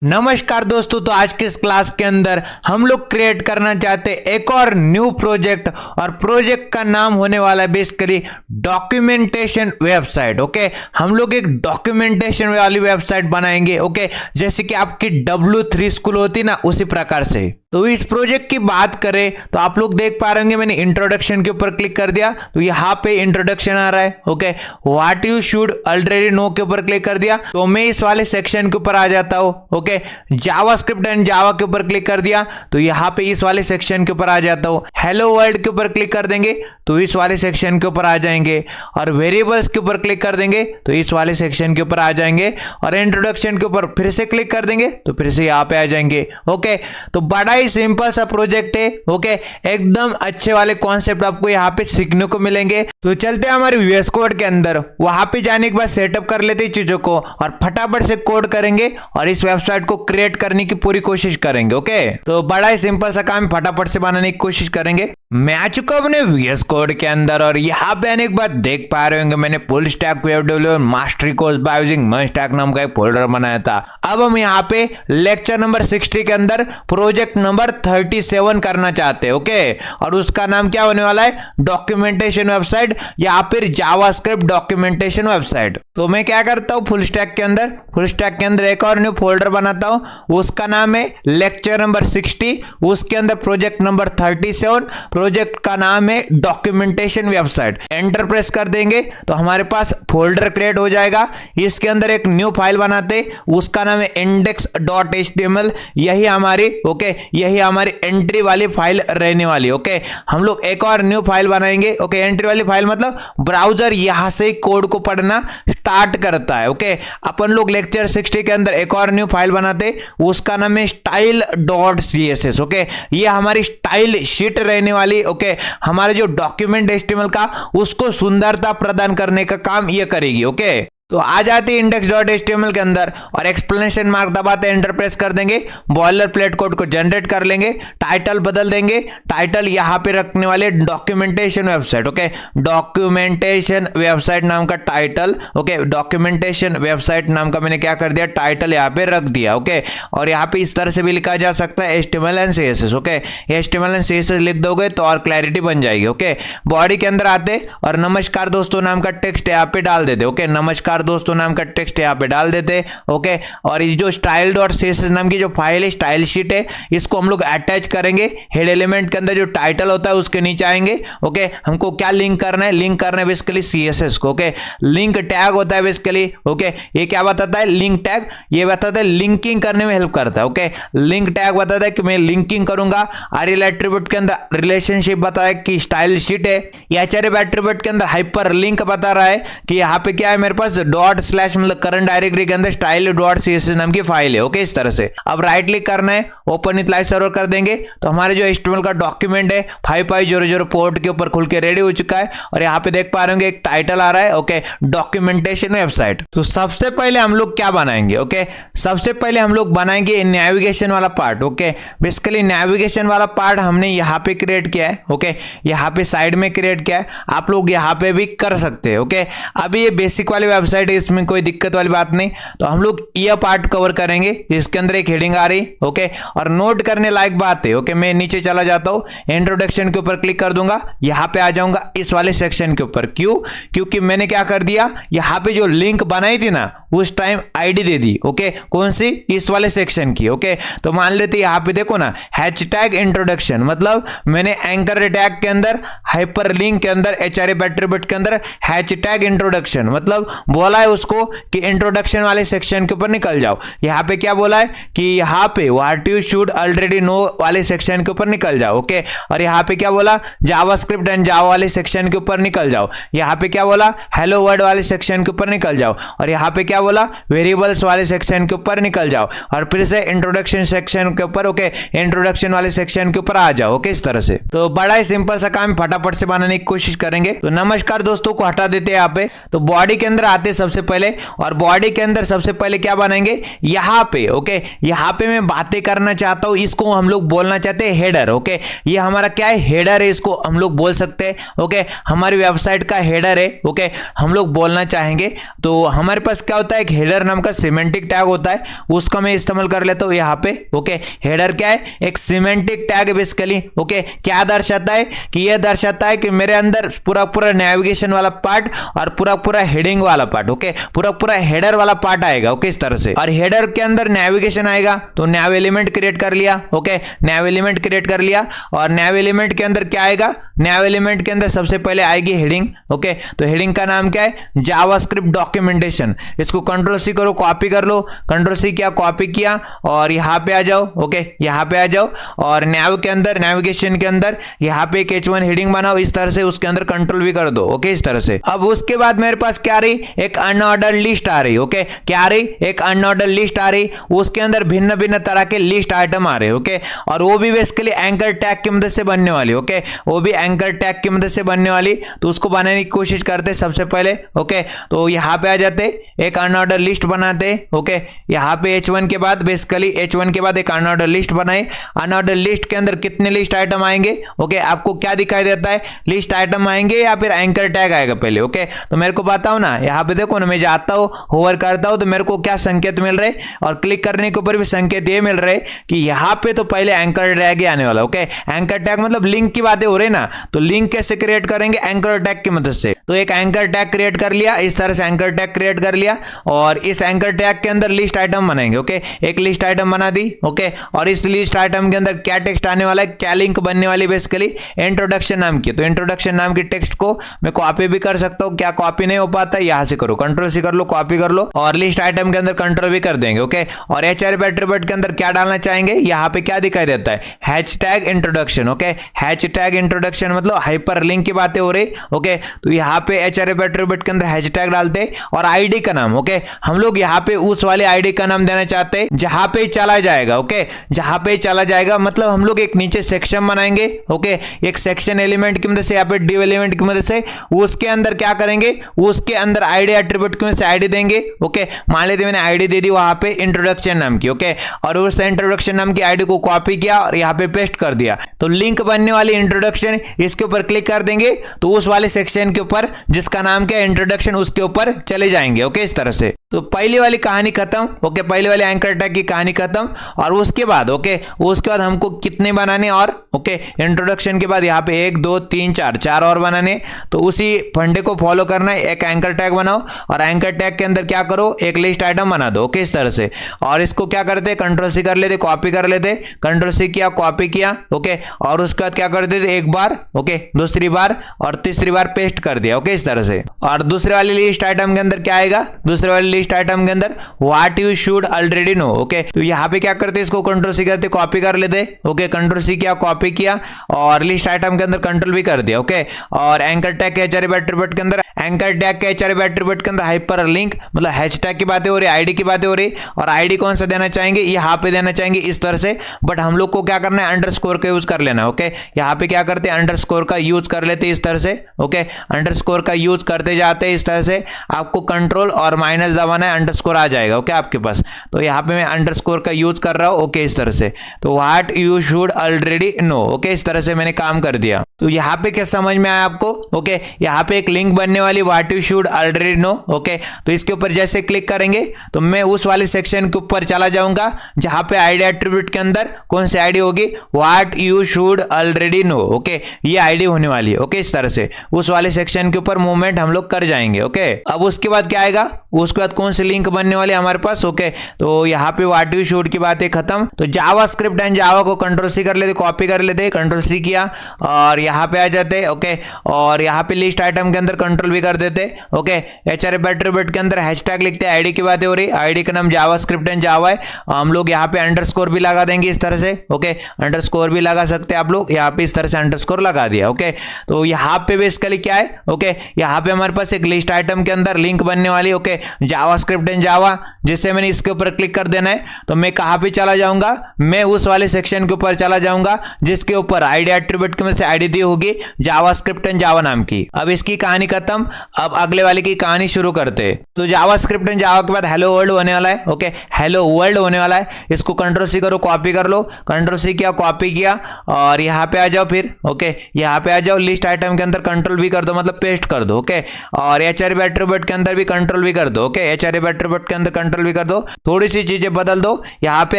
नमस्कार दोस्तों, तो आज की इस क्लास के अंदर हम लोग क्रिएट करना चाहते हैं एक और न्यू प्रोजेक्ट और प्रोजेक्ट का नाम होने वाला है बेसिकली डॉक्यूमेंटेशन वेबसाइट। ओके, हम लोग एक डॉक्यूमेंटेशन वाली वेबसाइट बनाएंगे। ओके, जैसे कि आपकी W3 स्कूल होती ना, उसी प्रकार से। तो इस प्रोजेक्ट की बात करें तो आप लोग देख पा रहे होंगे, मैंने इंट्रोडक्शन के ऊपर क्लिक कर दिया तो यहाँ पे इंट्रोडक्शन आ रहा है। Okay, what you should already know के ऊपर क्लिक कर दिया तो मैं इस वाले सेक्शन के ऊपर आ जाता हूँ। ओके, जावास्क्रिप्ट एंड जावा के ऊपर क्लिक कर दिया तो यहाँ पे इस वाले सेक्शन के ऊपर आ जाता हूँ। हेलो वर्ल्ड के ऊपर क्लिक कर देंगे तो इस वाले सेक्शन के ऊपर आ जाएंगे, और वेरिएबल्स के ऊपर क्लिक कर देंगे तो इस वाले सेक्शन के ऊपर आ जाएंगे, और इंट्रोडक्शन के ऊपर फिर से क्लिक कर देंगे तो फिर से यहाँ पे आ जाएंगे। ओके, तो बड़ा ही सिंपल सा प्रोजेक्ट है। ओके, एकदम अच्छे वाले कॉन्सेप्ट आपको यहाँ पे सीखने को मिलेंगे। तो चलते हैं हमारे VS कोड के अंदर, वहां पे जाने के बाद सेटअप कर लेते हैं चीजों को और फटाफट से कोड करेंगे और इस वेबसाइट को क्रिएट करने की पूरी कोशिश करेंगे। ओके, तो बड़ा ही सिंपल सा काम फटाफट से बनाने की कोशिश करेंगे। मैं आ चुका हूं अपने VS कोड के अंदर और यहाँ पे आने के बाद देख पा रहे होंगे मैंने full stack web development mastery course by using MERN stack नाम का एक फोल्डर बनाया था। अब हम यहाँ पे लेक्चर नंबर 60 के अंदर प्रोजेक्ट नंबर 37 करना चाहते हैं। ओके, और उसका नाम क्या होने वाला है, डॉक्यूमेंटेशन वेबसाइट या फिर जावास्क्रिप्ट डॉक्यूमेंटेशन वेबसाइट। तो मैं क्या करता हूँ, फुल स्टैक के अंदर एक और न्यू फोल्डर बनाता हूँ, उसका नाम है लेक्चर नंबर 60, उसके अंदर प्रोजेक्ट नंबर 37, प्रोजेक्ट का नाम है डॉक्यूमेंटेशन वेबसाइट। एंटर प्रेस कर देंगे तो हमारे पास फोल्डर क्रिएट हो जाएगा। इसके अंदर एक न्यू फाइल बनाते, उसका नाम है index.html। यही हमारी एंट्री वाली फाइल रहने वाली। ओके, हम लोग एक और न्यू फाइल बनाएंगे। ओके, एंट्री वाली फाइल मतलब ब्राउजर यहां से कोड को पढ़ना स्टार्ट करता है। ओके, अपन लोग लेक्चर 60 के अंदर एक और न्यू फाइल बनाते, उसका नाम है style.css। ओके, ये हमारी स्टाइल शीट रहने वाली। ओके, हमारे जो डॉक्यूमेंट HTML का उसको सुंदरता प्रदान करने का काम ये करेगी। ओके, तो आ जाते हैं index.html के अंदर और एक्सप्लेनेशन मार्क दबाते एंटर प्रेस कर देंगे, बॉयलर प्लेट कोड को जनरेट कर लेंगे, टाइटल बदल देंगे, टाइटल यहाँ पे रखने वाले documentation website. Okay, documentation website नाम का टाइटल। ओके, डॉक्यूमेंटेशन वेबसाइट नाम का मैंने क्या कर दिया, टाइटल यहाँ पे रख दिया। ओके, और यहाँ पे इस तरह से भी लिखा जा सकता है HTML and CSS। Okay, HTML and CSS लिख दोगे तो और क्लैरिटी बन जाएगी। ओके, बॉडी के अंदर आते और नमस्कार दोस्तों नाम का टेक्स्ट यहाँ पे डाल देते। ओके, नमस्कार दोस्तों नाम का टेक्स्ट यहाँ पे डाल देते। ओके, और ये जो style.css नाम की जो फाइल है, स्टाइल शीट है, इसको हम लोग अटैच करेंगे हेड एलिमेंट के अंदर। जो टाइटल होता है उसके नीचे आएंगे। ओके, हमको क्या लिंक करना है, बेसिकली CSS को। ओके, लिंक टैग होता है बेसिकली। ओके, ये क्या बताता है, लिंक टैग ये बताता है लिंकिंग करने में हेल्प करता है। ओके, लिंक टैग बताता है कि मैं लिंकिंग करूंगा। RL एट्रीब्यूट के अंदर रिलेशनशिप बताया है कि स्टाइल शीट है। HRF एट्रीब्यूट के अंदर हाइपर लिंक बता रहा है कि यहाँ पे क्या है, मेरे पास डॉट स्लैश मतलब करंट डायरेक्टरी के अंदर style.css नाम की फाइल है। ओके, इस तरह से अब राइट क्लिक करना है, ओपन विथ लाइव सर्वर कर देंगे तो हमारे जो HTML का डॉक्यूमेंट है 5500 पोर्ट के ऊपर खुल के रेडी हो चुका है। और यहाँ पे देख पा रहे होंगे एक टाइटल आ रहा है। Okay, documentation website. तो सबसे पहले हम लोग क्या बनाएंगे, ओके, सबसे पहले हम लोग बनाएंगे नेविगेशन वाला पार्ट। ओके, बेसिकली नेविगेशन वाला पार्ट हमने यहाँ पे क्रिएट किया है। ओके, यहाँ पे साइड में क्रिएट किया है, आप लोग यहाँ पे भी कर सकते हैं। ओके, अभी ये बेसिक वाली वेबसाइट है, इसमें कोई दिक्कत वाली बात नहीं। तो हम लोग यह पार्ट कवर करेंगे। इसके अंदर एक हेडिंग आ रही। ओके, और नोट करने लायक बात है। ओके, मैं नीचे चला जाता हूं, इंट्रोडक्शन के ऊपर क्लिक कर दूंगा, यहां पे आ जाऊंगा इस वाले सेक्शन के ऊपर। क्यों, क्योंकि मैंने क्या कर दिया, यहां पे जो लिंक बनाई थी ना उस टाइम ID दे दी। ओके, कौन सी, इस वाले सेक्शन की। ओके, तो मान लेते यहां पे देखो ना, हैशटैग इंट्रोडक्शन मतलब मैंने एंकर टैग के अंदर, हाइपर लिंक के अंदर, HRF एट्रीब्यूट के अंदर हैशटैग इंट्रोडक्शन मतलब बोला है उसको कि इंट्रोडक्शन वाले सेक्शन के ऊपर निकल जाओ। यहाँ पे क्या बोला है कि यहाँ पे what you should already know वाले सेक्शन के ऊपर निकल जाओ। ओके, और यहाँ पे क्या बोला, जावास्क्रिप्ट एंड जावा वाले सेक्शन के ऊपर निकल जाओ। यहाँ पे क्या बोला, हेलो वर्ल्ड वाले सेक्शन के ऊपर निकल जाओ। और यहाँ पे क्या बोला, वेरिएबल्स वाले सेक्शन के ऊपर निकल जाओ। और फिर से इंट्रोडक्शन सेक्शन के ऊपर, ओके, इंट्रोडक्शन वाले सेक्शन के ऊपर आ जाओ। ओके, इस तरह से। तो बड़ा ही सिंपल सा काम फटाफट से बनाने की कोशिश करेंगे। तो नमस्कार दोस्तों को हटा देते हैं यहाँ पे। तो बॉडी के अंदर आते सबसे पहले, और बॉडी के अंदर सबसे पहले क्या बनाएंगे यहाँ पे, ओके यहाँ पे मैं बातें करना चाहता हूँ, इसको हम लोग बोलना चाहते हैं हेडर, ओके ये हमारा क्या है हेडर है, इसको हम लोग बोल सकते हैं, ओके हमारी वेबसाइट का हेडर है, ओके हम लोग बोलना चाहेंगे तो हमारे पास क्या होता है एक हेडर नाम का सिमेंटिक टैग होता है, उसका मैं इस्तेमाल कर लेता हूँ यहाँ पे, ओके हेडर क्या है एक सिमेंटिक टैग बेसिकली, ओके क्या दर्शाता है कि यह दर्शाता है कि मेरे अंदर पूरा पूरा नेविगेशन वाला पार्ट और पूरा पूरा हेडिंग वाला पार्ट, ओके पूरा पूरा हेडर वाला पार्ट आएगा, ओके इस तरह से, और हेडर के अंदर नेविगेशन आएगा तो नैव एलिमेंट क्रिएट कर लिया, ओके नैव एलिमेंट क्रिएट कर लिया, और नैव एलिमेंट के अंदर क्या आएगा, नैव एलिमेंट के अंदर सबसे पहले आएगी हेडिंग, ओके तो हेडिंग का नाम क्या है जावास्क्रिप्ट डॉक्यूमेंटेशन, इसको कंट्रोल सी करो कॉपी कर लो, कंट्रोल सी किया कॉपी किया और यहाँ पे आ जाओ, ओके यहाँ पे आ जाओ, और नैव के अंदर नेविगेशन के अंदर यहाँ पे एक H1 हेडिंग बनाओ इस तरह से, उसके अंदर कंट्रोल भी कर दो, ओके इस तरह से। अब उसके बाद मेरे पास क्या आ रही एक अनऑर्डर्ड लिस्ट आ रही, ओके क्या आ रही एक अनऑर्डर्ड लिस्ट आ रही, उसके अंदर भिन्न भिन्न तरह के लिस्ट आइटम आ रहे, ओके और वो भी बेसिकली एंकर टैग की मदद से बनने वाली, ओके वो भी एंकर टैग की मदद से बनने वाली, तो उसको बनाने की कोशिश करते सबसे पहले, ओके तो यहाँ पे आ जाते एक अनऑर्डर लिस्ट बनाते, ओके यहाँ पे H1 के बाद बेसिकली H1 के बाद एक अनऑर्डर लिस्ट बनाए, अनऑर्डर लिस्ट के अंदर कितने लिस्ट आइटम आएंगे, ओके आपको क्या दिखाई देता है लिस्ट आइटम आएंगे या फिर एंकर टैग आएगा पहले, ओके तो मेरे को बताओ ना, यहाँ पे देखो ना मैं जाता हूँ होवर करता हूँ तो मेरे को क्या संकेत मिल रहे और क्लिक करने के ऊपर भी संकेत ये मिल रहे कि यहाँ पे तो पहले एंकर टैग ही आने वाला, ओके एंकर टैग मतलब लिंक की बातें हो रही ना, तो लिंक कैसे क्रिएट करेंगे एंकर टैग की मदद से, तो एक एंकर टैग क्रिएट कर लिया, इस तरह से एंकर टैग क्रिएट कर लिया और इस एंकर टैग के अंदर लिस्ट आइटम बनाएंगे, ओके एक लिस्ट आइटम बना दी, ओके और इस लिस्ट आइटम के अंदर क्या टेक्स्ट आने वाला है, क्या लिंक बनने वाली बेसिकली इंट्रोडक्शन नाम की, तो इंट्रोडक्शन नाम की टेक्स्ट को मैं कॉपी भी कर सकता हूँ, क्या कॉपी नहीं हो पाता यहाँ से करो कंट्रोल सी कर लो कॉपी कर लो और लिस्ट आइटम के अंदर कंट्रोल भी कर देंगे, ओके और href एट्रीब्यूट के अंदर क्या डालना चाहेंगे, यहाँ पे क्या दिखाई देता है hashtag introduction, okay hashtag introduction मतलब हाइपर लिंक की बातें हो रही, ओके तो यहाँ पे href एट्रीब्यूट के अंदर हैशटैग डालते और आईडी का नाम, ओके हम लोग यहाँ पे उस वाले आईडी का नाम देना चाहते हैं जहां पे चला जाएगा, ओके जहां पे चला जाएगा मतलब हम लोग एक नीचे सेक्शन बनाएंगे, ओके एक सेक्शन एलिमेंट की मदद से यहाँ पे डिव एलिमेंट की मदद से उसके अंदर क्या करेंगे, उसके अंदर आईडी एट्रीब्यूट की मदद से आईडी देंगे, ओके मान लेते मैंने आईडी दे दी वहां पे इंट्रोडक्शन नाम की, ओके और उस इंट्रोडक्शन नाम की आईडी को कॉपी किया और यहाँ पे पेस्ट कर दिया, तो लिंक बनने वाली इंट्रोडक्शन इसके ऊपर क्लिक कर देंगे तो उस वाले सेक्शन के ऊपर जिसका नाम क्या इंट्रोडक्शन उसके ऊपर चले जाएंगे, ओके इस तरह से। तो पहली वाली कहानी खत्म, ओके पहली वाली एंकर टैग की कहानी खत्म और उसके बाद उसके बाद हमको कितने बनाने और ओके इंट्रोडक्शन के बाद यहाँ पे 1 2 3 4 और बनाने, तो उसी फंडे को फॉलो करना है, एक एंकर टैग बनाओ और एंकर टैग के अंदर क्या करो एक लिस्ट आइटम बना दो, ओके इस तरह से और इसको क्या करते कंट्रोल सी कर लेते कॉपी कर लेते, कंट्रोल सी किया कॉपी किया, ओके और उसके बाद क्या करते थे एक बार, ओके दूसरी बार और तीसरी बार पेस्ट कर दिया, ओके इस तरह से। और दूसरे वाली लिस्ट आइटम के अंदर क्या आएगा, दूसरे वाली लिस्ट आइटम के अंदर what you should already know, okay तो यहाँ पे क्या करते इसको कंट्रोल सी करते कॉपी कर लेते, ओके कंट्रोल सी किया कॉपी किया और लिस्ट आइटम के अंदर कंट्रोल भी कर दिया, ओके और एंकर टैग के href एट्रीब्यूट के अंदर एंकर टैग के href एट्रीब्यूट के अंदर हाइपर लिंक मतलब हैशटैग की बातें हो रही, आईडी की बातें हो रही और आईडी कौन सा देना चाहेंगे यहाँ पे देना चाहेंगे इस तरह से, बट हम लोग को क्या करना है अंडरस्कोर का यूज कर लेना, ओके यहाँ पे क्या करते हैं अंडरस्कोर का यूज कर लेते इस तरह से, ओके अंडरस्कोर का यूज करते जाते हैं इस तरह से, आपको कंट्रोल और माइनस दबाना है अंडरस्कोर आ जाएगा, ओके आपके पास, तो यहाँ पे मैं अंडरस्कोर का यूज कर रहा हूँ, ओके इस तरह से, तो what you should already know, okay इस तरह से मैंने काम कर दिया। तो यहाँ पे क्या समझ में आया आपको, ओके यहाँ पे एक लिंक बनने वाली what you should already know, okay तो इसके ऊपर जैसे क्लिक करेंगे तो मैं उस वाले सेक्शन के ऊपर चला जाऊंगा जहां पे आईडी एट्रीब्यूट के अंदर कौन सी आईडी होगी what you should already know, okay ये आईडी होने वाली है, ओके इस तरह से उस वाले सेक्शन के ऊपर मूवमेंट हम लोग कर जाएंगे, ओके अब उसके बाद क्या आएगा, उसके बाद कौन सी लिंक बनने वाली है हमारे पास, ओके तो यहाँ पे व्हाट यू शुड की बातें खत्म, तो जावास्क्रिप्ट एंड जावा को कंट्रोल सी कर लेते कॉपी कर लेते कंट्रोल सी किया और यहाँ पे आ जाते, ओके और यहाँ पे लिस्ट आइटम के अंदर कंट्रोल भी कर देते, ओके href एट्रीब्यूट के अंदर हैशटैग लिखते हैं, आईडी की बातें हो रही, आईडी का नाम जावास्क्रिप्ट एंड जावा है, हम लोग यहाँ पे अंडरस्कोर भी लगा देंगे इस तरह से, ओके अंडरस्कोर भी लगा सकते हैं आप लोग, यहाँ पे इस तरह से अंडरस्कोर लगा दिया, ओके तो यहाँ पे बेसिकली क्या है, ओके यहाँ पे हमारे पास एक लिस्ट आइटम के अंदर लिंक बनने वाली, ओके जावास्क्रिप्ट एंड जावा, जिससे मैंने इसके ऊपर क्लिक कर देना है तो मैं कहाँ पे चला जाऊंगा, मैं उस वाले सेक्शन के ऊपर चला जाऊंगा जिसके ऊपर आईडी एट्रीब्यूट की मदद से आईडी दी होगी जावास्क्रिप्ट एंड जावा नाम की। अब इसकी कहानी खत्म, अब अगले वाले की कहानी शुरू करते हैं। तो जावास्क्रिप्ट एंड जावा के बाद हेलो वर्ल्ड होने वाला है। ओके, हेलो वर्ल्ड होने वाला है। इसको कंट्रोल सी करो, कॉपी कर लो। कंट्रोल सी किया, कॉपी किया और यहाँ पे आ जाओ। फिर ओके, यहाँ पे आ जाओ। लिस्ट आइटम के अंदर कंट्रोल भी कर दो, मतलब पेस्ट कर दो। ओके, और एचआरएफ एट्रीब्यूट के अंदर भी कंट्रोल भी कर दो। ओके, एचआरएफ एट्रीब्यूट के अंदर कंट्रोल भी कर दो। थोड़ी सी चीजें बदल दो, यहाँ पे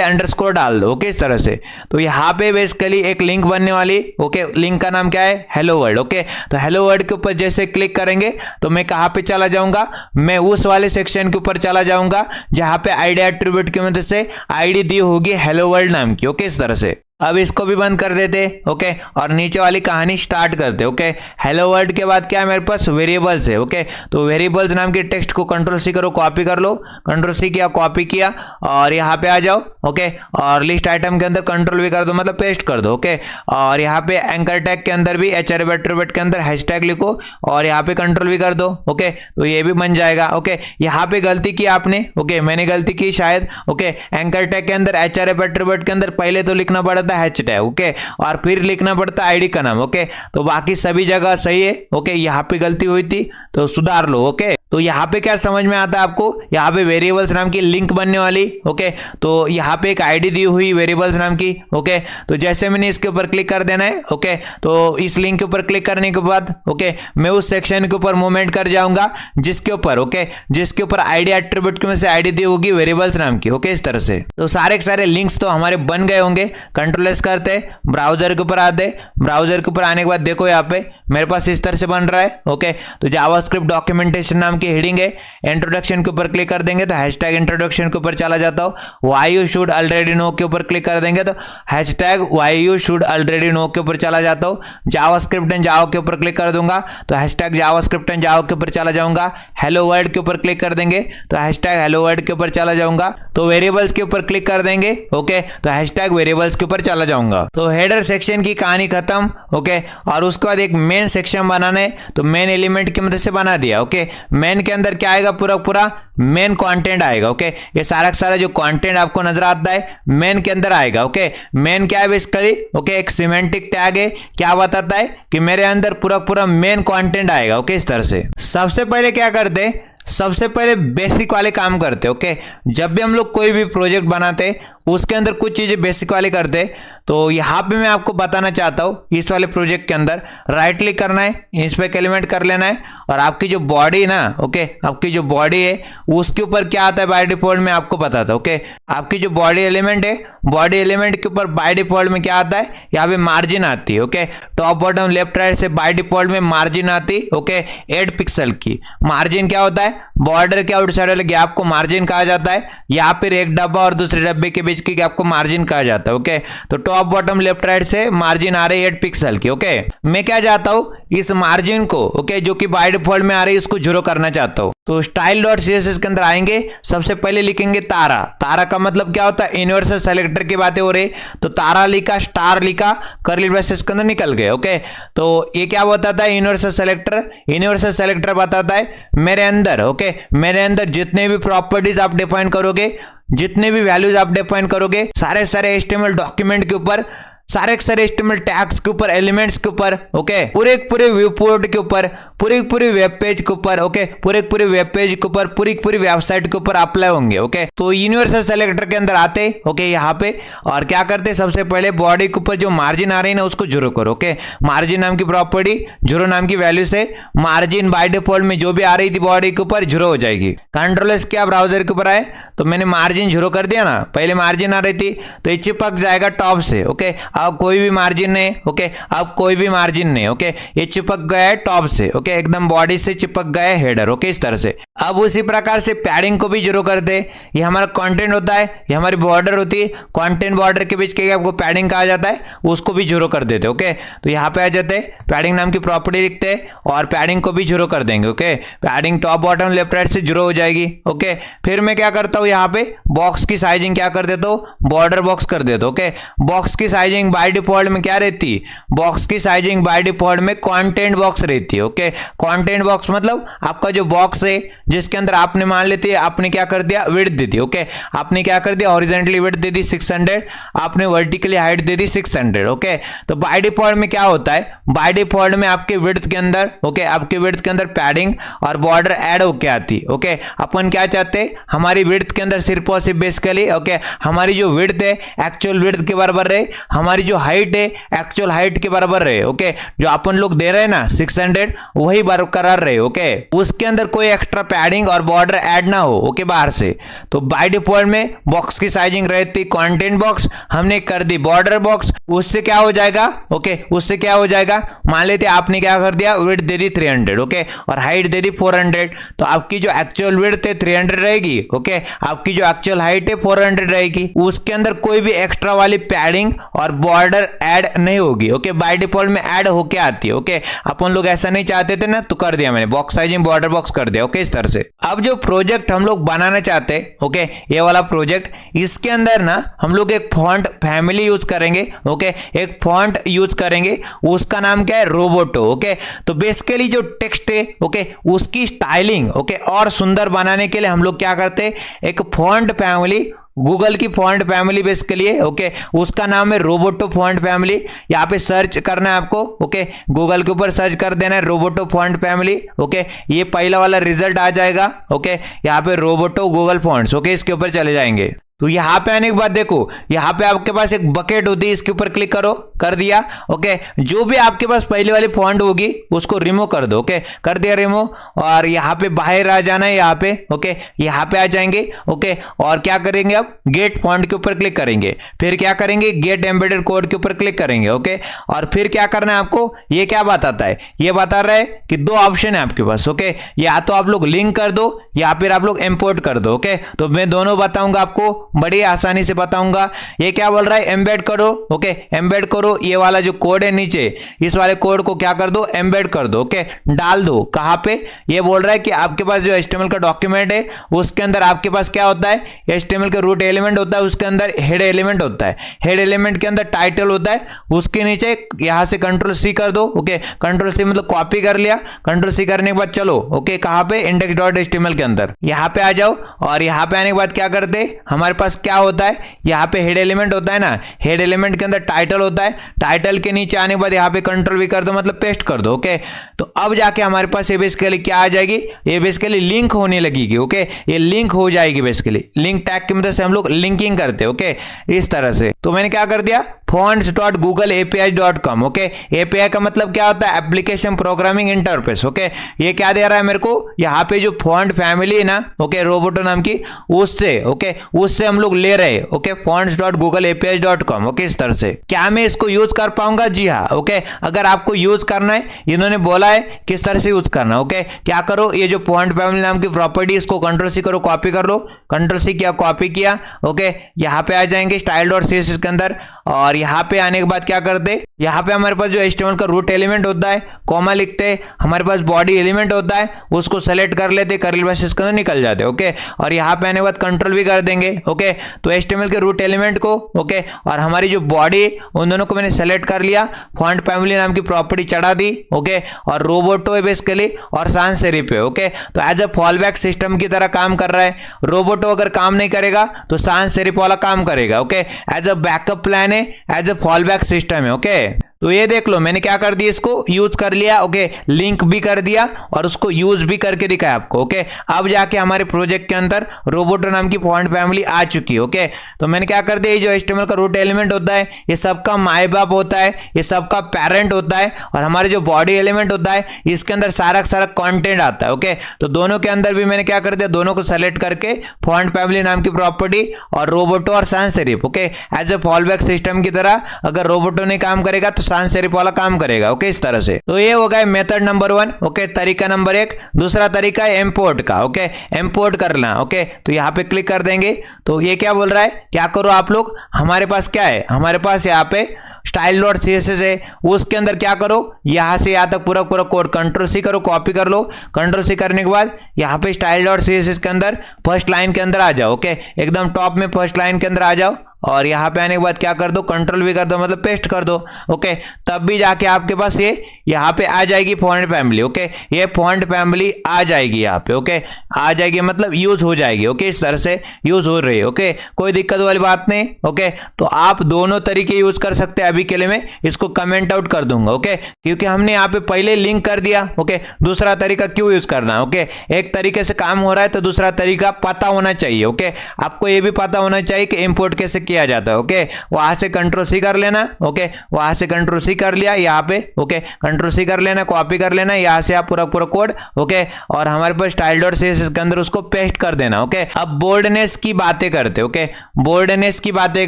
अंडरस्कोर डाल दो। ओके, इस तरह से। तो यहाँ पे बेसिकली एक लिंक बनने वाली। ओके, लिंक का नाम क्या है? Hello world. ओके, तो हेलो वर्ल्ड के ऊपर जैसे क्लिक करेंगे तो मैं कहाँ पे चला जाऊंगा? मैं उस वाले सेक्शन के ऊपर चला जाऊंगा जहां पे आईडी एट्रीब्यूट की मदद से आईडी दी होगी हेलो वर्ल्ड नाम की। ओके, इस तरह से। अब इसको भी बंद कर देते। ओके, और नीचे वाली कहानी स्टार्ट करते। ओके, हेलो वर्ल्ड के बाद क्या है मेरे पास? वेरिएबल्स है। ओके, तो वेरिएबल्स नाम के टेक्स्ट को कंट्रोल सी करो, कॉपी कर लो। कंट्रोल सी किया, कॉपी किया और यहाँ पे आ जाओ। ओके, और लिस्ट आइटम के अंदर कंट्रोल भी कर दो, मतलब पेस्ट कर दो। ओके, और यहाँ पे एंकर टैग के अंदर भी एचआरएफ एट्रीब्यूट के अंदर हैशटैग लिखो और यहाँ पे कंट्रोल भी कर दो। ओके, तो ये भी बन जाएगा। ओके, यहाँ पे गलती की आपने। ओके, मैंने गलती की शायद। ओके, एंकर टैग के अंदर एचआरएफ एट्रीब्यूट के अंदर पहले तो लिखना पड़ता हैशटैग। ओके, और फिर लिखना पड़ता आईडी का नाम। ओके, तो बाकी सभी जगह सही है। ओके, यहाँ पे गलती हुई थी तो सुधार लो। ओके, तो यहाँ पे क्या समझ में आता है आपको? यहाँ पे वेरिएबल्स नाम की लिंक बनने वाली। ओके, तो यहाँ पे एक आईडी दी हुई वेरिएबल्स नाम की। ओके, तो जैसे मैंने इसके ऊपर क्लिक कर देना है। ओके, तो इस लिंक के ऊपर क्लिक करने के बाद ओके, मैं उस सेक्शन के ऊपर मूवमेंट कर जाऊंगा जिसके ऊपर जिसके ऊपर आईडी एट्रीब्यूट में से आईडी दी होगी वेरिएबल्स नाम की। ओके, इस तरह से। तो सारे के सारे लिंक्स तो हमारे बन गए होंगे। कंट्रोल एस करते, ब्राउजर के ऊपर आते। ब्राउजर के ऊपर आने के बाद देखो यहाँ पे मेरे पास इस तरह से बन रहा है। ओके, तो जावास्क्रिप्ट डॉक्यूमेंटेशन नाम की हेडिंग है। इंट्रोडक्शन के ऊपर क्लिक कर देंगे तो हैशटैग इंट्रोडक्शन के ऊपर चला जाता हूँ। Why you should already know के ऊपर क्लिक कर देंगे तो hashtag why you should already know के ऊपर चला जाता हूँ। जावास्क्रिप्ट एंड जावा के ऊपर क्लिक कर दूंगा तो हैशटैग जावास्क्रिप्ट एंड जावा के ऊपर चला जाऊंगा। हेलो वर्ल्ड के ऊपर क्लिक कर देंगे तो हैशटैग हेलो वर्ल्ड के ऊपर चला जाऊंगा। तो वेरिएबल्स के ऊपर क्लिक कर देंगे। ओके, तो हैशटैग वेरिएबल्स के ऊपर चला जाऊंगा। तो हेडर सेक्शन की कहानी खत्म। ओके, और उसके बाद एक मेन सेक्शन बनाना है तो मेन एलिमेंट की मदद से बना दिया। ओके, मेन के अंदर क्या आएगा? पूरा मेन कंटेंट आएगा। ओके, ये सारा जो कंटेंट आपको नजर आता है मेन के अंदर आएगा। ओके, मेन क्या है बेसिकली? ओके, एक सिमेंटिक टैग है। क्या बताता है कि मेरे अंदर पूरा मेन कंटेंट आएगा। ओके, इस तरह से। सबसे पहले क्या करते? सबसे पहले बेसिक वाले काम करते। ओके, जब भी हम लोग कोई भी प्रोजेक्ट बनाते उसके अंदर कुछ चीजें बेसिक वाले करते। तो यहाँ पे मैं आपको बताना चाहता हूँ इस वाले प्रोजेक्ट के अंदर राइट क्लिक करना है, इंस्पेक्ट एलिमेंट कर लेना है और आपकी जो बॉडी ना, ओके, आपकी जो बॉडी है उसके ऊपर क्या आता है बाय डिफॉल्ट में आपको बताता हूँ। ओके, आपकी जो बॉडी एलिमेंट है, बॉडी एलिमेंट के ऊपर बाय डिफॉल्ट में क्या आता है? यहाँ पे मार्जिन आती है। Okay, top bottom left right से बाय डिफॉल्ट में मार्जिन आती। ओके, 8 पिक्सल की मार्जिन क्या होता है? बॉर्डर के आउटसाइड वाले गैप को मार्जिन कहा जाता है, या फिर एक डब्बा और दूसरे डब्बे के बीच की गैप को मार्जिन कहा जाता है। ओके, तो टॉप बॉटम लेफ्ट राइट से मार्जिन आ रही है 8 पिक्सल की। ओके, मैं क्या चाहता हूँ? इस मार्जिन को ओके, जो कि बाय डिफॉल्ट में आ रही है उसको जीरो करना चाहता हूँ। तो स्टाइल डॉट सीएसएस के अंदर आएंगे, सबसे पहले लिखेंगे तारा। तारा का मतलब क्या होता है? यूनिवर्सल सेलेक्टर की बातें हो रही, तो तारा लिखा, स्टार लिखा, कर्ली ब्रेसेस के अंदर निकल गए। ओके, तो ये क्या बताता है? Universal selector. यूनिवर्सल सेलेक्टर बताता है मेरे अंदर, ओके, मेरे अंदर जितने भी प्रॉपर्टीज आप डिफाइन करोगे, जितने भी वैल्यूज आप डिफाइन करोगे, सारे HTML डॉक्यूमेंट के ऊपर, सारे HTML टैग्स के ऊपर, एलिमेंट्स के ऊपर, ओके, पूरे व्यू पोर्ट के ऊपर, पूरी वेब पेज के ऊपर, ओके, पूरे वेब पेज के ऊपर, पूरी वेबसाइट के ऊपर अप्लाई होंगे। ओके, तो यूनिवर्सल सेलेक्टर के अंदर आते, ओके, यहाँ पे और क्या करते? सबसे पहले बॉडी के ऊपर जो मार्जिन आ रही है ना उसको जीरो करो। ओके, मार्जिन नाम की प्रॉपर्टी, जीरो नाम की वैल्यू से मार्जिन बाय डिफॉल्ट में जो भी आ रही थी बॉडी के ऊपर जीरो हो जाएगी। कंट्रोल एस क्या ब्राउजर के ऊपर आए तो मैंने मार्जिन जीरो कर दिया ना, पहले मार्जिन आ रही थी तो ये चिपक जाएगा टॉप से। ओके, अब कोई भी मार्जिन नहीं। ओके, अब कोई भी मार्जिन नहीं। ओके, ये चिपक गया है टॉप से। ओके, एकदम बॉडी से चिपक गया है हेडर। ओके, इस तरह से। अब उसी प्रकार से पैडिंग को भी जीरो कर दे। ये हमारा कंटेंट होता है, ये हमारी बॉर्डर होती है, कंटेंट बॉर्डर के बीच के आपको पैडिंग कहा जाता है, उसको भी जीरो कर देते। ओके, तो यहाँ पे आ जाते हैं, पैडिंग नाम की प्रॉपर्टी लिखते हैं और पैडिंग को भी जीरो कर देंगे। Okay, padding top bottom left right से जीरो हो जाएगी। ओके, फिर मैं क्या करता हूँ? यहाँ पे बॉक्स की साइजिंग क्या कर देता हूँ? बॉर्डर बॉक्स कर देता हूँ। ओके, बॉक्स की साइजिंग साइजिंग बाय डिफॉल्ट में क्या रहती है, बॉक्स की साइजिंग बाय डिफॉल्ट में कंटेंट बॉक्स रहती है। ओके, कंटेंट बॉक्स मतलब आपका जो बॉक्स है जिसके अंदर आपने मान लेते आपने क्या कर दिया, विड्थ दे दी। ओके, आपने क्या कर दिया, हॉरिजॉन्टली विड्थ दे दी 600, आपने वर्टिकली हाइट दे दी 600। ओके, तो बाय डिफॉल्ट में क्या होता है, बाय डिफॉल्ट में आपके विड्थ के अंदर, ओके, आपके विड्थ के अंदर पैडिंग और बॉर्डर ऐड होके आती। ओके, अपन क्या चाहते हैं, हमारी विड्थ के अंदर सिर्फ और सिर्फ बेसिकली ओके हमारी जो विड्थ है एक्चुअल विड्थ के बराबर रहे, हमारी जो हाइट है एक्चुअल हाइट के बराबर रहे। ओके, जो अपन लोग दे रहे हैं ना 600 वही बरकरार रहे। ओके, उसके अंदर कोई एक्स्ट्रा पैडिंग और बॉर्डर ऐड ना हो। ओके, बाहर से। तो बाय डिफॉल्ट में बॉक्स की साइजिंग रहती कंटेंट बॉक्स, हमने कर दी बॉर्डर बॉक्स। उससे क्या हो जाएगा, ओके, उससे क्या हो जाएगा, मान लेते आपने क्या कर दिया, विड्थ दे दी 300, ओके, और हाइट दे दी 400। तो आपकी जो एक्चुअल विड्थ है 300 रहेगी। ओके, आपकी जो एक्चुअल हाइट है 400 रहेगी। उसके अंदर कोई भी एक्स्ट्रा वाली पैडिंग और बॉर्डर ऐड नहीं होगी। ओके, बाय डिफॉल्ट में ऐड होके आती है। ओके, अपन लोग ऐसा नहीं चाहते थे ना, तो कर दिया मैंने, बॉक्स साइजिंग बॉर्डर बॉक्स कर दिया। ओके, इस तरह से। अब जो प्रोजेक्ट हम लोग बनाना चाहते हैं, ओके, ये वाला प्रोजेक्ट, इसके अंदर ना हम लोग एक फॉन्ट फैमिली यूज करेंगे। ओके, एक फॉन्ट यूज करेंगे, उसका नाम क्या है, रोबोटो। ओके, तो बेसिकली जो टेक्स्ट है, ओके, उसकी स्टाइलिंग, ओके, और सुंदर बनाने के लिए हम लोग क्या करते हैं, एक फॉन्ट फैमिली, गूगल की फॉन्ट फैमिली बेसिकली है। ओके, उसका नाम है रोबोटो फॉन्ट फैमिली। यहाँ पे सर्च करना है आपको। ओके, गूगल के ऊपर सर्च कर देना है रोबोटो फॉन्ट फैमिली। ओके, ये पहला वाला रिजल्ट आ जाएगा। ओके, यहाँ पे रोबोटो गूगल फॉन्ट्स। ओके, इसके ऊपर चले जाएंगे। तो यहाँ पे आने के बाद देखो, यहाँ पे आपके पास एक बकेट होती है, इसके ऊपर क्लिक करो, कर दिया। ओके, जो भी आपके पास पहले वाली फॉन्ट होगी उसको रिमूव कर दो। ओके, कर दिया रिमूव, और यहाँ पे बाहर आ जाना है, यहाँ पे। ओके, यहाँ पे आ जाएंगे। ओके, और क्या करेंगे, अब गेट फॉन्ट के ऊपर क्लिक करेंगे, फिर क्या करेंगे, गेट एम्बेडेड कोड के ऊपर क्लिक करेंगे। ओके, और फिर क्या करना है आपको, ये क्या बताता है, ये बता रहा है कि दो ऑप्शन है आपके पास। ओके, या तो आप लोग लिंक कर दो या फिर आप लोग इंपोर्ट कर दो। ओके, तो मैं दोनों बताऊंगा आपको, बड़ी आसानी से बताऊंगा। ये क्या बोल रहा है, एम्बेड करो। ओके, एम्बेड करो, ये वाला जो कोड है नीचे, इस वाले कोड को क्या कर दो, एम्बेड कर दो। ओके, डाल दो। कहां पे, ये बोल रहा है कि आपके पास जो HTML का डॉक्यूमेंट है उसके अंदर आपके पास क्या होता है, HTML का रूट एलिमेंट होता है, उसके अंदर हेड एलिमेंट होता है, हेड एलिमेंट के अंदर टाइटल होता है, उसके नीचे यहां से Ctrl+C कर दो। ओके, Ctrl+C मतलब कॉपी कर लिया, Ctrl+C करने के बाद चलो, ओके, कहां पे, index.html के अंदर यहां पे आ जाओ, और यहां पे आने के बाद क्या करते, हमारे पास क्या होता है, यहाँ पे हेड एलिमेंट होता है ना, हेड एलिमेंट के अंदर टाइटल होता है, टाइटल के नीचे आने के बाद यहाँ पे Ctrl+V कर दो, मतलब पेस्ट कर दो। ओके, तो अब जाके हमारे पास ये बेसिकली क्या आ जाएगी, ये बेसिकली लिंक होने लगेगी। ओके, ये लिंक हो जाएगी, बेसिकली लिंक टैग की मदद से हम लोग लिंकिंग करते हैं। ओके, इस तरह से। तो मैंने क्या कर दिया, fonts.googleapis.com। ओके, एपीआई का मतलब क्या होता है, एप्लीकेशन प्रोग्रामिंग इंटरफेस। ओके, ये क्या दे रहा है मेरे को, यहाँ पे जो फॉन्ट फैमिली है ना, ओके, रोबोटो नाम की, उससे, ओके, उससे हम लोग ले रहे हैं। Okay, fonts.googleapis.com। ओके, इस तरह से। क्या मैं इसको यूज कर पाऊंगा, जी हाँ। ओके, अगर आपको यूज करना है, इन्होंने बोला है किस तरह से यूज करना। ओके, क्या करो, ये जो फॉन्ट फैमिली नाम की प्रॉपर्टी, इसको Ctrl+C करो, कॉपी कर लो, Ctrl+C किया, कॉपी किया। ओके, यहाँ पे आ जाएंगे style.css के अंदर, और यहाँ पे आने के बाद क्या करते, यहाँ पे हमारे पास जो HTML का रूट एलिमेंट होता है, कॉमा लिखते, हमारे पास बॉडी एलिमेंट होता है, उसको सेलेक्ट कर लेते, कर्ली ब्रैकेट्स के अंदर निकल जाते। ओके, और यहाँ पे आने के बाद Ctrl+V कर देंगे। ओके, तो HTML के रूट एलिमेंट को, ओके, और हमारी जो बॉडी, उन दोनों को मैंने सेलेक्ट कर लिया, फॉन्ट फैमिली नाम की प्रॉपर्टी चढ़ा दी। ओके, और रोबोटो है बेसिकली, और sans serif है। ओके, तो एज अ फॉलबैक सिस्टम की तरह काम कर रहा है। रोबोटो अगर काम नहीं करेगा तो sans serif वाला काम करेगा। Okay, as a backup plan है, एज अ फॉलबैक सिस्टम है। ओके, तो ये देख लो, मैंने क्या कर दिया, इसको यूज कर लिया। ओके, लिंक भी कर दिया और उसको यूज भी करके दिखाया आपको। ओके, अब जाके हमारे प्रोजेक्ट के अंदर रोबोटो नाम की फॉन्ट फैमिली आ चुकी है। ओके, तो मैंने क्या कर दिया, ये जो HTML का रूट एलिमेंट होता है, ये सबका माई बाप होता है, ये सबका पेरेंट होता है, और हमारे जो बॉडी एलिमेंट होता है, इसके अंदर सारा सारा कंटेंट आता है। ओके, तो दोनों के अंदर भी मैंने क्या कर दिया, दोनों को सेलेक्ट करके फॉन्ट फैमिली नाम की प्रॉपर्टी और रोबोटो और sans serif। Okay, as a fallback system की तरह अगर रोबोटो नहीं काम करेगा तो sans serif वाला काम करेगा। ओके, इस तरह से। तो ये हो गया मेथड नंबर 1। ओके, तरीका नंबर 1। दूसरा तरीका है इंपोर्ट का। ओके, इंपोर्ट करना। ओके, तो यहाँ पे क्लिक कर देंगे। तो ये क्या बोल रहा है, क्या करो आप लोग, हमारे पास क्या है, हमारे पास यहाँ पे style.css है, उसके अंदर क्या करो, यहाँ से यहाँ तक पूरा पूरा कोड Ctrl+C करो, कॉपी कर लो। Ctrl+C करने के बाद यहाँ पे style.css के अंदर फर्स्ट लाइन के अंदर आ जाओ। ओके, एकदम टॉप में फर्स्ट लाइन के अंदर आ जाओ। और यहाँ पे आने के बाद क्या कर दो, कंट्रोल भी कर दो, मतलब पेस्ट कर दो। ओके, तब भी जाके आपके पास ये यहाँ पे आ जाएगी फॉन्ट फैमिली। ओके, ये फॉन्ट फैमिली आ जाएगी यहाँ पे। ओके, आ जाएगी मतलब यूज हो जाएगी। ओके, इस तरह से यूज हो रही है। ओके, कोई दिक्कत वाली बात नहीं। ओके, तो आप दोनों तरीके यूज कर सकते हैं। अभी के लिए मैं इसको कमेंट आउट कर दूंगा। ओके, क्योंकि हमने यहाँ पे पहले लिंक कर दिया। ओके, दूसरा तरीका क्यों यूज करना है। ओके, एक तरीके से काम हो रहा है तो दूसरा तरीका पता होना चाहिए। ओके, आपको ये भी पता होना चाहिए कि इंपोर्ट कैसे किया जाता है। ओके, वहां से कंट्रोल सी कर लेना। ओके, वहां से कंट्रोल सी कर लिया यहाँ पे। ओके, कंट्रोल सी कर लेना, कॉपी कर लेना यहाँ से आप पूरा कोड। ओके, और हमारे पास style.css के अंदर उसको पेस्ट कर देना। ओके, अब बोल्डनेस की बातें करते। ओके, बोल्डनेस की बातें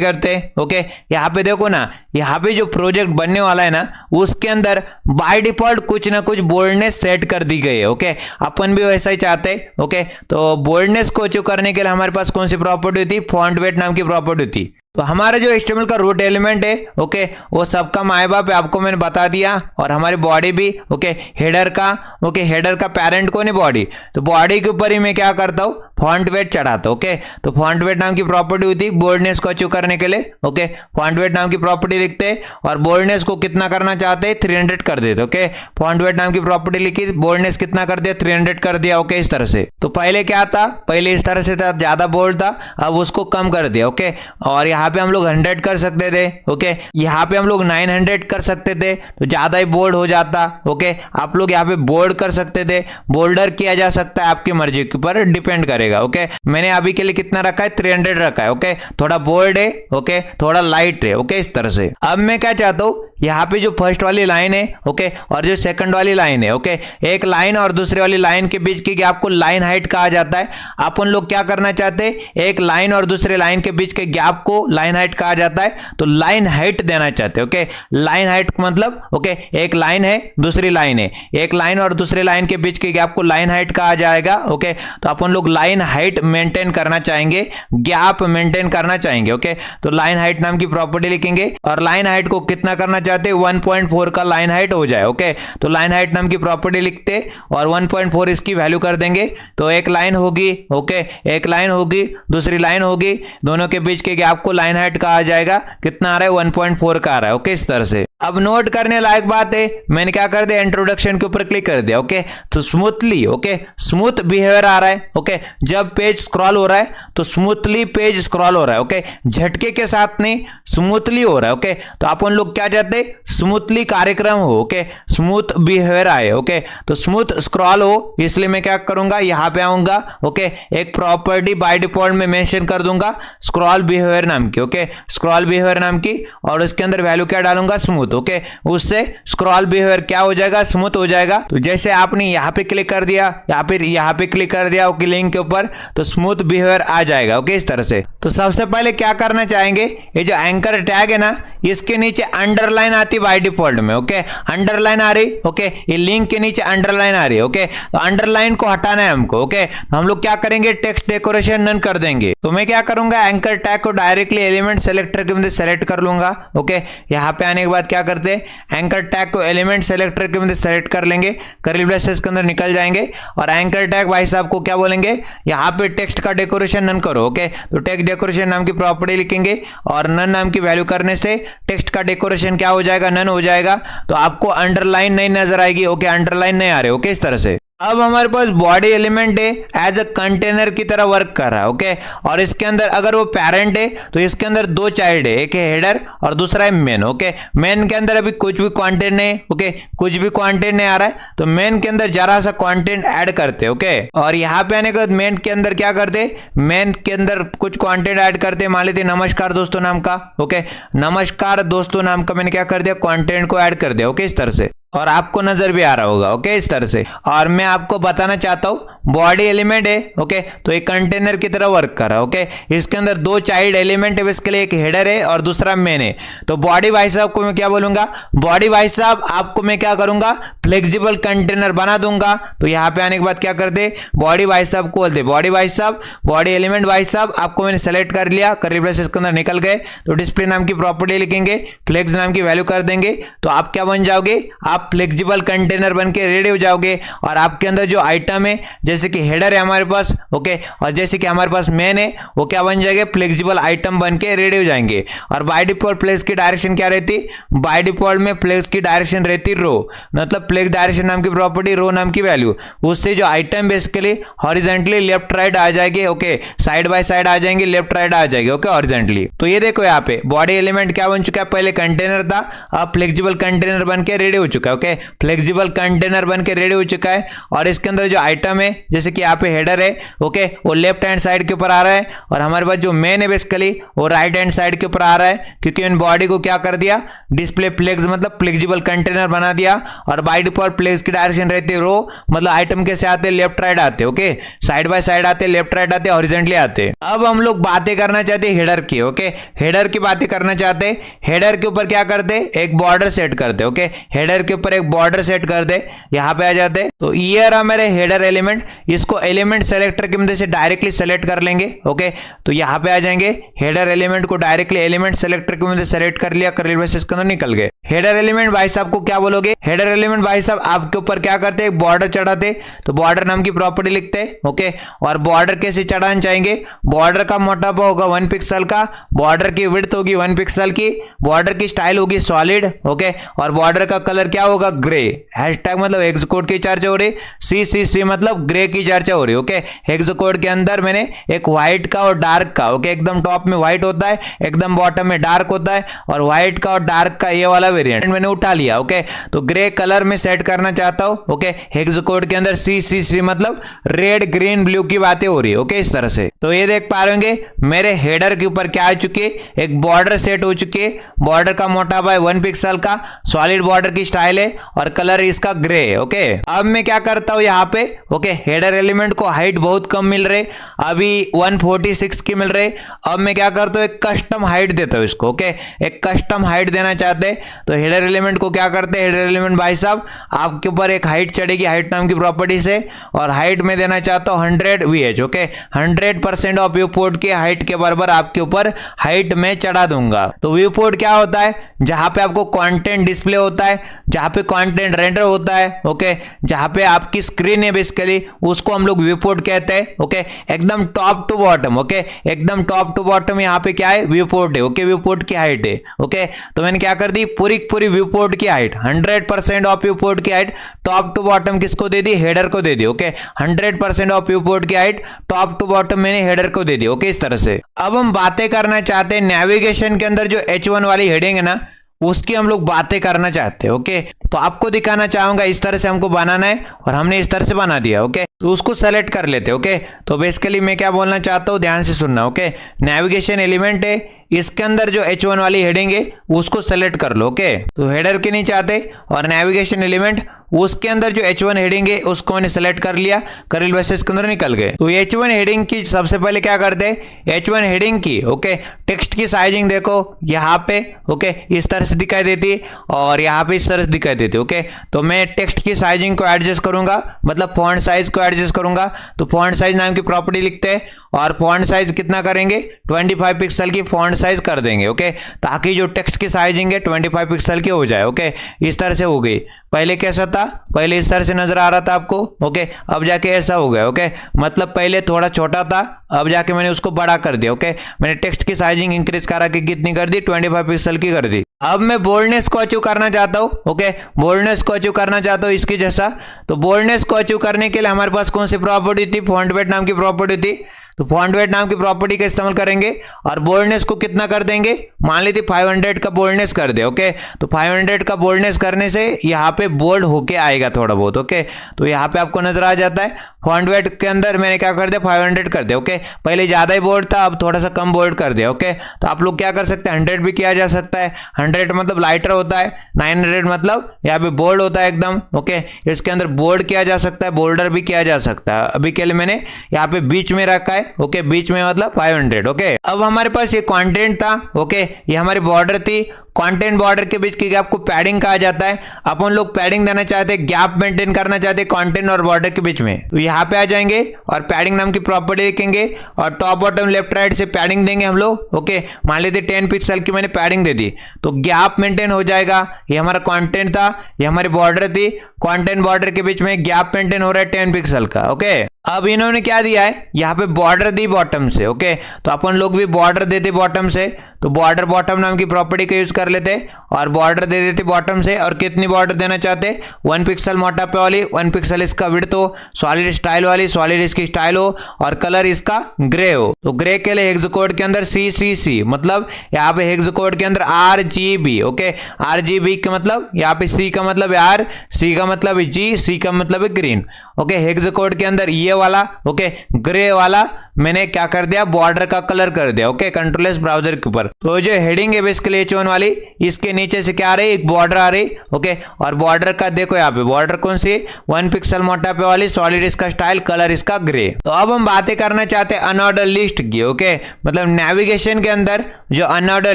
करते। ओके, यहाँ पे देखो ना, यहाँ पे जो प्रोजेक्ट बनने वाला है ना, उसके अंदर बाय डिफॉल्ट कुछ ना कुछ बोल्डनेस सेट कर दी गई है। ओके, अपन भी वैसा ही चाहते हैं। ओके, तो बोल्डनेस को अचीव करने के लिए हमारे पास कौन सी प्रॉपर्टी थी, फॉन्ट वेट नाम की प्रॉपर्टी थी। तो हमारा जो HTML का रूट एलिमेंट है, ओके, वो सबका माए बाप है, आपको मैंने बता दिया। और हमारी बॉडी भी, ओके, हेडर का, ओके, हेडर का पेरेंट को नहीं बॉडी, तो बॉडी के ऊपर ही मैं क्या करता हूँ, फॉन्ट वेट चढ़ाता हूँ। ओके, तो फॉन्ट वेट नाम की प्रॉपर्टी हुई थी बोल्डनेस को अचीव करने के लिए। ओके, फॉन्ट वेट नाम की प्रॉपर्टी लिखते हैं और बोल्डनेस को कितना करना चाहते हैं, 300 कर देते। ओके, फॉन्ट वेट नाम की प्रॉपर्टी लिखी, बोल्डनेस कितना कर दिया, 300 कर दिया। ओके, इस तरह से। तो पहले क्या था, पहले इस तरह से था, ज्यादा बोल्ड था, अब उसको कम कर दिया। ओके, और यहाँ पे हम लोग 100 कर सकते थे। ओके, यहाँ पे हम लोग 900 कर सकते थे, तो ज्यादा ही बोल्ड हो जाता। ओके, आप लोग यहाँ पे बोल्ड कर सकते थे, बोल्डर किया जा सकता है, आपकी मर्जी के ऊपर डिपेंड करेगा। ओके, मैंने अभी के लिए कितना रखा है, 300 रखा है। ओके, थोड़ा बोल्ड है, ओके, थोड़ा लाइट है। ओके, इस तरह से। अब मैं क्या चाहता हूँ, यहाँ पे जो फर्स्ट वाली लाइन है, ओके, और जो सेकंड वाली लाइन है, ओके, एक लाइन और दूसरे वाली लाइन के बीच की गैप को लाइन हाइट कहा जाता है। अपन लोग क्या करना चाहते हैं, एक लाइन और दूसरे लाइन के बीच के गैप को लाइन हाइट कहा जाता है, तो लाइन हाइट देना चाहते हैं। ओके, लाइन हाइट मतलब, ओके, एक लाइन है दूसरी लाइन है, एक लाइन और दूसरे लाइन के बीच के गैप को लाइन हाइट कहा जाएगा। ओके, तो अपन लोग लाइन हाइट मेंटेन करना चाहेंगे, गैप मेंटेन करना चाहेंगे। ओके, तो लाइन हाइट नाम की प्रॉपर्टी लिखेंगे और लाइन हाइट को कितना करना चाहते हैं, 1.4 का लाइन हाइट हो जाए। ओके, तो लाइन हाइट नाम की प्रॉपर्टी लिखते और 1.4 इसकी वैल्यू कर देंगे, तो एक लाइन होगी। ओके, एक लाइन होगी, दूसरी लाइन होगी, दोनों के बीच के गैप को लाइन हाइट कहा जाएगा। कितना आ रहा है, 1.4 का आ रहा है। ओके, इस तरह से। अब नोट करने लायक बात है, मैंने क्या कर दिया, इंट्रोडक्शन के ऊपर क्लिक कर दिया। ओके, तो स्मूथली, ओके, स्मूथ बिहेवियर आ रहा है। ओके, जब पेज स्क्रॉल हो रहा है तो स्मूथली पेज स्क्रॉल हो रहा है। ओके, झटके के साथ नहीं, स्मूथली हो रहा है। ओके, तो अपन लोग क्या चाहते हैं, स्मूथली कार्यक्रम हो। ओके, स्मूथ बिहेवियर आए। ओके, तो स्मूथ स्क्रॉल हो, इसलिए मैं क्या करूंगा, यहां पे आऊंगा। ओके, एक प्रॉपर्टी बाय डिफॉल्ट में मेंशन कर दूंगा स्क्रॉल बिहेवियर नाम की। ओके, स्क्रॉल बिहेवियर नाम की, और उसके अंदर वैल्यू क्या डालूंगा, स्मूथ। ओके, उससे स्क्रॉल बिहेवियर क्या हो जाएगा, स्मूथ हो जाएगा। तो जैसे आपने यहाँ पे क्लिक कर दिया, यहाँ पे क्लिक कर दिया, ओके, लिंक के ऊपर, तो स्मूथ बिहेवियर आ जाएगा। ओके, इस तरह से। तो सबसे पहले क्या करना चाहेंगे, ये जो एंकर टैग है ना, इसके नीचे अंडरलाइन आती बाय डिफॉल्ट में। ओके, अंडरलाइन आ रही। ओके, ये लिंक के नीचे अंडरलाइन आ रही है। ओके, तो अंडरलाइन को हटाना है हमको। ओके, तो हम लोग क्या करेंगे, टेक्स्ट डेकोरेशन नन कर देंगे। तो मैं क्या करूंगा, एंकर टैग को डायरेक्टली एलिमेंट सेलेक्टर के अंदर सेलेक्ट कर लूंगा। ओके, यहाँ पे आने के बाद क्या करते हैं, एंकर टैग को एलिमेंट सेलेक्टर के अंदर सेलेक्ट कर लेंगे, कर्ली ब्रेसेस के अंदर निकल जाएंगे, और एंकर टैग भाई साहब को क्या बोलेंगे, यहाँ पे टेक्स्ट का डेकोरेशन नन करो। ओके, तो टेक्स्ट डेकोरेशन नाम की प्रॉपर्टी लिखेंगे और नन नाम की वैल्यू करने से टेक्स्ट का डेकोरेशन क्या हो जाएगा, नन हो जाएगा। तो आपको अंडरलाइन नहीं नजर आएगी। ओके, अंडरलाइन नहीं आ रहे। ओके, इस तरह से। अब हमारे पास बॉडी एलिमेंट है, एज अ कंटेनर की तरह वर्क कर रहा है। ओके, और इसके अंदर अगर वो पेरेंट है तो इसके अंदर दो चाइल्ड है, एक है हेडर और दूसरा है मेन। ओके, मेन के अंदर अभी कुछ भी कंटेंट नहीं। ओके, कुछ भी कंटेंट नहीं आ रहा है, तो मेन के अंदर जरा सा कंटेंट ऐड करते। ओके, और यहाँ पे आने के बाद मेन के अंदर क्या करते, मेन के अंदर कुछ कंटेंट ऐड करते। मान लेते नमस्कार दोस्तों नाम का। ओके, नमस्कार दोस्तों नाम का मैंने क्या कर दिया, कंटेंट को ऐड कर दिया। ओके, इस तरह से। और आपको नजर भी आ रहा होगा। ओके, इस तरह से। और मैं आपको बताना चाहता हूँ, बॉडी एलिमेंट है। ओके, तो एक कंटेनर की तरह वर्क कर रहा है। ओके, इसके अंदर दो चाइल्ड एलिमेंट है, इसके लिए एक हेडर है और दूसरा मेन है। तो बॉडी भाई साहब को मैं क्या बोलूंगा, बॉडी भाई साहब आपको मैं क्या करूंगा, फ्लेक्सिबल कंटेनर बना दूंगा। तो यहाँ पे आने के बाद क्या कर दे, बॉडी भाई साहब को बोलते, बॉडी भाई साहब, बॉडी एलिमेंट भाई साहब आपको मैंने सेलेक्ट कर लिया, कर्ली ब्रेसेस के अंदर निकल गए। तो डिस्प्ले नाम की प्रॉपर्टी लिखेंगे, फ्लेक्स नाम की वैल्यू कर देंगे, तो आप क्या बन जाओगे, आप आप फ्लेक्सिबल कंटेनर बन के रेडी हो जाओगे और आपके अंदर जो आइटम है जैसे कि हेडर है हमारे पास, ओके, और जैसे कि हमारे पास मेन है वो क्या बन जाएगा, फ्लेक्सिबल आइटम बन के रेडी हो जाएंगे। और बाय डिफॉल्ट फ्लेक्स की डायरेक्शन क्या रहती, बाय डिफॉल्ट में फ्लेक्स की डायरेक्शन रहती रो, मतलब फ्लेक्स डायरेक्शन नाम की प्रॉपर्टी, रो नाम की वैल्यू, उससे जो item basically horizontally left right आ जाएगी, ओके, साइड बाय साइड आ जाएंगे, लेफ्ट राइट आ जाएगी, ओके, हॉरिजॉन्टली। तो ये देखो यहाँ पे बॉडी एलिमेंट क्या बन चुका है, पहले कंटेनर था, अब फ्लेक्सिबल कंटेनर बन के रेडी हो चुका है, ओके, फ्लेक्सिबल कंटेनर बन के रेडी हो चुका है। और इसके अंदर जो आइटम है जैसे कि यहाँ पे हेडर है, ओके, वो लेफ्ट हैंड साइड के ऊपर आ रहा है और हमारे पास जो मेन है बेसिकली वो राइट हैंड साइड के ऊपर आ रहा है, क्योंकि इन बॉडी को क्या कर दिया, डिस्प्ले फ्लेक्स मतलब फ्लेक्सिबल कंटेनर बना दिया। और बाय डिफॉल्ट फ्लेक्स की डायरेक्शन रहती है रो, मतलब आइटम कैसे आते हैं, लेफ्ट राइट आते, ओके, साइड बाय साइड आते, लेफ्ट राइट आते, हॉरिजॉन्टली आते। अब हम लोग बातें करना चाहते हैं हेडर की, ओके, हेडर की बातें करना चाहते हैं। हेडर के ऊपर क्या करते, एक बॉर्डर सेट करते, ओके, हेडर के ऊपर एक बॉर्डर सेट कर दे, यहां पे आ जाते। तो ये रहा मेरे हेडर एलिमेंट, इसको एलिमेंट सेलेक्टर की मदद से डायरेक्टली सेलेक्ट कर लेंगे, ओके, तो यहां पे आ जाएंगे, हेडर एलिमेंट को डायरेक्टली एलिमेंट सेलेक्टर की मदद से सेलेक्ट कर लिया, कर्ली ब्रेसेस के अंदर निकल गए। हेडर एलिमेंट भाई साहब को क्या बोलोगे, हेडर एलिमेंट भाई साहब आपके ऊपर क्या करते हैं, बॉर्डर चढ़ाते, तो बॉर्डर नाम की प्रॉपर्टी लिखते हैं, ओके, और बॉर्डर कैसे चढ़ाना चाहेंगे, बॉर्डर का मोटापा होगा 1 पिक्सल का, बॉर्डर की विड्थ होगी 1 पिक्सल की, बॉर्डर की स्टाइल होगी सॉलिड, ओके, और बॉर्डर का कलर क्या होगा, ग्रे। हैशटैग मतलब हेक्स कोड की चर्चा हो रही, सी मतलब ग्रे की चर्चा हो रही, ओके। हेक्स कोड के अंदर मैंने एक व्हाइट का और डार्क का, ओके, एकदम टॉप में व्हाइट होता है, एकदम बॉटम में डार्क होता है, और व्हाइट का और डार्क का ये वाला वेरिएंट मैंने उठा लिया, ओके। तो ग्रे कलर में सेट करना चाहता हूं, ओके, हेक्स कोड के अंदर सी मतलब रेड ग्रीन ब्लू की बातें हो रही है, ओके, इस तरह से। तो ये देख पा रहे होंगे मेरे हेडर के ऊपर क्या आ चुकी है, एक बॉर्डर सेट हो चुकी है, बॉर्डर का मोटापा है 1 पिक्सल का, सॉलिड बॉर्डर की स्टाइल है और कलर इसका ग्रे है, ओके। अब मैं क्या करता हूं यहाँ पे, ओके, हेडर एलिमेंट को हाइट बहुत कम मिल रही, अभी 146 की मिल रही। अब मैं क्या करता हूं, एक कस्टम हाइट देता हूं इसको, ओके, एक कस्टम हाइट देना चाहते हैं तो हेडर एलिमेंट को क्या करते हैं, हेडर एलिमेंट भाई साहब आपके ऊपर एक हाइट चढ़ेगी, हाइट नाम की प्रॉपर्टी से, और हाइट में देना चाहता हूं 100 VH, okay, 100% of view port की हाइट के बराबर आपके ऊपर हाइट में चढ़ा दूंगा। तो व्यू पोर्ट क्या होता है, जहां पे आपको कंटेंट डिस्प्ले होता है, जहां पे कंटेंट रेंडर होता है, ओके, जहां पे आपकी स्क्रीन है बेसिकली, उसको हम लोग व्यू पोर्ट कहते हैं, ओके, एकदम टॉप टू बॉटम, ओके, एकदम टॉप टू बॉटम यहाँ पे क्या है, व्यू पोर्ट है, ओके, व्यू पोर्ट की हाइट है, ओके। तो मैंने क्या कर दी, पूरी व्यू पोर्ट की हाइट 100% ऑफ व्यू पोर्ट की हाइट टॉप टू बॉटम किसको दे दी, हेडर को दे दी, ओके, 100% ऑफ व्यू पोर्ट की हाइट टॉप टू बॉटम मैंने हेडर को दे दी, ओके, इस तरह से। अब हम बातें करना चाहते हैं नेविगेशन के अंदर जो H1 वाली हेडिंग है ना, उसकी हम लोग बातें करना चाहते हैं, ओके। तो आपको दिखाना चाहूंगा इस तरह से हमको बनाना है और हमने इस तरह से बना दिया, ओके। तो उसको सेलेक्ट कर लेते हैं, ओके। तो बेसिकली मैं क्या बोलना चाहता हूँ, ध्यान से सुनना, ओके। नेविगेशन एलिमेंट है, इसके अंदर जो H1 वाली हेडिंग है उसको सेलेक्ट कर लो, ओके। तो हेडर के नीचे आते और नेविगेशन एलिमेंट, उसके अंदर जो H1 हेडिंग है उसको मैंने सेलेक्ट कर लिया, कर्ली ब्रेसेस के अंदर निकल गए। तो H1 हेडिंग की सबसे पहले क्या करते हैं, H1 हेडिंग की, ओके, टेक्स्ट की साइजिंग देखो यहाँ पे, ओके, इस तरह से दिखाई देती है और यहाँ पे इस तरह से दिखाई देती है, ओके। तो मैं टेक्स्ट की साइजिंग को एडजस्ट करूंगा, मतलब फॉन्ट साइज को एडजस्ट करूंगा। तो फॉन्ट साइज नाम की प्रॉपर्टी लिखते हैं और फॉन्ट साइज कितना करेंगे, 25 पिक्सल की फॉन्ट साइज कर देंगे, ओके, ताकि जो टेक्स्ट की साइजिंग है 25 पिक्सल की हो जाए, ओके, इस तरह से हो गई। पहले कैसा था, पहले इस तरह से नजर आ रहा था आपको, ओके, अब जाके ऐसा हो गया, ओके, मतलब पहले थोड़ा छोटा था, अब जाके मैंने उसको बड़ा कर दिया, ओके। मैंने टेक्स्ट की साइजिंग इंक्रीज करा के कितनी कर दी, 25 पिक्सल की कर दी। अब मैं बोल्डनेस को अचीव करना चाहता हूँ, ओके, बोल्डनेस को अचीव करना चाहता हूँ इसकी जैसा। तो बोल्डनेस को अचीव करने के लिए हमारे पास कौन सी प्रॉपर्टी थी, फॉन्ट वेट नाम की प्रॉपर्टी थी। तो फॉन्ट वेट नाम की प्रॉपर्टी का इस्तेमाल करेंगे और बोल्डनेस को कितना कर देंगे, मान लीजिए 500 का बोल्डनेस कर दे, ओके। तो 500 का बोल्डनेस करने से यहाँ पे बोल्ड होके आएगा थोड़ा बहुत, ओके। तो यहाँ पे आपको नजर आ जाता है फॉन्ट वेट के अंदर मैंने क्या कर दिया, 500 कर दिया, ओके। पहले ज्यादा ही बोल्ड था, अब थोड़ा सा कम बोल्ड कर दिया, ओके। तो आप लोग क्या कर सकते हैं, 100 भी किया जा सकता है। 100 मतलब लाइटर होता है, 900 मतलब यहाँ पे बोल्ड होता है एकदम, ओके। इसके अंदर बोल्ड किया जा सकता है, बोल्डर भी किया जा सकता है। अभी के लिए मैंने यहाँ पे बीच में रखा है, ओके, बीच में मतलब 500, ओके। अब हमारे पास ये कंटेंट था, ओके, ये हमारी बॉर्डर थी, कंटेंट बॉर्डर के बीच की गैप को पैडिंग कहा जाता है। अपन लोग पैडिंग देना चाहते हैं, गैप मेंटेन करना चाहते हैं कंटेंट और बॉर्डर के बीच में, तो यहाँ पे आ जाएंगे और पैडिंग नाम की प्रॉपर्टी लिखेंगे और टॉप बॉटम लेफ्ट राइट से पैडिंग देंगे हम लोग। ओके, मान लीजिए 10 पिक्सल की मैंने पैडिंग दे दी तो गैप मेंटेन हो जाएगा। ये हमारा कंटेंट था, ये हमारी बॉर्डर थी, कंटेंट बॉर्डर के बीच में गैप मेंटेन हो रहा है 10 पिक्सल का। ओके, अब इन्होंने क्या दिया है, यहाँ पे बॉर्डर दी बॉटम से। ओके, तो अपन लोग भी बॉर्डर देते बॉटम से, तो बॉर्डर बॉटम नाम की प्रॉपर्टी का यूज कर लेते और बॉर्डर दे देते बॉटम से। और कितनी बॉर्डर देना चाहते, 1 पिक्सल मोटापे वाली, 1 पिक्सल इसका विड्थ हो, सॉलिड स्टाइल वाली, सॉलिड इसकी स्टाइल हो और कलर इसका ग्रे हो। तो ग्रे के लिए हेक्स कोड के अंदर CCC, मतलब यहाँ पे हेक्स कोड के अंदर RGB। ओके, RGB का मतलब यहाँ पे C का मतलब R, C का मतलब G, C का मतलब ग्रीन। ओके, हेक्स कोड के अंदर ये वाला ओके ग्रे वाला मैंने क्या कर दिया, बॉर्डर का कलर कर दिया। ओके, कंट्रोल एस ब्राउजर के ऊपर। तो जो हेडिंग है बेसिकली H1 वाली, इसके नीचे से क्या आ रही है, एक बॉर्डर आ रही। ओके, और बॉर्डर का देखो यहाँ पे बॉर्डर कौन सी, 1 पिक्सल मोटापे वाली, सॉलिड इसका स्टाइल, कलर इसका ग्रे। तो अब हम बातें करना चाहते हैं अनऑर्डर लिस्ट की। ओके, मतलब नेविगेशन के अंदर जो अनऑर्डर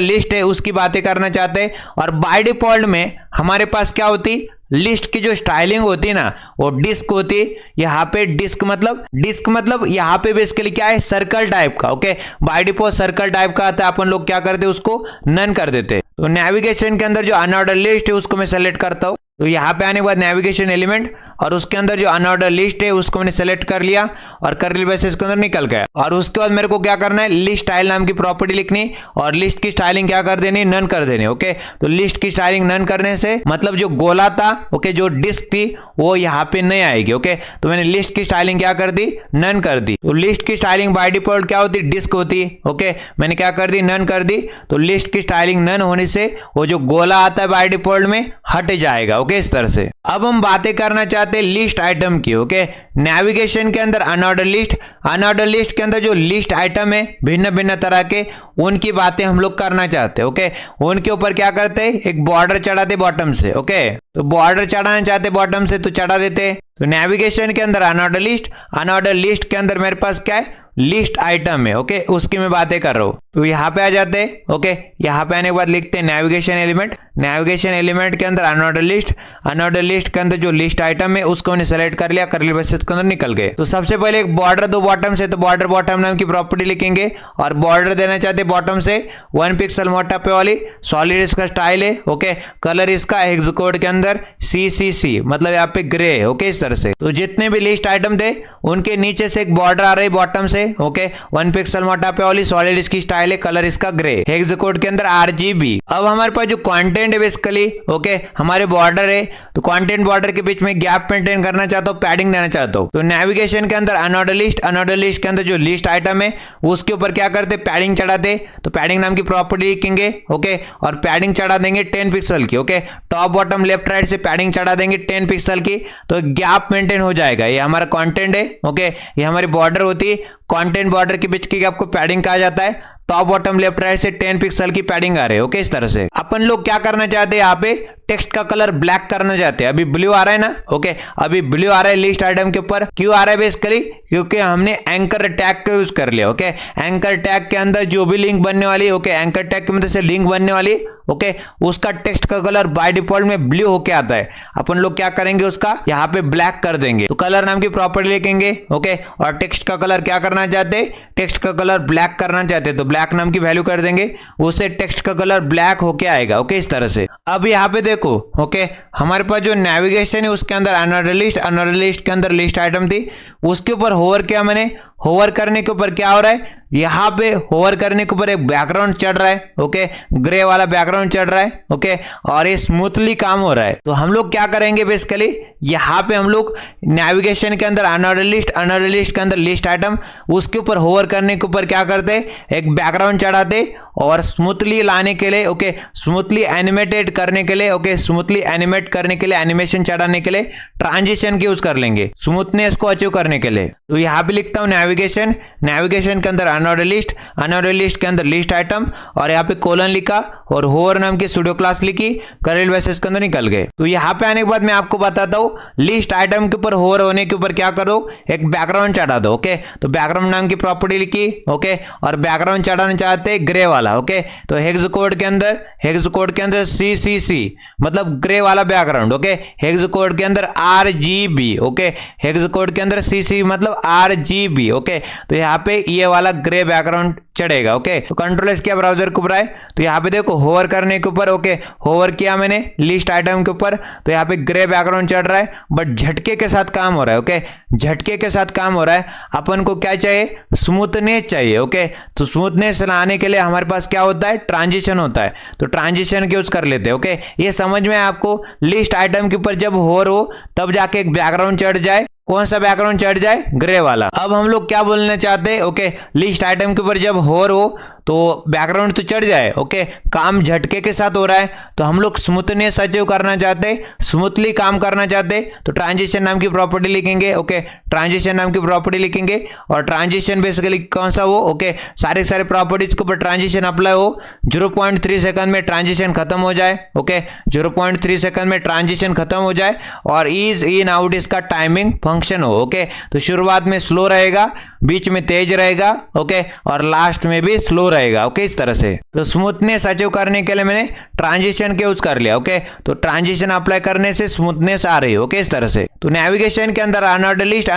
लिस्ट है उसकी बातें करना चाहते हैं। और बाय डिफॉल्ट में हमारे पास क्या होती, लिस्ट की जो स्टाइलिंग होती है ना वो डिस्क होती है। यहाँ पे डिस्क मतलब यहाँ पे बेसिकली क्या है, सर्कल टाइप का। Okay, by default circle type का आता है, अपन लोग क्या करते हैं उसको नन कर देते। तो नेविगेशन के अंदर जो अनऑर्डर लिस्ट है उसको मैं सेलेक्ट करता हूँ। तो यहाँ पे आने के बाद नेविगेशन एलिमेंट और उसके अंदर जो अनऑर्डर लिस्ट है उसको मैंने सेलेक्ट कर लिया और कर्ली ब्रेसेस के अंदर निकल गया। और उसके बाद मेरे को क्या करना है, लिस्ट स्टाइल नाम की प्रॉपर्टी लिखनी और लिस्ट की स्टाइलिंग क्या कर देनी, नन कर देनी। ओके, तो लिस्ट की स्टाइलिंग नन करने से मतलब जो गोला था, ओके, जो डिस्क थी वो यहाँ पे नहीं आएगी। ओके, तो मैंने लिस्ट की स्टाइलिंग क्या कर दी, नन कर दी। तो लिस्ट की स्टाइलिंग बाय डिफॉल्ट क्या होती, डिस्क होती। ओके, मैंने क्या कर दी, नन कर दी। तो लिस्ट की स्टाइलिंग नन होने से वो जो गोला आता है बाय डिफॉल्ट में हट जाएगा। ओके, इस तरह से। अब हम बातें करना चाहते हैं लिस्ट आइटम की। ओके, नेविगेशन के अंदर अनऑर्डर लिस्ट के अंदर जो लिस्ट आइटम है भिन्न भिन्न तरह के, उनकी बातें हम लोग करना चाहते हैं। ओके, उनके ऊपर क्या करते हैं, एक बॉर्डर चढ़ाते बॉटम से। ओके, तो बॉर्डर चढ़ाना चाहते बॉटम से तो चढ़ा देते। तो नेविगेशन के अंदर अनऑर्डर लिस्ट के अंदर मेरे पास क्या है, लिस्ट आइटम है। ओके, उसकी मैं बातें कर रहा हूँ। तो यहाँ पे आ जाते हैं। ओके, यहाँ पे आने के बाद लिखते हैं नेविगेशन एलिमेंट के अंदर अनऑर्डर लिस्ट के अंदर जो लिस्ट आइटम है उसको मैंने सेलेक्ट कर लिया, कर्ली ब्रेसेस के अंदर निकल गए। तो सबसे पहले एक बॉर्डर दो बॉटम से, तो बॉर्डर बॉटम नाम की प्रॉपर्टी लिखेंगे और बॉर्डर देना चाहते बॉटम से 1 पिक्सल मोटापे वाली, सॉलिड इसका स्टाइल है। ओके, कलर इसका हेक्स कोड के अंदर CCC, मतलब यहाँ पे ग्रे है। ओके, इस तरह से। तो जितने भी लिस्ट आइटम थे उनके नीचे से एक बॉर्डर आ रही बॉटम से। ओके, 1 पिक्सल मोटापे वाली, सॉलिड इसकी स्टाइल है, कलर इसका ग्रे, हेक्स कोड के अंदर RGB। अब हमारे पास जो कंटेंट है बेसिकली, ओके, हमारे बॉर्डर है, तो कंटेंट बॉर्डर के बीच में गैप मेंटेन करना चाहता हूँ, पैडिंग देना चाहता हूँ। तो नेविगेशन के अंदर अनऑर्डर लिस्ट के अंदर जो लिस्ट आइटम है उसके ऊपर क्या करते, पैडिंग चढ़ाते। तो पैडिंग नाम की प्रॉपर्टी लिखेंगे। ओके, और पैडिंग चढ़ा देंगे 10 पिक्सल की। Okay, top bottom left right से पैडिंग चढ़ा देंगे 10 पिक्सल की, तो गैप मेंटेन हो जाएगा। ये हमारा कंटेंट है। ओके, ये हमारी बॉर्डर होती है, कंटेंट बॉर्डर के बीच की गैप को पैडिंग कहा जाता है। टॉप बॉटम लेफ्ट राइट से 10 पिक्सल की पैडिंग आ रही है। ओके, इस तरह से। अपन लोग क्या करना चाहते हैं, यहाँ पे टेक्स्ट का कलर ब्लैक करना चाहते हैं। अभी ब्लू आ रहा है ना। ओके, अभी ब्लू आ रहा है लिस्ट आइटम के ऊपर। क्यों आ रहा है बेसिकली, क्योंकि हमने एंकर टैग का यूज कर लिया। ओके, एंकर टैग के अंदर जो भी लिंक बनने वाली, ओके, एंकर टैग की मदद से लिंक बनने वाली, ओके, उसका टेक्स्ट का कलर बाय डिफॉल्ट में ब्लू होके आता है। अपन लोग क्या करेंगे, उसका यहाँ पे ब्लैक कर देंगे। तो कलर नाम की प्रॉपर्टी लिखेंगे। ओके, और टेक्स्ट का कलर क्या करना चाहते, टेक्स्ट का कलर ब्लैक करना चाहते, तो ब्लैक नाम की वैल्यू कर देंगे, उससे टेक्स्ट का कलर ब्लैक होके आएगा। ओके, इस तरह से। अब यहाँ पे देखो, ओके, हमारे पास जो नेविगेशन है उसके अंदर अनऑर्डर लिस्ट के अंदर लिस्ट आइटम थी, उसके ऊपर होवर किया मैंने। होवर करने के ऊपर क्या हो रहा है, यहाँ पे होवर करने के ऊपर एक बैकग्राउंड चढ़ रहा है। ओके, ग्रे वाला बैकग्राउंड चढ़ रहा है। ओके, और ये स्मूथली काम हो रहा है। तो हम लोग क्या करेंगे बेसिकली, यहाँ पे हम लोग नेविगेशन के अंदर अनऑर्डर लिस्ट के अंदर लिस्ट आइटम, उसके ऊपर होवर करने के ऊपर क्या करते, एक बैकग्राउंड चढ़ाते और स्मूथली लाने के लिए, ओके, स्मूथली एनिमेटेड करने के लिए, ओके, स्मूथली एनिमेट एनिमेट करने के लिए, एनिमेशन चढ़ाने के लिए ट्रांजिशन की यूज कर लेंगे स्मूथनेस को अचीव करने के लिए। तो यहाँ पे लिखता हूँ नेविगेशन, नेविगेशन के अंदर अनऑर्डर लिस्ट, अनऑर्डर लिस्ट के अंदर लिस्ट आइटम, और यहाँ पे कोलन लिखा और होवर नाम की स्टूडियो क्लास लिखी, करेंट बेसिस के अंदर निकल गए। तो यहाँ पे आने के बाद मैं आपको बताता हूँ लिस्ट आइटम के ऊपर होवर होने के ऊपर क्या करो, एक बैकग्राउंड चढ़ा दो। ओके, तो बैकग्राउंड नाम की प्रॉपर्टी लिखी। ओके, और बैकग्राउंड चढ़ाना चाहते हैं ग्रे वाला। ओके, तो हेक्स कोड के अंदर CCC मतलब ग्रे वाला बैकग्राउंड। ओके, हेक्स कोड के अंदर RGB। ओके, हेक्स कोड के अंदर CC मतलब RGB। ओके, तो यहाँ पे ये वाला ग्रे बैकग्राउंड चढ़ेगा। ओके, तो कंट्रोल एस किया ब्राउजर के ऊपर आए, तो यहाँ पे देखो होवर करने के ऊपर, ओके होवर किया मैंने लिस्ट आइटम के ऊपर, तो यहाँ पे ग्रे बैकग्राउंड चढ़ रहा है, बट झटके के साथ काम हो रहा है। ओके, झटके के साथ काम हो रहा है। अपन को क्या चाहिए, स्मूथनेस चाहिए। ओके, तो स्मूथनेस लाने के लिए हमारे पास क्या होता है, ट्रांजिशन होता है, तो ट्रांजिशन के यूज कर लेते हैं। ओके, ये समझ में आपको लिस्ट आइटम के ऊपर जब होवर हो तब जाके एक बैकग्राउंड चढ़ जाए। कौन सा बैकग्राउंड चढ़ जाए, ग्रे वाला। अब हम लोग क्या बोलना चाहते हैं, ओके लिस्ट आइटम के ऊपर जब होवर हो तो बैकग्राउंड तो चढ़ जाए। ओके, काम झटके के साथ हो रहा है, तो हम लोग स्मूथनेस अचीव करना चाहते, स्मूथली काम करना चाहते, तो ट्रांजिशन नाम की प्रॉपर्टी लिखेंगे। ओके, ट्रांजिशन नाम की प्रॉपर्टी लिखेंगे, और ट्रांजिशन बेसिकली कौन सा वो, ओके सारे प्रॉपर्टीज के ऊपर ट्रांजिशन अप्लाई हो, 0.3 सेकंड में ट्रांजिशन खत्म हो जाए। ओके, 0.3 सेकंड में ट्रांजिशन खत्म हो जाए, और इज इन आउट इसका टाइमिंग फंक्शन हो। ओके, तो शुरुआत में स्लो रहेगा, बीच में तेज रहेगा, ओके और लास्ट में भी स्लो रहेगा। ओके, इस तरह से। तो स्मूथनेस अचीव करने के लिए मैंने ट्रांजिशन के यूज कर लिया। ओके, तो ट्रांजिशन अप्लाई करने से स्मूथनेस आ रही है। ओके, इस तरह से। तो नेविगेशन के अंदर अनऑर्डर लिस्ट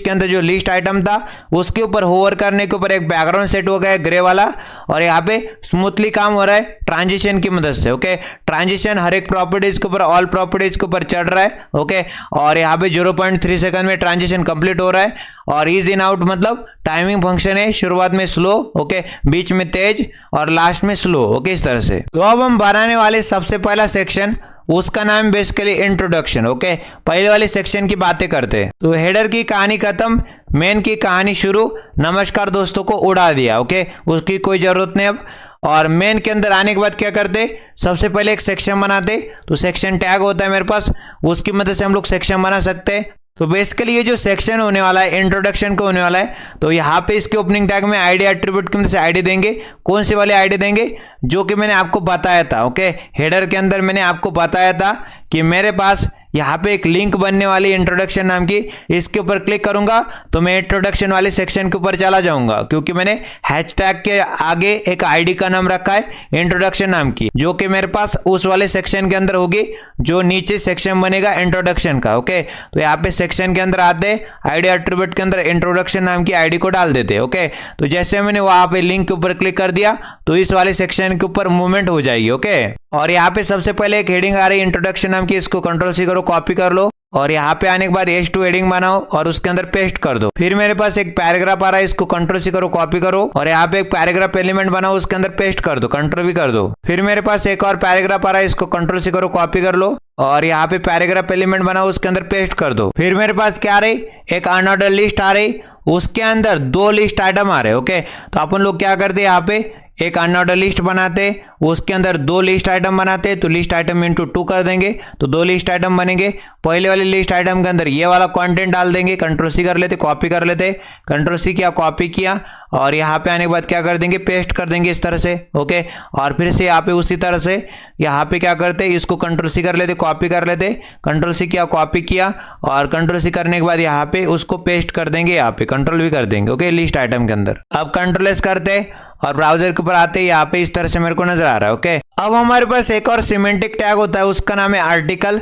के अंदर जो लिस्ट आइटम था उसके ऊपर होवर करने के ऊपर एक बैकग्राउंड सेट हो गया ग्रे वाला, और यहाँ पे स्मूथली काम हो रहा है ट्रांजिशन की मदद से। ओके, ट्रांजिशन हर एक प्रॉपर्टीज के ऊपर, ऑल प्रॉपर्टीज के ऊपर चढ़ रहा है। ओके, और यहाँ पे 0.3 सेकंड में ट्रांजिशन कंप्लीट हो रहा है, और इज इन आउट मतलब टाइमिंग फंक्शन है, शुरुआत में स्लो, ओके बीच में तेज और लास्ट में स्लो। ओके, इस तरह से। तो अब हम बनाने वाले सबसे पहला सेक्शन, उसका नाम बेसिकली इंट्रोडक्शन। ओके, पहले वाले सेक्शन की बातें करते हैं। तो हेडर की कहानी खत्म, मेन की कहानी शुरू, नमस्कार दोस्तों को उड़ा दिया। ओके, उसकी कोई जरूरत नहीं अब। और मेन के अंदर आने के बाद क्या करते, सबसे पहले एक सेक्शन बनाते, तो सेक्शन टैग होता है मेरे पास, उसकी मदद से हम लोग सेक्शन बना सकते हैं। तो बेसिकली ये जो सेक्शन होने वाला है इंट्रोडक्शन को होने वाला है, तो यहाँ पे इसके ओपनिंग टैग में आईडी एट्रीब्यूट की मदद से आईडी देंगे। कौन सी वाली आईडी देंगे, जो कि मैंने आपको बताया था। ओके, हेडर के अंदर मैंने आपको बताया था कि मेरे पास यहाँ पे एक लिंक बनने वाली इंट्रोडक्शन नाम की, इसके ऊपर क्लिक करूंगा तो मैं इंट्रोडक्शन वाले सेक्शन के ऊपर चला जाऊंगा, क्योंकि मैंने हैशटैग के आगे एक आईडी का नाम रखा है इंट्रोडक्शन नाम की, जो कि मेरे पास उस वाले सेक्शन के अंदर होगी जो नीचे सेक्शन बनेगा इंट्रोडक्शन का। ओके, तो यहाँ पे सेक्शन के अंदर आते आईडी एट्रीब्यूट के अंदर इंट्रोडक्शन नाम की आईडी को डाल देते। ओके, तो जैसे मैंने वहां पे लिंक के ऊपर क्लिक कर दिया तो इस वाले सेक्शन के ऊपर मूवमेंट हो जाएगी। ओके, और यहाँ पे सबसे पहले एक हेडिंग आ रही है इंट्रोडक्शन नाम की, इसको कंट्रोल सी करो, कॉपी कर लो, और यहाँ पे आने के बाद H2 हेडिंग बनाओ और उसके अंदर पेस्ट कर दो। फिर मेरे पास एक पैराग्राफ आ रहा है, इसको कंट्रोल सी करो, कॉपी करो, और यहाँ पे एक पैराग्राफ एलिमेंट बनाओ, उसके अंदर पेस्ट कर दो, कंट्रोल भी कर दो। फिर मेरे पास एक और पैराग्राफ आ रहा है, इसको कंट्रोल सी करो, कॉपी कर लो, और यहाँ पे पैराग्राफ एलिमेंट बनाओ, उसके अंदर पेस्ट कर दो। फिर मेरे पास क्या आ रही, एक अनऑर्डर लिस्ट आ रही, उसके अंदर 2 लिस्ट आइटम आ रहे। ओके, तो अपन लोग क्या करते हैं, यहाँ पे एक अनऑर्डर लिस्ट बनाते, उसके अंदर 2 लिस्ट आइटम बनाते, तो लिस्ट आइटम इंटू 2 कर देंगे, तो 2 लिस्ट आइटम बनेंगे। पहले वाले लिस्ट आइटम के अंदर ये वाला कंटेंट डाल देंगे, कंट्रोल सी कर लेते, कॉपी कर लेते, कंट्रोल सी किया, कॉपी किया, और यहाँ पे आने के बाद क्या कर देंगे, पेस्ट कर देंगे इस तरह से। ओके, और फिर से यहाँ पे उसी तरह से यहाँ पे क्या करते, इसको कंट्रोल सी कर लेते, कॉपी कर लेते, कंट्रोल सी किया, कॉपी किया, और कंट्रोल सी करने के बाद यहाँ पे उसको पेस्ट कर देंगे, यहाँ पे कंट्रोल भी कर देंगे। ओके, लिस्ट आइटम के अंदर। अब कंट्रोल एस करते और ब्राउजर के ऊपर आते, यहाँ पे इस तरह से मेरे को नजर आ रहा है। ओके, अब हमारे पास एक और सिमेंटिक टैग होता है, उसका नाम है आर्टिकल।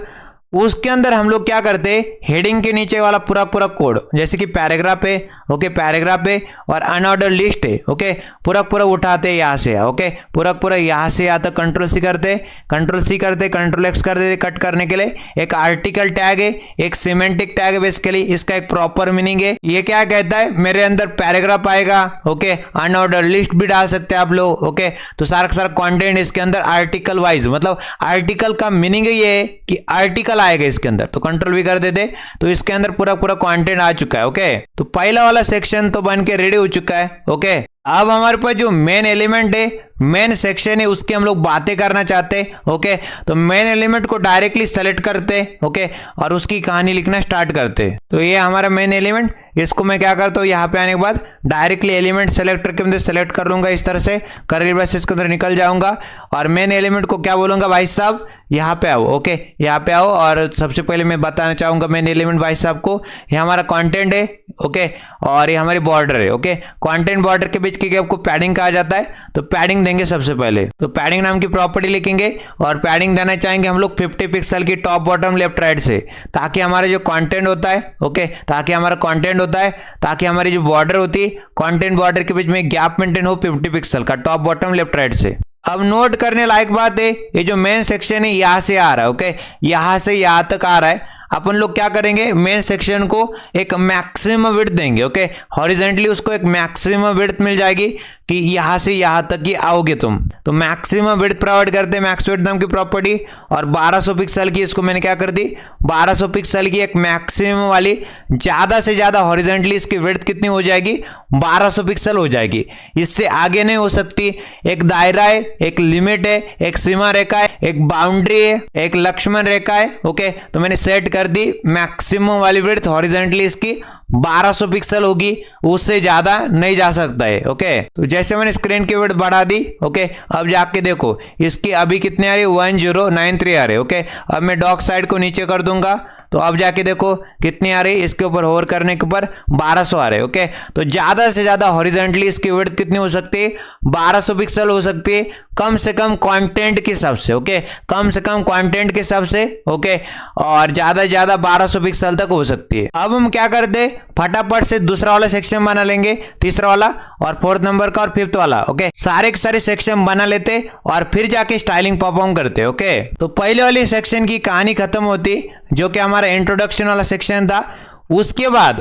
उसके अंदर हम लोग क्या करते हैं, हेडिंग के नीचे वाला पूरा कोड, जैसे कि पैराग्राफ है, ओके पैराग्राफ है, और अनऑर्डर लिस्ट है, ओके पूरा उठाते हैं यहाँ से। ओके, पूरा यहाँ से यहाँ तक कंट्रोल सी करते, कंट्रोल एक्स कर देते कट करने के लिए। एक आर्टिकल टैग है, एक सिमेंटिक टैग है, बेसिकली इसका एक प्रॉपर मीनिंग है। ये क्या कहता है, मेरे अंदर पैराग्राफ आएगा, ओके अनऑर्डर लिस्ट भी डाल सकते हैं आप लोग। ओके, तो सारा कंटेंट इसके अंदर आर्टिकल वाइज, मतलब आर्टिकल का मीनिंग ये है कि आर्टिकल आएगा इसके अंदर, तो कंट्रोल भी कर देते, तो इसके अंदर पूरा कंटेंट आ चुका है। ओके, तो पहला वाला सेक्शन तो बन के रेडी हो चुका है। ओके, अब हमारे पास जो मेन एलिमेंट है मेन सेक्शन है उसकी हम लोग बातें करना चाहते हैं। ओके, तो मेन एलिमेंट को डायरेक्टली सेलेक्ट करते हैं। ओके, और उसकी कहानी लिखना स्टार्ट करते हैं। तो ये हमारा मेन एलिमेंट, इसको मैं क्या करता हूँ, यहाँ पे आने के बाद डायरेक्टली एलिमेंट सेलेक्टर के अंदर सेलेक्ट कर लूंगा, इस तरह से कर्ली ब्रेसेस के अंदर निकल जाऊंगा और मेन एलिमेंट को क्या बोलूंगा, भाई साहब यहाँ पे आओ। ओके, यहाँ पे आओ और सबसे पहले मैं बताना चाहूंगा मेन एलिमेंट भाई साहब को, ये हमारा कंटेंट है। ओके, और ये हमारी बॉर्डर है। ओके, कंटेंट बॉर्डर के बीच की गैप को पैडिंग कहा जाता है, तो पैडिंग देंगे सबसे पहले। तो पैडिंग नाम की प्रॉपर्टी लिखेंगे और पैडिंग देना चाहेंगे हम लोग 50 पिक्सल की टॉप बॉटम लेफ्ट राइट से, ताकि हमारा जो कंटेंट होता है, ओके, ताकि हमारा कंटेंट होता है, ताकि हमारी जो बॉर्डर होती है, कंटेंट बॉर्डर के बीच में गैप मेंटेन हो 50 पिक्सल का टॉप बॉटम लेफ्ट राइट से। अब नोट करने लायक बात है, ये जो मेन सेक्शन है यहां से आ रहा है। ओके, यहां से यहां तक आ रहा है। अपन लोग क्या करेंगे, मेन सेक्शन को एक मैक्सिमम विड्थ देंगे। ओके, हॉरिजेंटली उसको एक मैक्सिमम विड्थ मिल जाएगी कि यहां से यहां तक ही आओगे तुम, तो मैक्सिमम विड्थ प्रोवाइड करते हैं मैक्स विड्थ नाम की प्रॉपर्टी। और 1200 पिक्सल की इसको मैंने क्या कर दी, 1200 पिक्सल की एक मैक्सिमम वाली, ज्यादा से ज्यादा हॉरिजेंटली इसकी विड्थ कितनी हो जाएगी, 1200 पिक्सल हो जाएगी। इससे आगे नहीं हो सकती। एक दायरा है, एक लिमिट है, एक सीमा रेखा है, एक बाउंड्री है, एक लक्ष्मण रेखा है। ओके, तो मैंने सेट कर दी मैक्सिमम वाली विड्थ हॉरिजेंटली इसकी 1200 पिक्सल होगी, उससे ज्यादा नहीं जा सकता है। ओके, तो जैसे मैंने स्क्रीन की विड्थ बढ़ा दी। ओके, अब जाके देखो इसकी अभी कितने आ रही है, 1093 आ रहे। ओके, अब मैं डॉग साइड को नीचे कर दूंगा, तो अब जाके देखो कितनी आ रही, इसके ऊपर होवर करने के ऊपर 1200 आ रहे। ओके, तो ज्यादा से ज्यादा हॉरिजेंटली इसकी विड्थ कितनी हो सकती है, 1200 पिक्सल हो सकती है, कम से कम कंटेंट के हिसाब से। ओके, कम से कम कंटेंट के हिसाब से। ओके, और ज्यादा से ज्यादा 1200 पिक्सल तक हो सकती है। अब हम क्या करते, फटाफट से दूसरा वाला सेक्शन बना लेंगे, तीसरा वाला और 4th नंबर का और 5th वाला। ओके, सारे के सारे सेक्शन बना लेते और फिर जाके स्टाइलिंग परफॉर्म करते। ओके, तो पहले वाली सेक्शन की कहानी खत्म होती, जो कि हमारा इंट्रोडक्शन वाला सेक्शन था। उसके बाद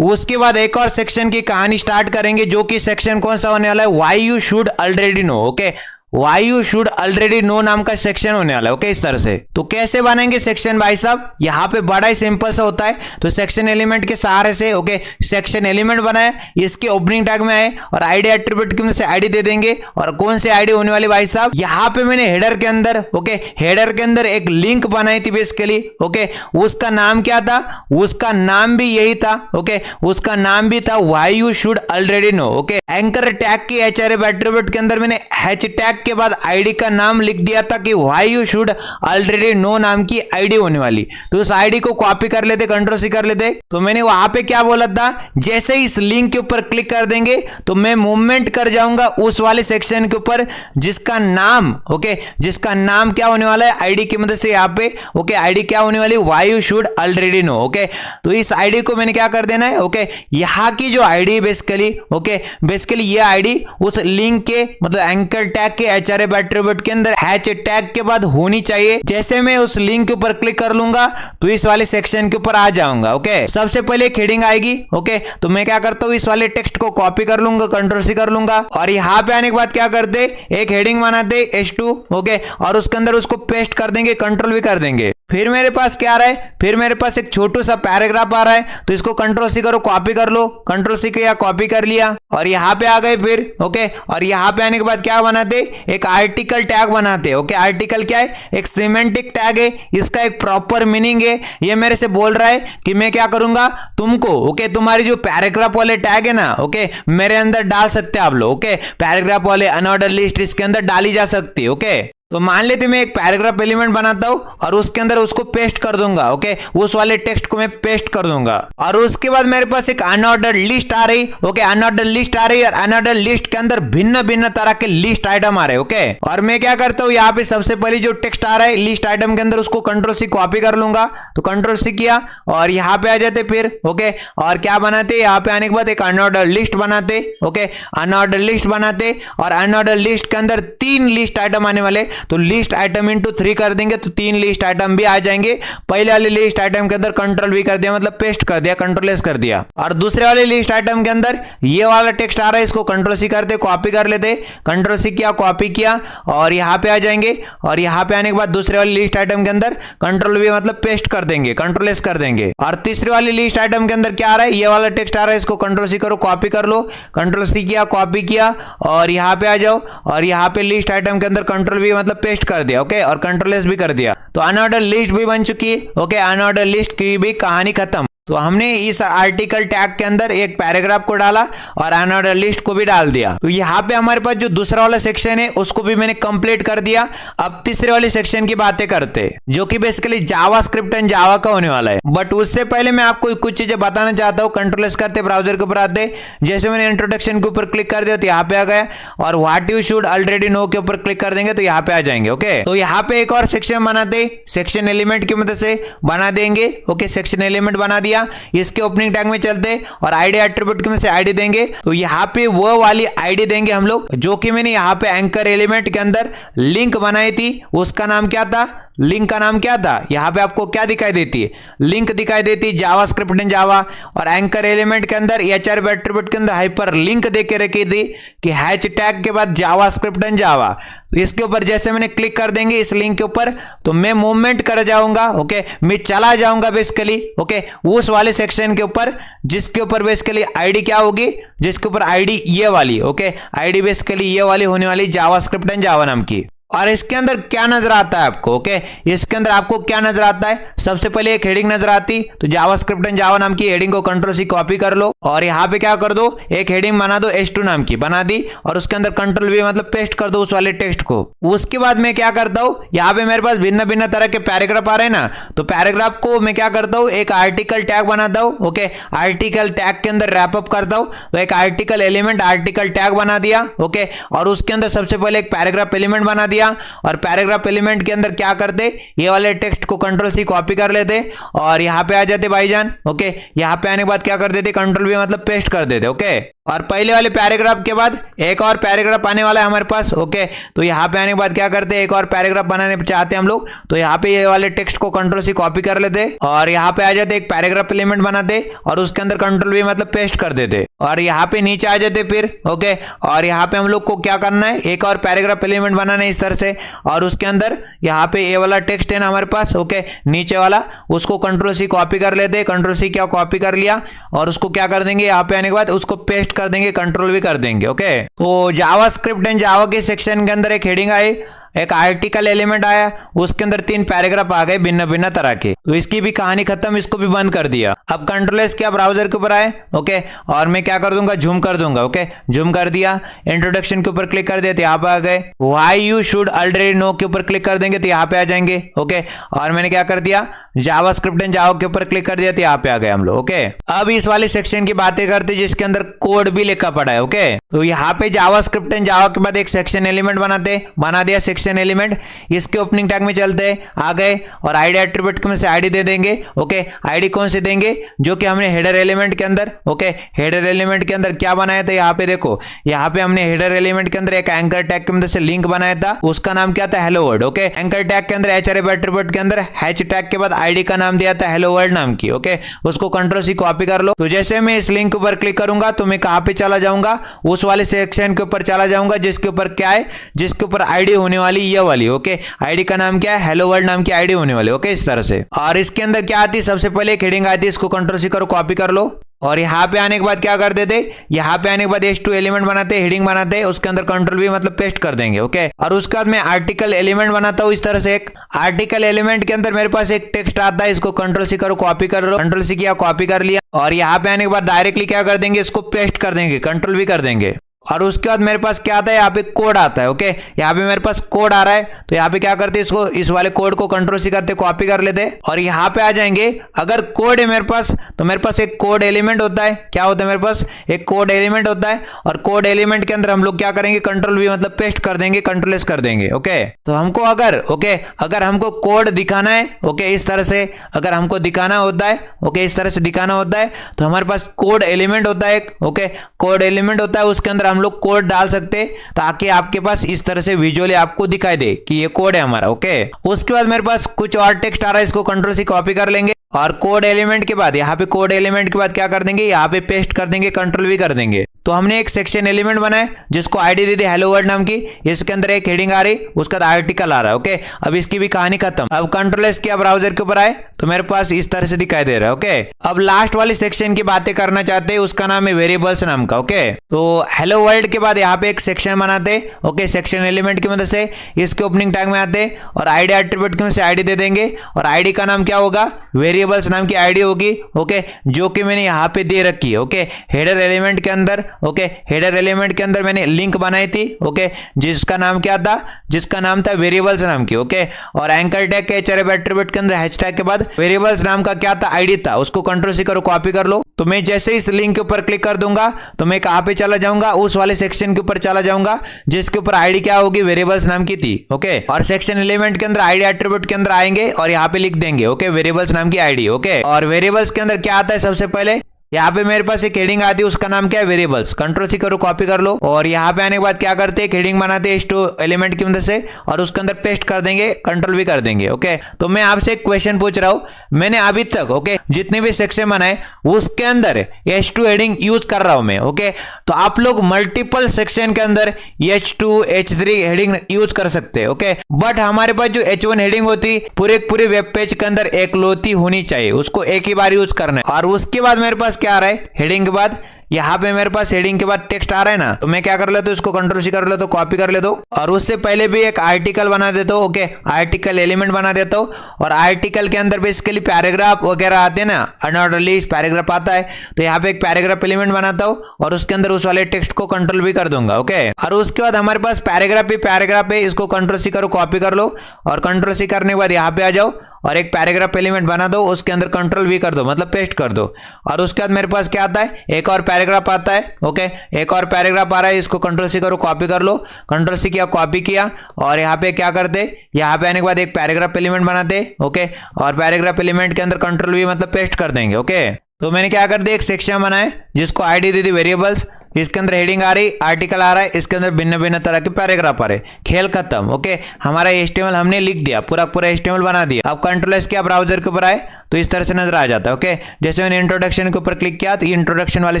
उसके बाद एक और सेक्शन की कहानी स्टार्ट करेंगे, जो कि सेक्शन कौन सा होने वाला है, why you should already know. Okay, why you should already know नाम का सेक्शन होने वाला है। ओके, इस तरह से। तो कैसे बनेंगे सेक्शन भाई साहब, यहाँ पे बड़ा ही सिंपल सा होता है। तो सेक्शन एलिमेंट के सहारे से, ओके, सेक्शन एलिमेंट बनाए, इसके ओपनिंग टैग में आए और आईडी एट्रीब्यूट की मदद से आईडी दे देंगे। और कौन सी आईडी होने वाली भाई साहब, यहाँ पे मैंने हेडर के अंदर, ओके, हेडर के अंदर एक लिंक बनाई थी बेसिकली। ओके, उसका नाम क्या था, उसका नाम भी यही था। ओके, उसका नाम भी था why you should already know. Okay, anchor tag की एचआरएफ एट्रीब्यूट के अंदर मैंने हैच टैग के बाद आईडी का नाम लिख दिया था कि why you should already know नाम की आईडी होने वाली। तो उस आईडी को कॉपी कर लेते, कंट्रोल सी कर लेते। तो मैंने वहां पे क्या बोला था, जैसे ही इस लिंक के ऊपर क्लिक कर देंगे तो मैं मूवमेंट कर जाऊंगा उस वाले सेक्शन के ऊपर जिसका नाम, ओके, जिसका नाम क्या होने वाला है आईडी की मदद से यहाँ पे। ओके, आईडी क्या होने वाली, why you should already know. Okay, तो इस आईडी को मैंने क्या कर देना है, ओके, यहाँ की जो आईडी बेसिकली, ओके, बेसिकली ये आईडी उस लिंक के मतलब एंकर टैग के एचआरएफ एट्रीब्यूट के अंदर हैच टैग के बाद होनी चाहिए। जैसे मैं उस लिंक के ऊपर क्लिक कर लूंगा तो इस वाले सेक्शन के ऊपर आ जाऊंगा। ओके, सबसे पहले एक हेडिंग आएगी। ओके, तो मैं क्या करता हूँ, इस वाले टेक्स्ट को कॉपी कर लूंगा, कंट्रोल सी कर लूंगा और यहाँ पे आने के बाद क्या करते, एक हेडिंग बनाते H2। ओके, और उसके अंदर उसको पेस्ट कर देंगे, कंट्रोल भी कर देंगे। फिर मेरे पास क्या आ रहा है, फिर मेरे पास एक छोटू सा पैराग्राफ आ रहा है, तो इसको कंट्रोल सी करो, कॉपी कर लो, कंट्रोल सी किया, कॉपी कर लिया और यहाँ पे आ गए फिर। ओके, और यहाँ पे आने के बाद क्या बनाते, एक आर्टिकल टैग बनाते। ओके, आर्टिकल क्या है, एक सिमेंटिक टैग है, इसका एक प्रॉपर मीनिंग है। ये मेरे से बोल रहा है कि मैं क्या करूंगा तुमको, ओके, तुम्हारी जो पैराग्राफ वाले टैग है ना, ओके, मेरे अंदर डाल सकते हैं आप लोग। ओके, पैराग्राफ वाले अनऑर्डर लिस्ट इसके अंदर डाली जा सकती है। ओके, तो मान लेते मैं एक पैराग्राफ एलिमेंट बनाता हूं और उसके अंदर उसको पेस्ट कर दूंगा। ओके, उस वाले टेक्स्ट को मैं पेस्ट कर दूंगा और उसके बाद मेरे पास एक अनऑर्डर लिस्ट आ रही। ओके, अनऑर्डर लिस्ट आ रही और अनऑर्डर लिस्ट के अंदर भिन्न भिन्न तरह के लिस्ट आइटम आ रहे। ओके, और मैं क्या करता हूं, यहाँ पे सबसे पहले जो टेक्स्ट आ रहा है लिस्ट आइटम के अंदर उसको कंट्रोल सी कॉपी कर लूंगा, तो कंट्रोल सी किया और यहाँ पे आ जाते फिर। ओके, और क्या बनाते, यहाँ पे आने के बाद एक अनऑर्डर लिस्ट बनाते। ओके, अनऑर्डर लिस्ट बनाते और अनऑर्डर लिस्ट के अंदर 3 लिस्ट आइटम आने वाले, तो लिस्ट आइटम इंटू 3 कर देंगे तो 3 लिस्ट आइटम भी आ जाएंगे। पहले वाले लिस्ट आइटम के अंदर कंट्रोल भी कर दिया, मतलब पेस्ट कर दिया, कंट्रोल एस कर दिया। और दूसरे वाले लिस्ट आइटम के अंदर ये वाला टेक्स्ट आ रहा है, इसको कंट्रोल सी करते, कॉपी कर लेते, कंट्रोल सी किया, कॉपी किया और यहाँ पे आ जाएंगे। और यहाँ पे आने के बाद दूसरे वाले लिस्ट आइटम के अंदर कंट्रोल भी मतलब पेस्ट कर देंगे, कंट्रोल एस कर देंगे। और तीसरी वाली लिस्ट आइटम के अंदर क्या आ रहा है, ये वाला टेक्स्ट आ रहा है, इसको कंट्रोल सी करो, कॉपी कर लो, कंट्रोल सी किया, कॉपी किया और यहाँ पे आ जाओ और यहाँ पे लिस्ट आइटम के अंदर कंट्रोल भी मतलब पेस्ट कर दिया, ओके, और कंट्रोल एस भी कर दिया। तो अनऑर्डर लिस्ट भी बन चुकी है, ओके, अनऑर्डर लिस्ट की भी कहानी खत्म। तो हमने इस आर्टिकल टैग के अंदर एक पैराग्राफ को डाला और अनऑर्डर लिस्ट को भी डाल दिया। तो यहाँ पे हमारे पास जो दूसरा वाला सेक्शन है उसको भी मैंने कंप्लीट कर दिया। अब तीसरे वाले सेक्शन की बातें करते हैं जो कि बेसिकली जावास्क्रिप्ट एंड जावा का होने वाला है। बट उससे पहले मैं आपको कुछ चीजें बताना चाहता हूँ। कंट्रोल एस करते ब्राउजर के ऊपर आते, जैसे मैंने इंट्रोडक्शन के ऊपर क्लिक कर दिया तो यहाँ पे आ गया और what you should already know के ऊपर क्लिक कर देंगे तो यहाँ पे आ जाएंगे, ओके। तो यहाँ पे एक और सेक्शन बनाते, सेक्शन एलिमेंट की मदद से बना देंगे, ओके, सेक्शन एलिमेंट बना दिया। इसके ओपनिंग टैग में चलते और आईडी एट्रीब्यूट की मदद से आईडी देंगे। तो यहाँ पे वो वाली आईडी देंगे हम लोग जो कि मैंने यहाँ पे एंकर एलिमेंट के अंदर लिंक बनाई थी, उसका नाम क्या था, लिंक का नाम क्या था। यहाँ पे आपको क्या दिखाई देती है, लिंक दिखाई देती है, जावास्क्रिप्ट एंड जावा। और एंकर एलिमेंट के अंदर एचआरबी एट्रीब्यूट के अंदर हाइपर लिंक देके रखी थी कि हैच टैग के बाद जावास्क्रिप्ट एंड जावा। तो इसके ऊपर जैसे मैंने क्लिक कर देंगे इस लिंक के ऊपर तो मैं मूवमेंट कर जाऊंगा, ओके, मैं चला जाऊंगा बेसिकली, ओके, उस वाले सेक्शन के ऊपर जिसके ऊपर बेसिकली आईडी क्या होगी, जिसके ऊपर आईडी ये वाली, ओके, आईडी बेसिकली ये वाली होने वाली जावास्क्रिप्ट एंड जावा नाम की। और इसके अंदर क्या नजर आता है आपको, ओके, इसके अंदर आपको क्या नजर आता है, सबसे पहले एक हेडिंग नजर आती, तो जावास्क्रिप्ट एंड जावा नाम की हेडिंग को कंट्रोल सी कॉपी कर लो और यहाँ पे क्या कर दो, एक हेडिंग बना दो, H2 नाम की बना दी और उसके अंदर कंट्रोल V मतलब पेस्ट कर दो उस वाले टेक्स्ट को। उसके बाद मैं क्या करता हूँ, यहाँ पे मेरे पास भिन्न भिन्न तरह के पैराग्राफ आ रहे हैं ना, तो पैराग्राफ को मैं क्या करता हूँ, एक आर्टिकल टैग बनाता हूँ, ओके, आर्टिकल टैग के अंदर रैप अप करता हूँ, तो एक आर्टिकल एलिमेंट आर्टिकल टैग बना दिया, ओके, और उसके अंदर सबसे पहले एक पैराग्राफ एलिमेंट बना दिया और पैराग्राफ एलिमेंट के अंदर क्या करते, ये वाले टेक्स्ट को कंट्रोल सी कॉपी कर लेते और यहाँ पे आ जाते भाईजान, ओके, यहाँ पे आने के बाद क्या कर देते, कंट्रोल V मतलब पेस्ट कर देते, ओके। और पहले वाले पैराग्राफ के बाद एक और पैराग्राफ आने वाला है हमारे पास, ओके, तो यहाँ पे आने के बाद क्या करते हैं, एक और पैराग्राफ बनाने चाहते हैं हम लोग, तो यहाँ पे ये वाले टेक्स्ट को कंट्रोल सी कॉपी कर लेते और यहाँ पे आ जाते, एक पैराग्राफ एलिमेंट बनाते और उसके अंदर कंट्रोल V मतलब पेस्ट कर देते और यहाँ पे नीचे आ जाते फिर, ओके, और यहाँ पे हम लोग को क्या करना है, एक और पैराग्राफ एलिमेंट बनाना है इस तरह से और उसके अंदर यहाँ पे ये वाला टेक्स्ट है ना हमारे पास, ओके, नीचे वाला, उसको कंट्रोल सी कॉपी कर लेते, कंट्रोल सी क्या कॉपी कर लिया और उसको क्या कर देंगे, यहाँ पे आने के बाद उसको पेस्ट कर देंगे, कंट्रोल भी कर देंगे, ओके। तो जावास्क्रिप्ट एंड जावा के सेक्शन के अंदर एक हेडिंग आई, एक आर्टिकल एलिमेंट आया, उसके अंदर 3 पैराग्राफ आ गए भिन्न भिन्न तरह के, तो इसकी भी कहानी खत्म, इसको भी बंद कर दिया। अब कंट्रोल एस क्या ब्राउजर के ऊपर आए, ओके, और मैं क्या कर दूंगा, जूम कर दूंगा, ओके, जूम कर दिया, इंट्रोडक्शन के ऊपर क्लिक कर दिया तो यहाँ पे आ गए, why you should already know के ऊपर क्लिक कर देंगे तो यहाँ पे आ जाएंगे, ओके, और मैंने क्या कर दिया, जावास्क्रिप्ट एंड जावा के ऊपर क्लिक कर दिया तो यहाँ पे आ गए हम लोग, ओके। अब इस वाले सेक्शन की बातें करते जिसके अंदर कोड भी लिखा पड़ा है, ओके, तो यहाँ पे जावास्क्रिप्ट एंड जावा के बाद एक सेक्शन एलिमेंट बना दिया सेक्शन एलिमेंट, इसके ओपनिंग टैग में चलते आ गए और आईडी एट्रीब्यूट में से आईडी दे देंगे, ओके, आईडी कौन से देंगे, जो कि हमने हेडर एलिमेंट के अंदर, ओके, हेडर एलिमेंट के अंदर क्या बनाया था, यहाँ पे देखो, यहाँ पे हमने हेडर एलिमेंट के अंदर एक एंकर टैग के अंदर से लिंक बनाया था, उसका नाम क्या था, hello world, okay, anchor tag के अंदर एचआरबी एट्रीब्यूट के अंदर हैच टैग के बाद आईडी का नाम दिया था हेलो वर्ल्ड नाम की, ओके, उसको कंट्रोल सी कॉपी कर लो। तो जैसे मैं इस लिंक के ऊपर क्लिक करूंगा तो मैं कहां पे चला जाऊंगा, उस वाले सेक्शन के ऊपर चला जाऊंगा जिसके ऊपर क्या है, जिसके ऊपर आईडी होने वाली ये वाली, ओके, आईडी का नाम क्या है, हेलो वर्ल्ड नाम की आईडी होने वाली, ओके, इस तरह से। और इसके अंदर क्या आती है, सबसे पहले एक हेडिंग आती है, इसको कंट्रोल सी करो, कॉपी कर लो और यहाँ पे आने के बाद क्या कर देते, यहाँ पे आने के बाद H2 एलिमेंट बनाते, हेडिंग बनाते, उसके अंदर कंट्रोल V मतलब पेस्ट कर देंगे, ओके। और उसके बाद मैं आर्टिकल एलिमेंट बनाता हूँ इस तरह से, एक आर्टिकल एलिमेंट के अंदर मेरे पास एक टेक्स्ट आता है, इसको कंट्रोल सी करो, कॉपी कर लो, कंट्रोल सी किया, कॉपी कर लिया और यहाँ पे आने के बाद डायरेक्टली क्या कर देंगे, इसको पेस्ट कर देंगे, कंट्रोल V कर देंगे। और उसके बाद मेरे पास क्या आता है, यहाँ पे कोड आता है, ओके, यहाँ पे मेरे पास कोड आ रहा है, तो यहाँ पे क्या करते हैं, इसको इस वाले कोड को कंट्रोल सी करते, कॉपी कर लेते और यहाँ पे आ जाएंगे। अगर कोड है मेरे पास तो मेरे पास एक कोड एलिमेंट होता है, क्या होता है मेरे पास, एक कोड एलिमेंट होता है और कोड एलिमेंट के अंदर हम लोग क्या करेंगे, कंट्रोल V मतलब पेस्ट कर देंगे, कंट्रोल एस कर देंगे, ओके। तो हमको अगर हमको कोड दिखाना है, ओके, इस तरह से अगर हमको दिखाना होता है, ओके, इस तरह से दिखाना होता है तो हमारे पास कोड एलिमेंट होता है, ओके, कोड एलिमेंट होता है, उसके अंदर हम लोग कोड डाल सकते ताकि आपके पास इस तरह से विजुअली आपको दिखाई दे कि ये कोड है हमारा, ओके। उसके बाद मेरे पास कुछ और टेक्स्ट आ रहा है, इसको कंट्रोल से कॉपी कर लेंगे और कोड एलिमेंट के बाद यहाँ पे कोड एलिमेंट के बाद क्या कर देंगे, यहाँ पे पेस्ट कर देंगे, कंट्रोल V कर देंगे। तो हमने एक सेक्शन एलिमेंट बनाया जिसको आईडी दे दी हेलो वर्ल्ड नाम की, इसके अंदर एक हेडिंग आ रही, उसका आर्टिकल आ रहा है। ओके, अब इसकी भी कहानी खत्म। अब कंट्रोल एस किया, ब्राउजर के ऊपर आए तो मेरे पास इस तरह से दिखाई दे रहा है। ओके, अब लास्ट वाली सेक्शन की बातें करना चाहते हैं, उसका नाम है वेरिएबल्स नाम का। ओके, तो हेलो वर्ल्ड के बाद यहाँ पे एक सेक्शन बनाते। ओके, सेक्शन एलिमेंट की मदद से इसके ओपनिंग टैग में आते और आईडी एट्रीब्यूट की मदद से आईडी दे देंगे और आईडी का नाम क्या होगा, वेरिएबल्स नाम की आईडी होगी। ओके, जो कि मैंने यहाँ पे दे रखी है। ओके, हेडर एलिमेंट के अंदर, ओके, हेडर एलिमेंट के अंदर मैंने लिंक बनाई थी। ओके, जिसका नाम क्या था, जिसका नाम था वेरिएबल्स नाम की। ओके, और एंकर टैग के एचआरएफ एट्रीब्यूट के अंदर हैशटैग के बाद वेरिएबल्स नाम का क्या था, आईडी था। उसको कंट्रोल सी करो, कॉपी कर लो। तो मैं जैसे इस लिंक के ऊपर क्लिक कर दूंगा तो मैं कहां पे चला जाऊंगा, उस वाले सेक्शन के ऊपर चला जाऊंगा जिसके ऊपर आईडी क्या होगी, वेरिएबल्स नाम की थी। ओके, और सेक्शन एलिमेंट के अंदर आईडी एट्रीब्यूट के अंदर आएंगे और यहाँ पे लिख देंगे ओके, वेरिएबल्स नाम की आईडी। ओके, और वेरिएबल्स के अंदर क्या आता है, सबसे पहले यहाँ पे मेरे पास एक हेडिंग आती है, उसका नाम क्या है, वेरिएबल्स। कंट्रोल सी करो, कॉपी कर लो और यहाँ पे आने के बाद क्या करते हैं, हेडिंग बनाते हैं H2 एलिमेंट की मदद से और उसके अंदर पेस्ट कर देंगे, कंट्रोल भी कर देंगे। ओके, तो मैं आपसे एक क्वेश्चन पूछ रहा हूँ, मैंने अभी तक ओके जितने भी सेक्शन बनाए उसके अंदर H2 हेडिंग यूज कर रहा हूं मैं। ओके, तो आप लोग मल्टीपल सेक्शन के अंदर H2 H3 हेडिंग यूज कर सकते हैं। ओके, बट हमारे पास जो H1 हेडिंग होती पूरे वेब पेज के अंदर एक लोती होनी चाहिए, उसको एक ही बार यूज करना है। और उसके बाद मेरे पास क्या आ रहा है, हेडिंग के बाद यहाँ पे मेरे पास हेडिंग के बाद टेक्स्ट आ रहा है ना, तो मैं क्या कर लेता हूँ, इसको कंट्रोल सी कर लेता हूँ, कॉपी कर लेता हूँ और उससे पहले भी एक आर्टिकल बना देता हूँ। ओके, आर्टिकल एलिमेंट बना देता हूँ और आर्टिकल के अंदर बेसिकली पैराग्राफ वगैरह आते हैं ना, अनऑर्डरली पैराग्राफ आता है, तो यहाँ पे एक पैराग्राफ एलिमेंट बनाता हूँ और उसके अंदर उस वाले टेक्स्ट को कंट्रोल भी कर दूंगा। ओके, और उसके बाद हमारे पास पैराग्राफ है, इसको कंट्रोल सी करो, कॉपी कर लो और कंट्रोल सी करने के बाद यहाँ पे आ जाओ और एक पैराग्राफ एलिमेंट बना दो, उसके अंदर कंट्रोल भी कर दो, मतलब पेस्ट कर दो। और उसके बाद मेरे पास क्या आता है, एक और पैराग्राफ आता है। ओके, एक और पैराग्राफ आ रहा है, इसको कंट्रोल सी करो, कॉपी कर लो, कंट्रोल सी किया, कॉपी किया और यहाँ पे क्या करते, यहाँ पे आने के बाद एक पैराग्राफ एलिमेंट बनाते। ओके, और पैराग्राफ एलिमेंट के अंदर कंट्रोल भी मतलब पेस्ट कर देंगे। ओके, तो मैंने क्या कर दिया, एक सेक्शन बनाया जिसको आईडी दे दी वेरिएबल्स, इसके अंदर हेडिंग आ रही, आर्टिकल आ रहा है, इसके अंदर भिन्न भिन्न तरह के पैराग्राफ आ रहे, खेल खत्म। ओके, हमारा HTML हमने लिख दिया, पूरा HTML बना दिया। अब कंट्रोल एस किया, ब्राउजर के ऊपर आए तो इस तरह से नजर आ जाता है। ओके, जैसे मैंने इंट्रोडक्शन के ऊपर क्लिक किया तो ये इंट्रोडक्शन वाले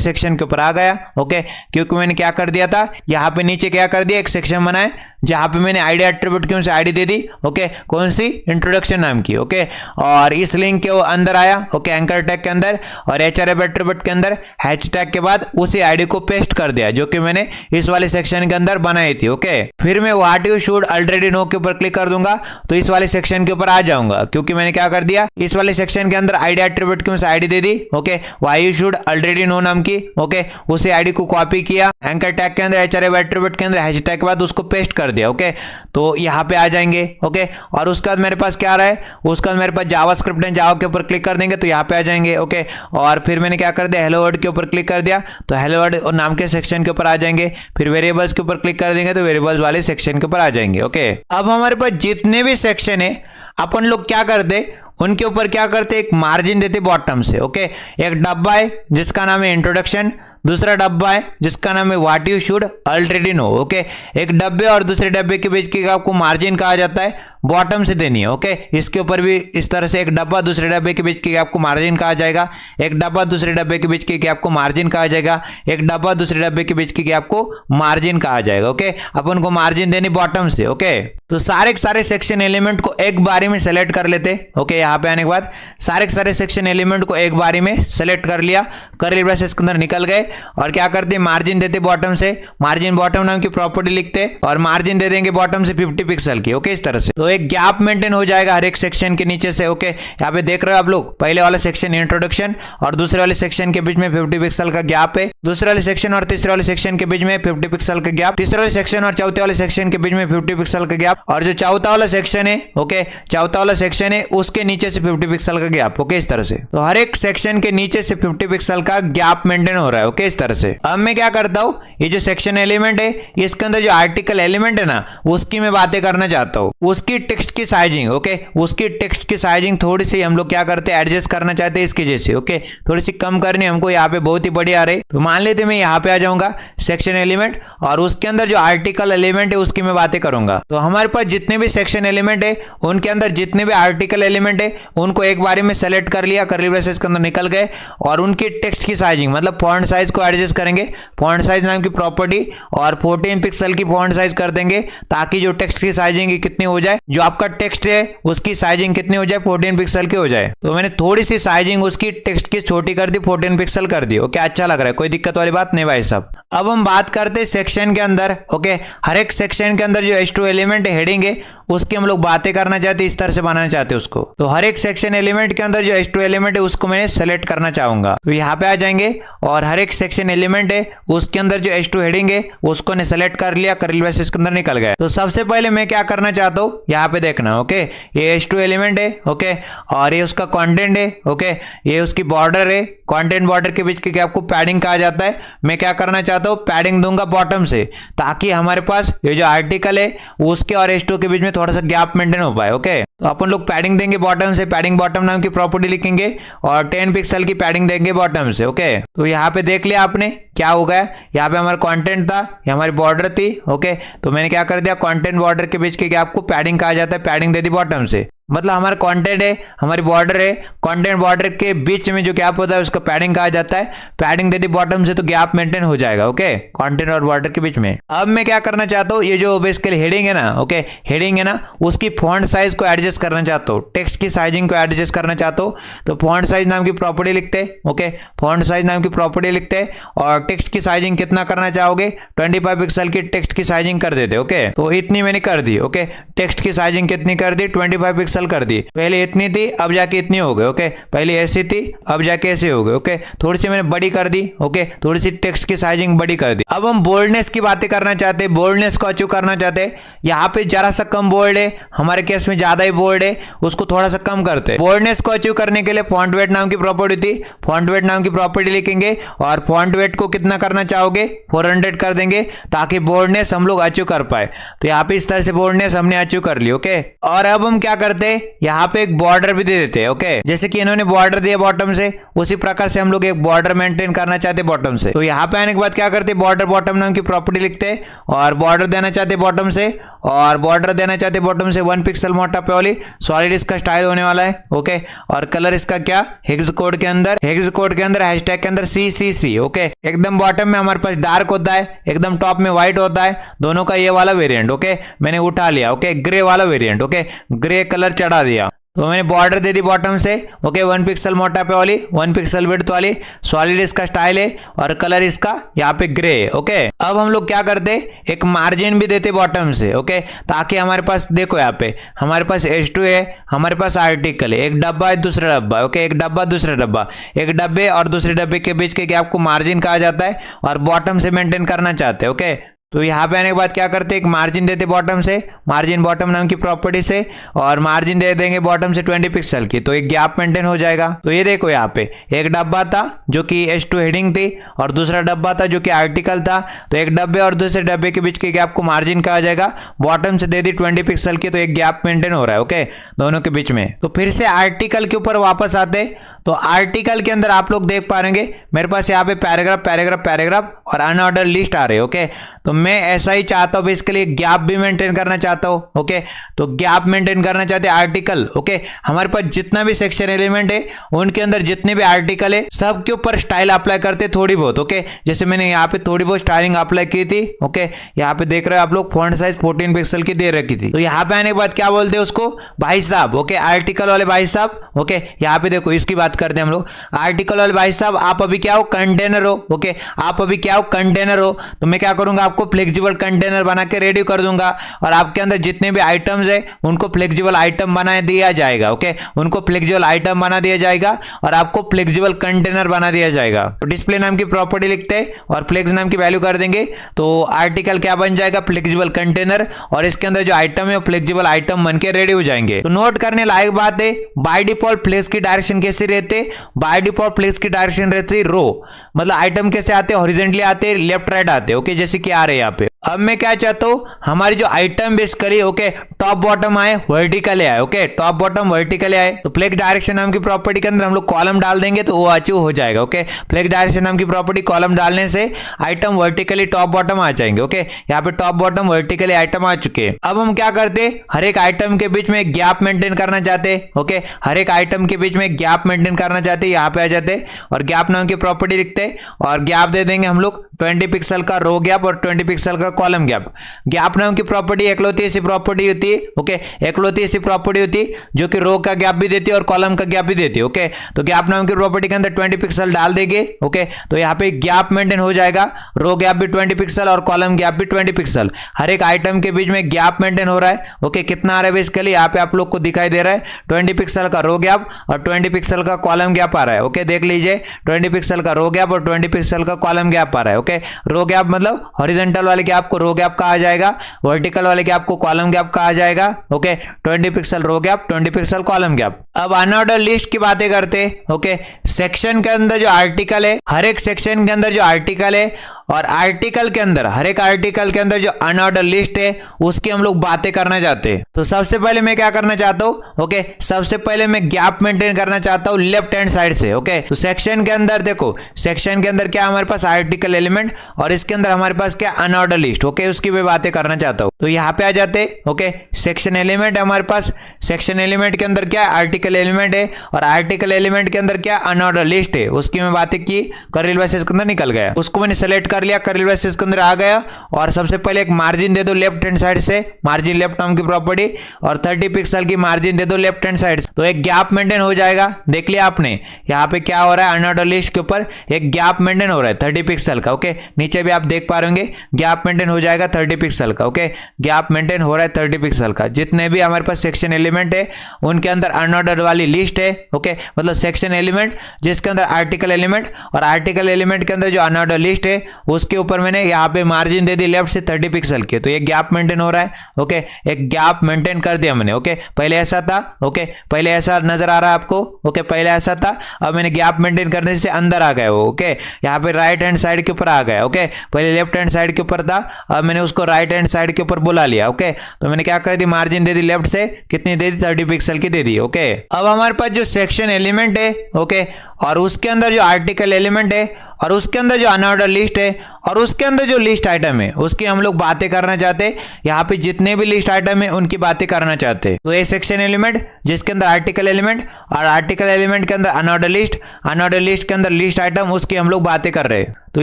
सेक्शन के ऊपर आ गया। ओके, क्योंकि मैंने क्या कर दिया था, यहाँ पे नीचे क्या कर दिया, एक सेक्शन बनाया जहां पे मैंने आईडी एट्रीब्यूट की उनसे आईडी दे दी। ओके, कौन सी, इंट्रोडक्शन नाम की। ओके, और इस लिंक के अंदर आया। ओके, एंकर टैग के अंदर और एचआरएफ एट्रीब्यूट के अंदर हैशटैग के बाद उसी आईडी को पेस्ट कर दिया जो कि मैंने इस वाले सेक्शन के अंदर बनाई थी। ओके, फिर मैं what you should already know के ऊपर क्लिक कर दूंगा तो इस वाले सेक्शन के ऊपर आ जाऊंगा, क्योंकि मैंने क्या कर दिया, इस वाले सेक्शन के अंदर आईडी एट्रीब्यूट की ID they the. Okay, why you should already know नाम की। ओके, उसी आईडी को कॉपी किया, एंकर टैग के अंदर एचआरएफ एट्रीब्यूट के अंदर हैशटैग के बाद उसको पेस्ट कर दिया। ओके, तो यहाँ पे आ जाएंगे। ओके, और उसके बाद मेरे पास क्या आ रहा है, उसके बाद मेरे पास जावास्क्रिप्ट है, जावा के ऊपर क्लिक कर देंगे तो यहाँ पे आ जाएंगे। ओके, और फिर मैंने क्या कर दिया, हेलो वर्ल्ड के ऊपर क्लिक कर दिया तो हेलो वर्ल्ड और नाम के सेक्शन के ऊपर आ जाएंगे। फिर वेरिएबल्स के ऊपर क्लिक कर देंगे तो वेरिएबल्स वाले सेक्शन के ऊपर आ जाएंगे। ओके, अब हमारे पास जितने भी सेक्शन है अपन लोग क्या करते, उनके ऊपर क्या करते, एक मार्जिन देते बॉटम से। ओके, एक डब्बा है जिसका नाम है इंट्रोडक्शन, दूसरा डब्बा है जिसका नाम है what you should already know. Okay, एक डब्बे और दूसरे डब्बे के बीच की आपको मार्जिन कहा जाता है, बॉटम से देनी है। ओके, इसके ऊपर भी इस तरह से एक डब्बा दूसरे डब्बे के बीच की आपको मार्जिन कहा जाएगा, एक डब्बा दूसरे डब्बे के बीच की आपको मार्जिन कहा जाएगा, एक डब्बा दूसरे डब्बे के बीच की आपको मार्जिन कहा जाएगा। ओके, अपन को मार्जिन देनी बॉटम से। ओके, तो सारे के सारे सेक्शन एलिमेंट को एक बारी में सेलेक्ट कर लेते। ओके, यहाँ पे आने के बाद सारे के सारे सेक्शन एलिमेंट को एक बारी में सेलेक्ट कर लिया, कर्ली ब्रेसेस के अंदर निकल गए और क्या करते, मार्जिन देते बॉटम से, मार्जिन बॉटम नाम की प्रॉपर्टी लिखते और मार्जिन दे देंगे बॉटम से 50 पिक्सल की। ओके, इस तरह से तो एक गैप मेंटेन हो जाएगा हर एक सेक्शन के नीचे से। ओके, यहाँ पे देख रहे हो आप लोग, पहले वाला सेक्शन इंट्रोडक्शन और दूसरे वाले सेक्शन के बीच में 50 पिक्सल का गैप है, दूसरे वाले सेक्शन और तीसरे वाले सेक्शन के बीच में 50 पिक्सल का गैप, तीसरे वाले सेक्शन और चौथे वाले सेक्शन के बीच में 50 पिक्सल का गैप, और जो चौथा वाला सेक्शन है, ओके, चौथा वाला सेक्शन है उसके नीचे से 50 पिक्सल का गैप। ओके, इस तरह से तो हर एक सेक्शन के नीचे से 50 पिक्सल का गैप मेंटेन हो रहा है। ओके, इस तरह से अब मैं क्या करता हूँ, ये जो सेक्शन एलिमेंट है इसके अंदर जो आर्टिकल एलिमेंट है ना, उसकी मैं बातें करना चाहता हूँ, उसकी टेक्स्ट की साइजिंग। ओके, उसकी टेक्स्ट की साइजिंग थोड़ी सी हम लोग क्या करते हैं, एडजस्ट करना चाहते हैं इसकी जैसे। ओके, थोड़ी सी कम करनी हमको, यहाँ पे बहुत ही बड़ी आ रही, तो मान लेते मैं यहाँ पे आ जाऊंगा, सेक्शन एलिमेंट, और उसके अंदर जो आर्टिकल एलिमेंट है उसकी मैं बातें करूंगा। तो हमारे पास जितने भी सेक्शन एलिमेंट है उनके अंदर जितने भी आर्टिकल एलिमेंट है उनको एक बारी में सेलेक्ट कर लिया, कर्ली ब्रेसेस के अंदर निकल गए, और उनकी टेक्स्ट की साइजिंग मतलब फॉन्ट साइज को एडजस्ट करेंगे। फॉन्ट साइज नाम की प्रॉपर्टी और 14 पिक्सल की फॉन्ट साइज कर देंगे ताकि जो टेक्स्ट की साइजिंग कितनी हो जाए, जो आपका टेक्स्ट है उसकी साइजिंग कितनी हो जाए, 14 पिक्सल की हो जाए। तो मैंने थोड़ी सी साइजिंग उसकी टेक्स्ट की छोटी कर दी, 14 पिक्सल कर दी। ओके, अच्छा लग रहा है, कोई दिक्कत वाली बात नहीं भाई साहब। अब हम बात करते हैं सेक्शन के अंदर। ओके, हर एक सेक्शन के अंदर जो H2 एलिमेंट हेडिंग है उसकी हम लोग बातें करना चाहते हैं, इस तरह से बनाना चाहते हैं उसको। तो हर एक सेक्शन एलिमेंट के अंदर जो H2 एलिमेंट है उसको मैंने सेलेक्ट करना चाहूंगा। तो यहाँ पे आ जाएंगे और हर एक सेक्शन एलिमेंट है उसके अंदर जो H2 हेडिंग है उसको ने सेलेक्ट कर लिया, कर्ली ब्रेसेस के अंदर निकल गया। तो सबसे पहले मैं क्या करना चाहता हूँ यहाँ पे देखना। ओके, ये H2 एलिमेंट है। ओके, और ये उसका कंटेंट है। ओके, ये उसकी बॉर्डर है। कंटेंट बॉर्डर के बीच की क्या आपको पैडिंग कहा जाता है। मैं क्या करना चाहता हूँ, पैडिंग दूंगा बॉटम से, ताकि हमारे पास ये जो आर्टिकल है उसके और H2 के बीच में थोड़ा सा गैप मेंटेन हो पाए। ओके, तो अपन लोग पैडिंग देंगे बॉटम से, पैडिंग बॉटम नाम की प्रॉपर्टी लिखेंगे और 10 पिक्सल की पैडिंग देंगे बॉटम से। ओके, तो यहाँ पे देख लिया आपने क्या हो गया, यहाँ पे हमारा कंटेंट था, ये हमारी बॉर्डर थी। ओके, तो मैंने क्या कर दिया, कंटेंट बॉर्डर के बीच के गैप को पैडिंग कहा जाता है, पैडिंग दे दी बॉटम से। मतलब हमारा कंटेंट है, हमारी बॉर्डर है, कंटेंट बॉर्डर के बीच में जो गैप होता है उसको पैडिंग कहा जाता है। पैडिंग दे दी बॉटम से तो गैप मेंटेन हो जाएगा। ओके, कंटेंट और बॉर्डर के बीच में। अब मैं क्या करना चाहता हूँ, ये जो बेसिकली हेडिंग है ना, ओके, हेडिंग है ना, उसकी फॉन्ट साइज को एडजस्ट करना चाहता हूँ, टेक्स्ट की साइजिंग को एडजस्ट करना चाहता हूँ। तो फॉन्ट साइज नाम की प्रॉपर्टी लिखते हैं। ओके, फॉन्ट साइज नाम की प्रॉपर्टी लिखते हैं और टेक्स्ट की साइजिंग कितना करना चाहोगे, 25 पिक्सल की टेक्स्ट की साइजिंग कर देते। ओके, तो इतनी मैंने कर दी। ओके, टेक्स्ट की साइजिंग कितनी कर दी, 25 पिक्सल कर दी। पहले इतनी थी, अब जाके इतनी हो गई। ओके, पहले ऐसी थी, अब जाके ऐसे हो गए। ओके, थोड़ी सी मैंने बड़ी कर दी। ओके, थोड़ी सी टेक्स्ट की साइजिंग बड़ी कर दी। अब हम बोल्डनेस की बातें करना चाहते हैं, बोल्डनेस को अचीव करना चाहते हैं। यहाँ पे जरा सा कम बोल्ड है, हमारे केस में ज्यादा ही बोल्ड है, उसको थोड़ा सा कम करते हैं। बोल्डनेस को अचीव करने के लिए फॉन्ट वेट नाम की प्रॉपर्टी थी, फॉन्ट वेट नाम की प्रॉपर्टी लिखेंगे और फॉन्ट वेट को कितना करना चाहोगे, 400 कर देंगे, ताकि बोल्डनेस हम लोग अचीव कर पाए। तो यहाँ पे इस तरह से बोल्डनेस हमने अचीव कर ली। ओके, और अब हम क्या करते हैं, यहाँ पे एक बॉर्डर भी दे देते हैं। ओके, जैसे कि इन्होंने बॉर्डर दिया बॉटम से, उसी प्रकार से हम लोग एक बॉर्डर मेंटेन करना चाहते हैं बॉटम से। तो यहाँ पे आने के बाद क्या करते हैं, बॉर्डर बॉटम नाम की प्रॉपर्टी लिखते हैं और बॉर्डर देना चाहते हैं बॉटम से, और बॉर्डर देना चाहते बॉटम से 1 पिक्सल मोटा पे वाली सॉलिड इसका स्टाइल होने वाला है। ओके, और कलर इसका क्या, हेक्स कोड के अंदर हैशटैग के अंदर CCC। ओके, एकदम बॉटम में हमारे पास डार्क होता है, एकदम टॉप में व्हाइट होता है, दोनों का ये वाला वेरिएंट। ओके, मैंने उठा लिया। ओके, ग्रे वाला वेरिएंट। ओके, ग्रे कलर चढ़ा दिया। तो मैंने बॉर्डर दे दी बॉटम से। ओके, 1 पिक्सल मोटा पे वाली, 1 पिक्सल विड्थ वाली, सॉलिड इसका स्टाइल है और कलर इसका यहाँ पे ग्रे है। ओके, अब हम लोग क्या करते, एक मार्जिन भी देते बॉटम से। ओके, ताकि हमारे पास देखो यहाँ पे हमारे पास H2 है, हमारे पास आर्टिकल है, एक डब्बा है दूसरा डब्बा। ओके, एक डब्बा दूसरा डब्बा, एक डब्बे और दूसरे डब्बे के बीच के गैप को मार्जिन कहा जाता है और बॉटम से मेंटेन करना चाहते हैं। ओके, तो यहाँ पे आने के बाद क्या करते हैं, एक मार्जिन देते बॉटम से, मार्जिन बॉटम नाम की प्रॉपर्टी से, और मार्जिन दे देंगे बॉटम से 20 पिक्सल की, तो एक गैप मेंटेन हो जाएगा। तो ये देखो यहाँ पे एक डब्बा था जो कि H2 हेडिंग थी और दूसरा डब्बा था जो कि आर्टिकल था। तो एक डब्बे और दूसरे डब्बे के बीच के गैप को मार्जिन कहा जाएगा, बॉटम से दे दी 20 पिक्सल की, तो एक गैप मेंटेन हो रहा है। ओके, दोनों के बीच में। तो फिर से आर्टिकल के ऊपर वापस आते, तो आर्टिकल के अंदर आप लोग देख पा रहे मेरे पास यहाँ पे पैराग्राफ और अनऑर्डर लिस्ट आ रहे हैं। ओके, तो मैं ऐसा ही चाहता हूँ, बेसिकली गैप भी मेंटेन करना चाहता हूँ। ओके, तो गैप मेंटेन करना चाहते हैं आर्टिकल। ओके, हमारे पास जितना भी सेक्शन एलिमेंट है उनके अंदर जितने भी आर्टिकल है सबके ऊपर स्टाइल अप्लाई करते थोड़ी बहुत। ओके, जैसे मैंने यहाँ पे थोड़ी बहुत स्टाइलिंग अप्लाई की थी। ओके, यहाँ पे देख रहे हो आप लोग, फॉन्ट साइज 14 पिक्सल की दे रखी थी। तो यहाँ पे आने के बाद क्या बोलते हैं उसको, भाई साहब। ओके, आर्टिकल वाले भाई साहब। ओके, यहाँ पे देखो इसकी बात करते हैं हम लोग, आर्टिकल वाले भाई साहब आप अभी क्या हो, कंटेनर हो। ओके, आप अभी क्या हो, कंटेनर हो। तो मैं क्या करूंगा, आपको फ्लेक्सिबल कंटेनर बना के रेडी कर दूंगा और आपके अंदर जितने भी आइटम्स है उनको फ्लेक्सिबल आइटम बना दिया जाएगा। ओके, उनको फ्लेक्सिबल आइटम बना दिया जाएगा और आपको फ्लेक्सिबल कंटेनर बना दिया जाएगा। तो डिस्प्ले नाम की प्रॉपर्टी लिखते हैं और फ्लेक्स नाम की वैल्यू कर देंगे, तो आर्टिकल क्या बन जाएगा, फ्लेक्सिबल कंटेनर, और इसके अंदर जो आइटम है वो फ्लेक्सिबल आइटम बन के रेडी हो जाएंगे। तो नोट करने लायक बात है, बाय डिफॉल्ट फ्लेक्स की डायरेक्शन कैसे रहते, बाय डिफॉल्ट फ्लेक्स की डायरेक्शन रहती है रो, मतलब आइटम कैसे आते हैं, हॉरिजॉन्टली आते हैं, लेफ्ट राइट आते हैं। ओके, जैसे कि आ रहे हैं यहाँ पे। अब मैं क्या चाहता हूँ, हमारी जो item basically okay top bottom आए, वर्टिकली आए, ओके टॉप बॉटम वर्टिकली आए। तो फ्लेक्स डायरेक्शन नाम की प्रॉपर्टी के अंदर हम लोग कॉलम डाल देंगे तो वो अचीव हो जाएगा। ओके फ्लेक्स डायरेक्शन नाम की प्रॉपर्टी कॉलम डालने से आइटम वर्टिकली टॉप बॉटम आ जाएंगे। ओके यहाँ पे टॉप बॉटम वर्टिकली आइटम आ चुके हैं। अब हम क्या करते, हर एक आइटम के बीच में गैप मेंटेन करना चाहते हैं। ओके हर एक आइटम के बीच में गैप मेंटेन करना चाहते हैं, यहाँ पे आ जाते और गैप नाम की प्रॉपर्टी लिखते और गैप दे देंगे हम लोग 20 पिक्सल का रो गैप और 20 पिक्सल का कॉलम गैप। गैप नाम की प्रॉपर्टी एकलौती ऐसी प्रॉपर्टी होती है, ओके एकलौती ऐसी प्रॉपर्टी होती है जो कि रो का गैप भी देती है और कॉलम का गैप भी देती है। ओके तो गैप नाम की प्रॉपर्टी के अंदर 20 पिक्सल डाल देंगे। ओके तो यहाँ पे गैप मेंटेन हो जाएगा, रो गैप भी 20 पिक्सल और कॉलम गैप भी 20 पिक्सल। हर एक आइटम के बीच में गैप मेंटेन हो रहा है। ओके कितना आ रहा है बेसिकली, यहाँ पे आप लोग को दिखाई दे रहा है 20 पिक्सल का रो गैप और 20 पिक्सल का कॉलम गैप आ रहा है। ओके देख लीजिए 20 पिक्सल का रो गैप और 20 पिक्सल का कॉलम गैप आ रहा है। ओके रो गैप मतलब हॉरिजॉन्टल वाले गैप को रो गैप कहा जाएगा, वर्टिकल वाले गैप को कॉलम गैप कहा जाएगा। ओके 20 पिक्सल रो गैप 20 पिक्सल कॉलम गैप। अब अनऑर्डर लिस्ट की बातें करते हैं। ओके सेक्शन के अंदर जो आर्टिकल है, हर एक सेक्शन के अंदर जो आर्टिकल है और आर्टिकल के अंदर हर एक आर्टिकल के अंदर जो अनऑर्डर लिस्ट है उसकी हम लोग बातें करना चाहते हैं। तो सबसे पहले मैं क्या करना चाहता हूँ, ओके सबसे पहले मैं गैप मेंटेन करना चाहता हूँ लेफ्ट हैंड साइड से। ओके तो सेक्शन के अंदर देखो, सेक्शन के अंदर क्या हमारे पास आर्टिकल एलिमेंट और इसके अंदर हमारे पास क्या अनऑर्डर लिस्ट। ओके उसकी मैं बातें करना चाहता हूँ। तो यहाँ पे आ जाते। ओके सेक्शन एलिमेंट है हमारे पास, सेक्शन एलिमेंट के अंदर क्या आर्टिकल एलिमेंट है और आर्टिकल एलिमेंट के अंदर क्या अनऑर्डर लिस्ट है, उसकी मैं बातें की, कर्ली ब्रेसेस के अंदर निकल गया, उसको मैंने सेलेक्ट कर लिया, कर्ली ब्रेसेस के अंदर आ गया। और सबसे पहले एक मार्जिन दे दो लेफ्ट हैंड साइड से, मार्जिन लेफ्ट नाम की प्रॉपर्टी और 30 पिक्सल की मार्जिन दे दो लेफ्ट हैंड साइड से। तो एक गैप मेंटेन हो जाएगा। देख लिया आपने यहाँ पे क्या हो रहा है, अनऑर्डर लिस्ट के ऊपर एक गैप मेंटेन हो रहा है 30 पिक्सल का। ओके नीचे भी आप देख पा रहे होंगे गैप मेंटेन हो जाएगा 30 पिक्सल का। ओके गैप मेंटेन हो रहा है 30 पिक्सल का। जितने भी हमारे पास सेक्शन एलिमेंट है उनके अंदर अनऑर्डर वाली लिस्ट है। ओके मतलब सेक्शन एलिमेंट जिसके अंदर आर्टिकल एलिमेंट और आर्टिकल एलिमेंट के अंदर जो अनऑर्डर लिस्ट है उसके ऊपर मैंने यहाँ पे मार्जिन दे दी लेफ्ट से 30 पिक्सल की। तो ये गैप मेंटेन हो रहा है। ओके एक गैप मेंटेन कर दिया मैंने। ओके पहले ऐसा था, ओके पहले ऐसा नजर आ रहा है आपको। ओके पहले ऐसा था, अब मैंने गैप मेंटेन करने से अंदर आ गया वो। ओके यहाँ पे राइट हैंड साइड के ऊपर आ गया। ओके पहले लेफ्ट हैंड साइड के ऊपर था, अब मैंने उसको राइट हैंड साइड के ऊपर बुला लिया। ओके तो मैंने क्या कर दी, मार्जिन दे दी लेफ्ट से, कितनी दे दी 30 पिक्सल की दे दी। ओके अब हमारे पास जो सेक्शन एलिमेंट है, ओके और उसके अंदर जो आर्टिकल एलिमेंट है और उसके अंदर जो अनऑर्डर लिस्ट है और उसके अंदर जो लिस्ट आइटम है उसकी हम लोग बातें करना चाहते हैं। यहाँ पे जितने भी लिस्ट आइटम है उनकी बातें करना चाहते हैं। तो ये सेक्शन एलिमेंट जिसके अंदर आर्टिकल एलिमेंट और आर्टिकल एलिमेंट के अंदर अनऑर्डर लिस्ट के अंदर लिस्ट आइटम, उसकी हम लोग बातें कर रहे हैं। तो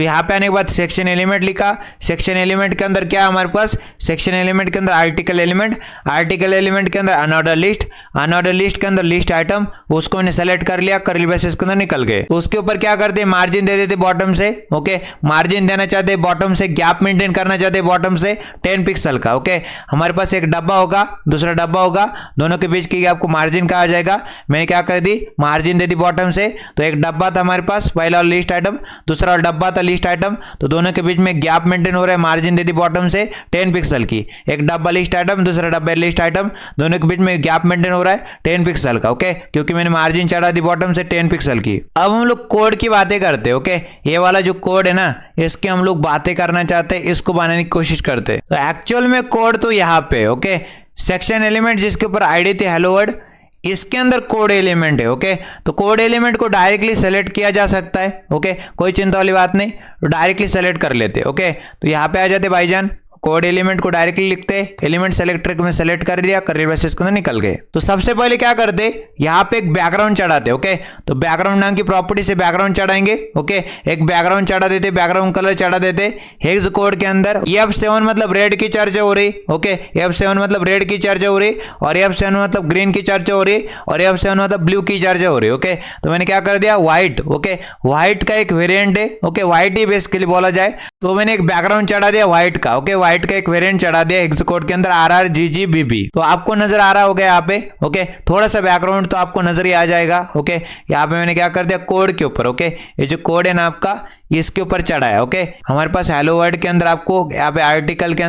यहाँ पे आने के बाद सेक्शन एलिमेंट लिखा, सेक्शन एलिमेंट के अंदर क्या हमारे पास, सेक्शन एलिमेंट के अंदर आर्टिकल एलिमेंट, आर्टिकल एलिमेंट के अंदर अनऑर्डर लिस्ट के अंदर लिस्ट आइटम, उसको मैंने सेलेक्ट कर लिया, कर्ली ब्रेसेस के अंदर निकल गए। तो उसके ऊपर क्या करते, मार्जिन दे देते बॉटम से। ओके मार्जिन देना चाहते बॉटम से, गैप मेंटेन करना चाहते बॉटम से 10 पिक्सल का। ओके हमारे पास एक डब्बा होगा, दूसरा डब्बा होगा, दोनों के बीच की गैप को मार्जिन कहा जाएगा। मैंने क्या कर दी, मार्जिन दे दी बॉटम से। तो एक डब्बा था हमारे पास, पहला लिस्ट आइटम, दूसरा डब्बा था लिस्ट आइटम, तो दोनों के बीच में गैप मेंटेन हो रहा है, मार्जिन दे दी बॉटम से 10 पिक्सल की। एक डब्बा लिस्ट आइटम, दूसरा डब्बा लिस्ट आइटम, दोनों के बीच में गैप मेंटेन हो रहा है 10 पिक्सल का। ओके क्योंकि मैंने मार्जिन चढ़ा दी बॉटम से 10 पिक्सल की। अब हम लोग कोड की बातें करते हैं। ओके ये वाला जो कोड है ना, इसके हम लोग बातें करना चाहते हैं, इसको बनाने की कोशिश करते हैं। तो एक्चुअल में कोड तो यहाँ पे, ओके सेक्शन एलिमेंट जिसके ऊपर आईडी थी हेलो वर्ड, इसके अंदर कोड एलिमेंट है। ओके तो कोड एलिमेंट को डायरेक्टली सेलेक्ट किया जा सकता है। ओके कोई चिंता वाली बात नहीं, तो डायरेक्टली सेलेक्ट कर लेते। ओके तो यहाँ पे आ जाते भाईजान, कोड एलिमेंट को डायरेक्टली लिखते, एलिमेंट सेलेक्टर में सेलेक्ट कर दिया, कर्ली ब्रेसेस के अंदर निकल गए। तो सबसे पहले क्या करते, यहाँ पे एक बैकग्राउंड चढ़ाते। ओके तो बैकग्राउंड नाम की प्रॉपर्टी से बैकग्राउंड चढ़ाएंगे। ओके एक बैकग्राउंड चढ़ा देते, बैकग्राउंड कलर चढ़ा देते। हेक्स कोड के अंदर F7 मतलब रेड की चर्चा हो रही। ओके F7 मतलब रेड की चर्चा हो रही, और F7 मतलब ग्रीन की चर्चा हो रही, और F7 मतलब ब्लू की चर्चा हो रही। ओके तो मैंने क्या कर दिया, व्हाइट। ओके व्हाइट का एक वेरिएंट है। ओके व्हाइट ही बेसिकली बोला जाए, तो मैंने एक बैकग्राउंड चढ़ा दिया व्हाइट का। ओके व्हाइट का एक वेरिएंट चढ़ा दिया हेक्स कोड के अंदर RRGGBB। तो आपको नजर आ रहा होगा यहाँ पे। ओके थोड़ा सा बैकग्राउंड तो आपको नजर ही आ जाएगा। ओके यहाँ पे मैंने क्या कर दिया, कोड के ऊपर। ओके ये जो कोड है ना आपका, इसके ऊपर चढ़ा है। ओके हमारे पास हेलो वर्ड के अंदर आपको यहाँ पे आर्टिकल के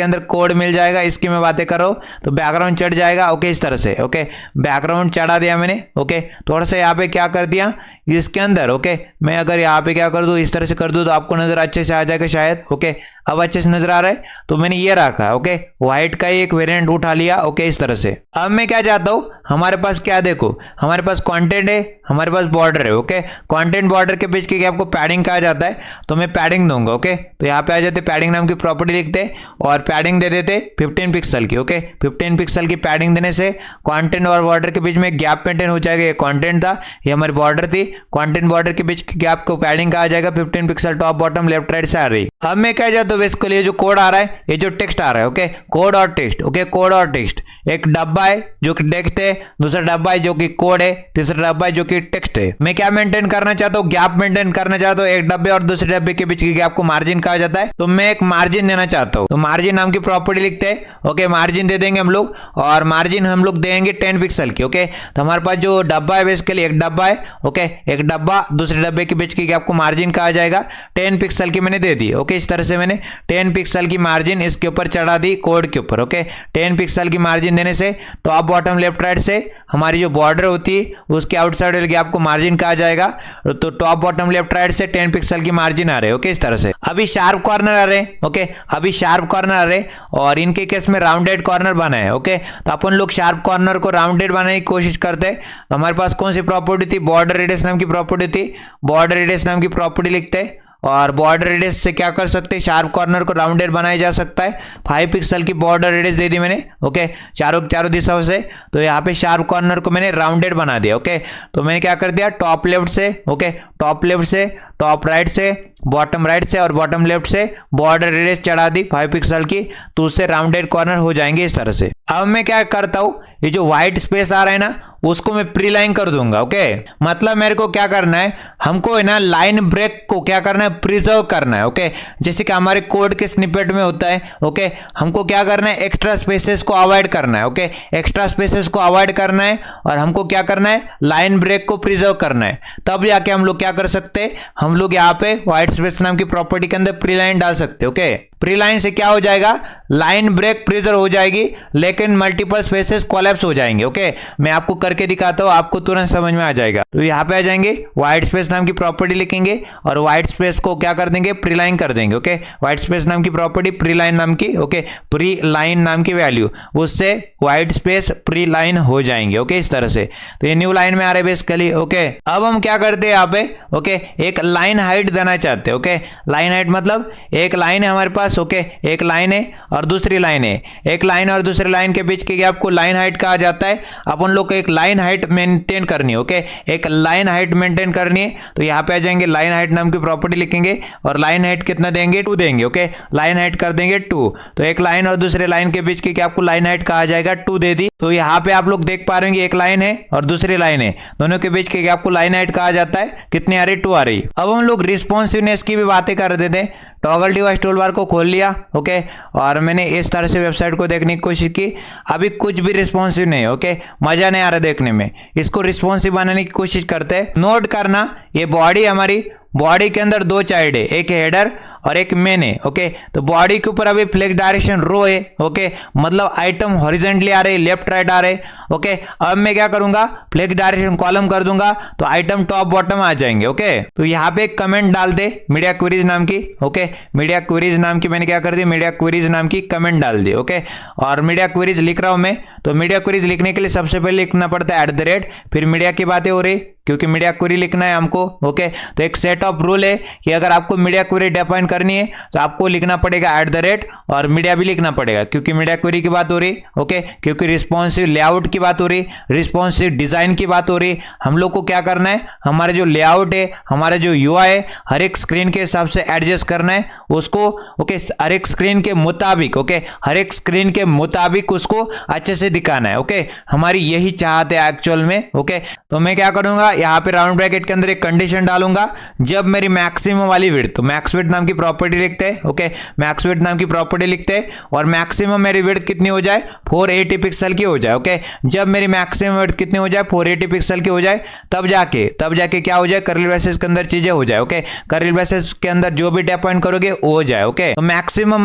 अंदर कोड मिल जाएगा, इसकी मैं बातें कर रहा हूँ। तो बैकग्राउंड चढ़ जाएगा। ओके इस तरह से। ओके बैकग्राउंड चढ़ा दिया मैंने। ओके थोड़ा सा यहाँ पे क्या कर दिया, इसके अंदर। ओके, मैं अगर यहाँ पे क्या कर दूँ, इस तरह से कर दूँ तो आपको नजर अच्छे से आ जाएगा शायद। ओके, अब अच्छे से नजर आ रहा है। तो मैंने ये रखा है। ओके, व्हाइट का ही एक वेरिएंट उठा लिया। ओके, इस तरह से। अब मैं क्या चाहता हूँ, हमारे पास क्या देखो, हमारे पास कंटेंट है, हमारे पास बॉर्डर है। ओके, कंटेंट बॉर्डर के बीच के आपको पैडिंग कहा जाता है, तो मैं पैडिंग दूंगा। ओके, तो यहाँ पे आ जाते, पैडिंग नाम की प्रॉपर्टी लिखते और पैडिंग दे देते 15 पिक्सल की। ओके, 15 पिक्सल की पैडिंग देने से कंटेंट और बॉर्डर के बीच में गैप मेंटेन हो जाएगा। ये कंटेंट था, ये हमारी बॉर्डर थी, कंटेंट बॉर्डर के बीच के गैप को पैडिंग कहा जाएगा। 15 pixel top bottom left right से आ रही। अब मैं क्या चाहता हूँ, बेसिकली ये जो कोड आ रहा है, ये जो टेक्स्ट आ रहा है। ओके, कोड और टेक्स्ट। ओके, कोड और टेक्स्ट, एक डब्बा है जो कि टेक्स्ट है, दूसरा डब्बा है जो कि कोड है, तीसरा डब्बा है जो कि टेक्स्ट है। मैं क्या मेंटेन करना चाहता हूँ, गैप मेंटेन करना चाहता हूँ। एक डब्बे और दूसरे डब्बे के बीच के गैप को मार्जिन कहा जाता है, तो मैं एक मार्जिन देना चाहता हूँ। तो मार्जिन नाम की प्रॉपर्टी लिखते हैं। ओके, मार्जिन दे देंगे हम लोग, और मार्जिन हम लोग देंगे 10 पिक्सल की। ओके, तो हमारे पास जो डब्बा है, बेसिकली एक डब्बा है। ओके, एक डब्बा, दूसरे डब्बे के बीच के गैप को मार्जिन कहा जाएगा। 10 पिक्सल की मैंने दे दी। ओके, इस तरह से मैंने 10 पिक्सल की मार्जिन इसके ऊपर चढ़ा दी, कोड के ऊपर। ओके, 10 पिक्सल की मार्जिन देने से टॉप बॉटम लेफ्ट राइट से हमारी जो बॉर्डर होती है उसके आउटसाइड वाले गैप को मार्जिन कहा जाएगा। तो टॉप बॉटम लेफ्ट राइट से 10 पिक्सल की मार्जिन आ रहे हैं। ओके, इस तरह से। अभी शार्प कॉर्नर आ रहे हैं। ओके, अभी शार्प कॉर्नर आ रहे हैं, और इनके केस में राउंडेड कॉर्नर बना है। ओके, तो अपन लोग शार्प कॉर्नर को राउंडेड बनाने की कोशिश करते हैं। तो हमारे पास कौन सी प्रॉपर्टी थी, बॉर्डर रेडियस नाम की प्रॉपर्टी थी। बॉर्डर रेडियस नाम की प्रॉपर्टी लिखते हैं, और बॉर्डर रेडियस से क्या कर सकते हैं, शार्प कॉर्नर को राउंडेड बनाया जा सकता है। 5 पिक्सल की बॉर्डर रेडियस दे दी मैंने। ओके, चारों दिशाओं से। तो यहाँ पे शार्प कॉर्नर को मैंने राउंडेड बना दिया। ओके, तो मैंने क्या कर दिया, टॉप लेफ्ट से, ओके, टॉप लेफ्ट से, टॉप राइट से, बॉटम राइट से और बॉटम लेफ्ट से बॉर्डर रेडियस चढ़ा दी 5 पिक्सल की, तो उससे राउंडेड कॉर्नर हो जाएंगे इस तरह से। अब मैं क्या करता हूँ, ये जो व्हाइट स्पेस आ रहा है ना, उसको मैं प्री लाइन कर दूंगा। ओके, मतलब मेरे को क्या करना है, हमको है ना लाइन ब्रेक को क्या करना है, प्रिजर्व करना है। ओके, जैसे कि हमारे कोड के स्निपेट में होता है। ओके, हमको क्या करना है, एक्स्ट्रा स्पेसेस को अवॉइड करना है। ओके, एक्स्ट्रा स्पेसेस को अवॉइड करना है, और हमको क्या करना है, लाइन ब्रेक को प्रिजर्व करना है। तब जाके हम लोग क्या कर सकते हैं, हम लोग यहाँ पे व्हाइट स्पेस नाम की प्रॉपर्टी के अंदर प्री लाइन डाल सकते हैं। ओके, प्री लाइन से क्या हो जाएगा, लाइन ब्रेक प्रिजर्व हो जाएगी, लेकिन मल्टीपल स्पेसेस कोलैप्स हो जाएंगे। ओके, मैं आपको करके दिखाता हूँ, आपको तुरंत समझ में आ जाएगा। तो यहाँ पे आ जाएंगे, व्हाइट स्पेस नाम की प्रॉपर्टी लिखेंगे, और व्हाइट स्पेस को क्या कर देंगे, प्री लाइन कर देंगे। ओके, व्हाइट स्पेस नाम की प्रॉपर्टी प्री लाइन नाम की। ओके, प्री लाइन नाम की वैल्यू, उससे व्हाइट स्पेस प्री लाइन हो जाएंगे। ओके, इस तरह से। तो ये न्यू लाइन में आ रहे बेसिकली। ओके, अब हम क्या करते हैं यहाँ पे, ओके, एक लाइन हाइट देना चाहते हैं। ओके, लाइन हाइट मतलब एक लाइन है हमारे पास। ओके, एक लाइन है और दूसरी लाइन है, एक लाइन और दूसरी लाइन के बीच के गैप को लाइन हाइट कहा जाता है। अपन लोग को एक लाइन हाइट मेंटेन करनी है। ओके, एक लाइन हाइट मेंटेन करनी है, तो यहाँ पे आ जाएंगे, लाइन हाइट नाम की प्रॉपर्टी लिखेंगे, और लाइन हाइट कितना देंगे, 2 देंगे। ओके, लाइन हाइट कर देंगे 2, तो एक लाइन और दूसरे लाइन के बीच के गैप को लाइन हाइट कहा जाएगा, 2 दे दी। तो यहाँ पे आप लोग देख पा रहे हैं, एक लाइन है और दूसरी लाइन है, दोनों के बीच के गैप को लाइन हाइट कहा जाता है। कितनी आ रही, 2 आ रही। अब हम लोग रिस्पॉन्सिवनेस की भी बातें कर देते हैं। टॉगल डिवाइस टूलबार को खोल लिया। ओके, और मैंने इस तरह से वेबसाइट को देखने की कोशिश की, अभी कुछ भी रिस्पॉन्सिव नहीं है। ओके, मजा नहीं आ रहा देखने में। इसको रिस्पॉन्सिव बनाने की कोशिश करते हैं। नोट करना, ये बॉडी, हमारी बॉडी के अंदर 2 चाइल्ड है, एक हेडर और एक मेन है। ओके, तो बॉडी के ऊपर अभी फ्लेक्स डायरेक्शन रो है। ओके, मतलब आइटम हॉरिजॉन्टली आ रहे, लेफ्ट राइट आ रहे। ओके, अब मैं क्या करूंगा, फ्लेक्स डायरेक्शन कॉलम कर दूंगा, तो आइटम टॉप बॉटम आ जाएंगे। ओके, तो यहाँ पे एक कमेंट डाल दे मीडिया क्वेरीज नाम की। ओके, मीडिया क्वेरीज नाम की मैंने क्या कर दी, मीडिया क्वेरीज नाम की कमेंट डाल दी। ओके, और मीडिया क्वेरीज लिख रहा हूं मैं, तो मीडिया क्वेरीज लिखने के लिए सबसे पहले लिखना पड़ता है @ फिर मीडिया की बातें हो रही, क्योंकि मीडिया क्वेरी लिखना है हमको। ओके, तो एक सेट ऑफ रूल है कि अगर आपको मीडिया क्वेरी डिफाइन करनी है तो आपको लिखना पड़ेगा @ और मीडिया भी लिखना पड़ेगा, क्योंकि मीडिया क्वेरी की बात हो रही। ओके, क्योंकि रिस्पॉन्सिव लेआउट की बात हो रही, रिस्पॉन्सिव डिजाइन की बात हो रही। हम लोग को क्या करना है, हमारे जो लेआउट है, हमारा जो UI है, हर एक स्क्रीन के हिसाब से एडजस्ट करना है उसको। ओके, हर एक स्क्रीन के मुताबिक, ओके, हर एक स्क्रीन के मुताबिक उसको अच्छे से दिखाना है। ओके, हमारी यही चाहत है एक्चुअल में। ओके, तो मैं क्या करूंगा, यहाँ पे राउंड ब्रैकेट के अंदर एक कंडीशन डालूंगा, जब मेरी मैक्सिमम वाली विड्थ, तो मैक्स विड्थ नाम की प्रॉपर्टी लिखते हैं। ओके, मैक्स विड्थ नाम की प्रॉपर्टी लिखते हैं, और मैक्सिमम मेरी विड्थ कितनी हो जाए, 480 पिक्सल की हो जाए। ओके, जब मेरी मैक्सिमम विड्थ कितनी हो जाए, 480 पिक्सल की हो जाए, तब जाके क्या हो जाए, कर्ली ब्रेसेस के अंदर चीजें हो जाए। ओके, कर्ली ब्रेसेस के अंदर जो भी डिफाइन करोगे हो जाए। ओके, तो मैक्सिमम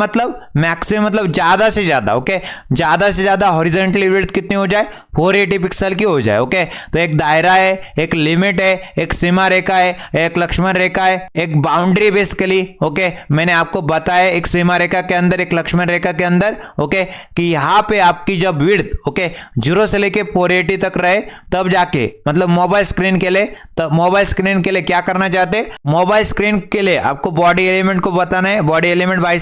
मतलब ज्यादा से ज्यादा, ओके, ज्यादा से ज्यादा हॉरिजॉन्टली विड्थ कितनी हो जाए, 480 पिक्सल की हो जाए। ओके, तो एक दायरा है, एक लिमिट है, एक सीमा रेखा है, एक लक्ष्मण रेखा है, एक बाउंड्री बेसिकली। ओके, मैंने आपको बताया एक सीमा रेखा के अंदर, एक लक्ष्मण रेखा के अंदर, ओके, कि यहाँ पे आपकी जब विड्थ, ओके, 0 से लेके 480 तक रहे, तब जाके मतलब मोबाइल स्क्रीन के लिए, तब मोबाइल स्क्रीन के लिए क्या करना चाहते हैं, मोबाइल स्क्रीन के लिए आपको बॉडी एलिमेंट को बताना है। बॉडी एलिमेंट भाई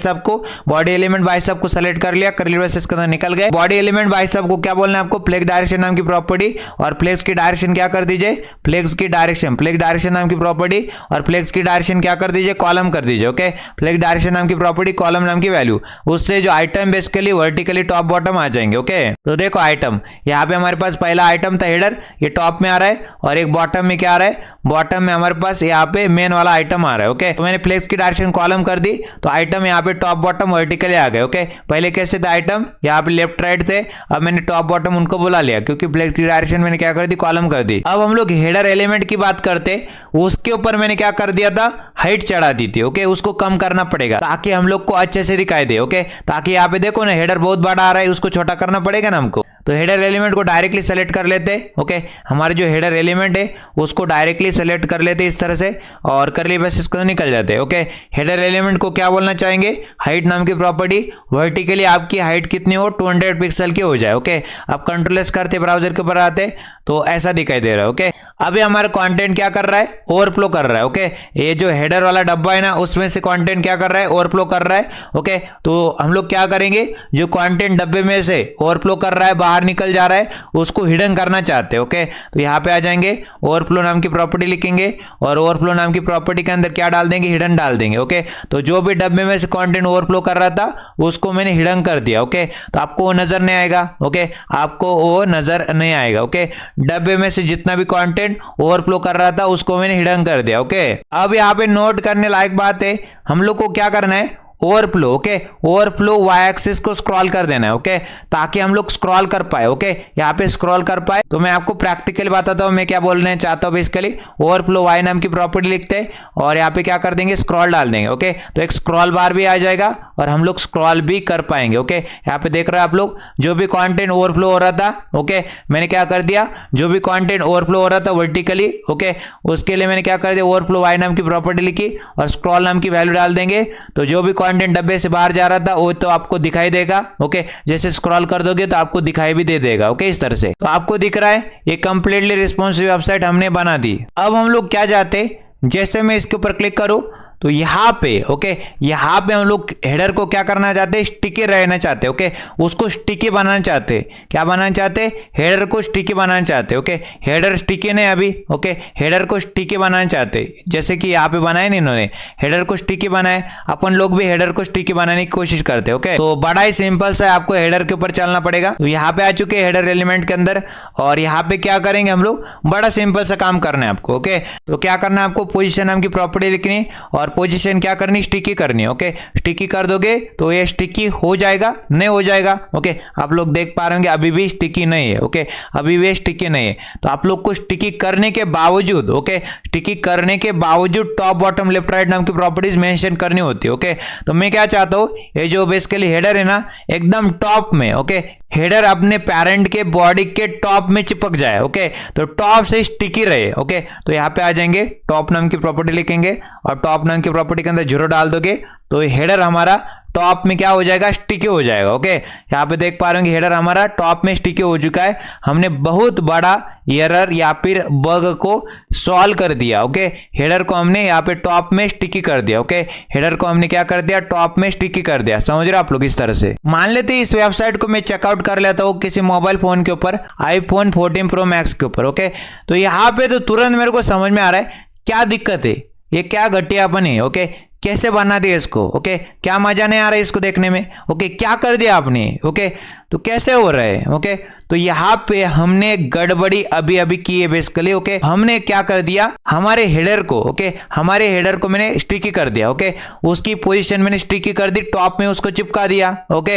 साहब को सेलेक्ट कर लिया, कर्ली ब्रेसेस के अंदर निकल गए। बॉडी एलिमेंट भाई साहब को क्या बोलना है आपको, फ्लेक्स डायरेक्शन नाम की प्रॉपर्टी, और फ्लेक्स की डायरेक्शन क्या कर दीजिए, फ्लेक्स डायरेक्शन नाम की प्रॉपर्टी, और फ्लेक्स की डायरेक्शन क्या कर दीजिए, कॉलम कर दीजिए। ओके, फ्लेक्स डायरेक्शन नाम की प्रॉपर्टी, कॉलम नाम की वैल्यू, उससे जो item basically vertically top bottom आ जाएंगे। ओके, तो देखो आइटम, यहाँ पे हमारे पास पहला आइटम था हेडर, ये टॉप में आ रहा है, और एक बॉटम में क्या आ रहा है, बॉटम में हमारे पास यहाँ पे मेन वाला आइटम आ रहा है। ओके, तो मैंने फ्लेक्स की डायरेक्शन कॉलम कर दी, तो आइटम यहाँ पे टॉप बॉटम वर्टिकली आ गए। ओके, पहले कैसे थे आइटम, यहाँ पे लेफ्ट राइट थे, अब मैंने टॉप बॉटम उनको बुला लिया, क्योंकि फ्लेक्स की डायरेक्शन मैंने क्या कर दी, कॉलम कर दी। अब हम लोग हेडर एलिमेंट की बात करते, उसके ऊपर मैंने क्या कर दिया था, हाइट चढ़ा दी थी। ओके, उसको कम करना पड़ेगा ताकि हम लोग को अच्छे से दिखाई दे। ओके, ताकि यहाँ पे देखो ना हेडर बहुत बड़ा आ रहा है, उसको छोटा करना पड़ेगा ना हमको। तो हेडर एलिमेंट को डायरेक्टली सेलेक्ट कर लेते। ओके, हमारे जो हेडर एलिमेंट है उसको डायरेक्टली सेलेक्ट कर लेते इस तरह से, और कर्ली ब्रेसेस को निकल जाते हैं। ओके, हेडर एलिमेंट को क्या बोलना चाहेंगे, हाइट नाम की प्रॉपर्टी, वर्टिकली आपकी हाइट कितनी हो, 200 पिक्सल की हो जाए। ओके, आप कंट्रोल एस करते ब्राउजर के ऊपर आते तो ऐसा दिखाई दे रहा है। ओके, अभी हमारा कंटेंट क्या कर रहा है, ओवरफ्लो कर रहा है। ओके, ये जो हेडर वाला डब्बा है ना, उसमें से कंटेंट क्या कर रहा है, ओवरफ्लो कर रहा है। ओके, तो हम लोग क्या करेंगे, जो कंटेंट डब्बे में से ओवरफ्लो कर रहा है, बाहर निकल जा रहा है, उसको हिडन करना चाहते हैं। ओके, तो यहाँ पे आ जाएंगे, ओवरफ्लो नाम की प्रॉपर्टी लिखेंगे, और ओवरफ्लो नाम की प्रॉपर्टी के अंदर क्या डाल देंगे, हिडन डाल देंगे। ओके, तो जो भी डब्बे में से कंटेंट ओवरफ्लो कर रहा था उसको मैंने हिडन कर दिया। ओके, तो आपको वो नजर नहीं आएगा। ओके, आपको वो नजर नहीं आएगा। ओके, डब्बे में से जितना भी कंटेंट ओवरफ्लो कर रहा था उसको मैंने हिडन कर दिया। ओके, अब यहाँ पे नोट करने लायक बात है, हम लोग को क्या करना है, overflow. Okay, overflow Y axis को स्क्रॉल कर देना है। ओके, ताकि हम लोग स्क्रॉल कर पाए। ओके, यहाँ पे स्क्रॉल कर पाए। तो मैं आपको प्रैक्टिकली बताता हूँ मैं क्या बोलना चाहता हूँ। बेसिकली ओवरफ्लो वाई नाम की प्रॉपर्टी लिखते हैं, और यहाँ पे क्या कर देंगे, स्क्रॉल डाल देंगे। ओके, तो एक स्क्रॉल बार भी आ जाएगा, और हम लोग स्क्रॉल भी कर पाएंगे। ओके, यहाँ पे देख रहे हो आप लोग, जो भी कंटेंट ओवरफ्लो हो रहा था, ओके, मैंने क्या कर दिया, जो भी कंटेंट ओवरफ्लो हो रहा था वर्टिकली, ओके, उसके लिए मैंने क्या कर दिया, ओवरफ्लो वाई नाम की प्रॉपर्टी लिखी, और स्क्रॉल नाम की वैल्यू डाल देंगे। तो जो भी कंटेंट डब्बे से बाहर जा रहा था वो तो आपको दिखाई देगा। ओके, जैसे स्क्रॉल कर दोगे तो आपको दिखाई भी दे देगा। ओके, इस तरह से तो आपको दिख रहा है ये कंप्लीटली रिस्पॉन्सिव वेबसाइट हमने बना दी। अब हम लोग क्या चाहते, जैसे मैं इसके ऊपर क्लिक करूं तो यहाँ पे, ओके, यहाँ पे हम लोग हेडर को क्या करना चाहते हैं, स्टिकी रहना चाहते हैं। ओके, उसको स्टिकी बनाना चाहते हैं। क्या बनाना चाहते हैं, हेडर को स्टिकी बनाना चाहते हैं। ओके, हेडर स्टिकी नहीं अभी। ओके, हेडर को स्टिकी बनाना चाहते हैं, जैसे कि यहाँ पे बनाए नहीं इन्होंने, हेडर को स्टिकी बनाए, अपन लोग भी हेडर को स्टिकी बनाने की कोशिश करते हैं। ओके, तो बड़ा ही सिंपल सा आपको हेडर के ऊपर चलना पड़ेगा। तो यहाँ पे आ चुके हैं हेडर एलिमेंट के अंदर, और यहाँ पे क्या करेंगे हम लोग, बड़ा सिंपल सा काम करना है आपको। ओके, तो क्या करना है आपको, पोजीशन नाम की प्रॉपर्टी लिखनी, और पोजीशन क्या करनी, स्टिकी करनी। ओके, स्टिकी कर दोगे तो ये स्टिकी हो जाएगा, नहीं हो जाएगा। ओके, आप लोग देख पा रहे होंगे अभी भी स्टिकी नहीं है। ओके, अभी भी स्टिकी नहीं है। तो आप लोग को स्टिकी करने के बावजूद, ओके, स्टिकी करने के बावजूद टॉप बॉटम लेफ्ट राइट नाम की प्रॉपर्टीज मेंशन करनी होती है। ओके, तो मैं क्या चाहता हूँ, ये जो बेसिकली हेडर है ना, एकदम टॉप में, ओके, हेडर अपने पेरेंट के बॉडी के टॉप में चिपक जाए। ओके, तो टॉप से स्टिकी रहे। ओके, तो यहाँ पे आ जाएंगे, टॉप नाम की प्रॉपर्टी लिखेंगे, और टॉप नाम की प्रॉपर्टी के अंदर 0 डाल दोगे तो हेडर हमारा टॉप में क्या हो जाएगा, स्टिकी हो जाएगा। ओके, यहाँ पे देख पा रहे हैं हेडर हमारा टॉप में स्टिकी हो चुका है। हमने बहुत बड़ा एरर या फिर बग को सॉल्व कर दिया। ओके, हेडर को हमने यहाँ पे टॉप में स्टिकी कर दिया। ओके, हेडर को हमने क्या कर दिया, टॉप में स्टिकी कर दिया। समझ रहे आप लोग, इस तरह से मान लेते हैं इस वेबसाइट को मैं चेकआउट कर लेता हूँ किसी मोबाइल फोन के ऊपर, आईफोन 14 प्रो मैक्स के ऊपर। ओके, तो यहाँ पे तो तुरंत मेरे को समझ में आ रहा है क्या दिक्कत है, ये क्या घटियापन है। ओके, कैसे बना दिया इसको। ओके, क्या मजा नहीं आ रहा है इसको देखने में। ओके, क्या कर दिया आपने। ओके, तो कैसे हो रहा है। ओके, तो यहाँ पे हमने गड़बड़ी अभी अभी की है बेसिकली। ओके, हमने क्या कर दिया, हमारे हेडर को, ओके, हमारे हेडर को मैंने स्टिकी कर दिया। ओके, उसकी पोजीशन मैंने स्टिकी कर दी, टॉप में उसको चिपका दिया। ओके,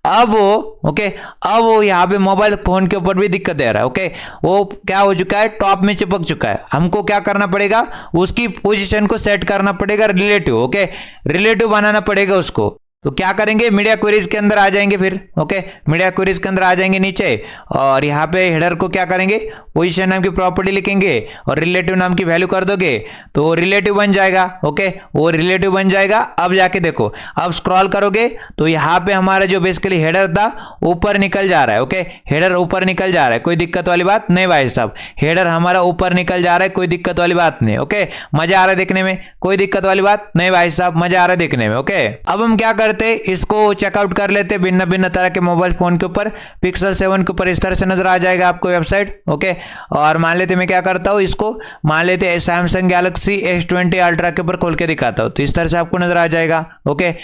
अब वो यहाँ पे मोबाइल फोन के ऊपर भी दिक्कत दे रहा है। ओके, वो क्या हो चुका है, टॉप में चिपक चुका है। हमको क्या करना पड़ेगा, उसकी पोजीशन को सेट करना पड़ेगा रिलेटिव। ओके, रिलेटिव बनाना पड़ेगा उसको। तो क्या करेंगे, मीडिया क्वेरीज के अंदर आ जाएंगे फिर। ओके, मीडिया क्वेरीज के अंदर आ जाएंगे नीचे, और यहाँ पे हेडर को क्या करेंगे, पोजीशन नाम की प्रॉपर्टी लिखेंगे और रिलेटिव नाम की वैल्यू कर दोगे तो रिलेटिव बन जाएगा। ओके, वो रिलेटिव बन जाएगा। अब जाके देखो, अब स्क्रॉल करोगे तो यहाँ पे हमारा जो बेसिकली हेडर था ऊपर निकल जा रहा है। ओके, हेडर ऊपर निकल जा रहा है, कोई दिक्कत वाली बात नहीं भाई साहब। हेडर हमारा ऊपर निकल जा रहा है, कोई दिक्कत वाली बात नहीं। ओके, मजा आ रहा है देखने में, कोई दिक्कत वाली बात नहीं भाई साहब, मजा आ रहा है देखने में। ओके, अब हम क्या इसको चेकआउट कर लेते भिन्न भिन्न तरह के मोबाइल फोन के ऊपर। पिक्सल 7 के ऊपर इस तरह से नजर आ जाएगा आपको वेबसाइट। ओके, और मान लेते मैं क्या करता हूँ, इसको मान लेते सैमसंग गैलेक्सी S20 अल्ट्रा के ऊपर खोल के दिखाता हूँ, तो इस तरह से आपको नजर आ जाएगा। ओके,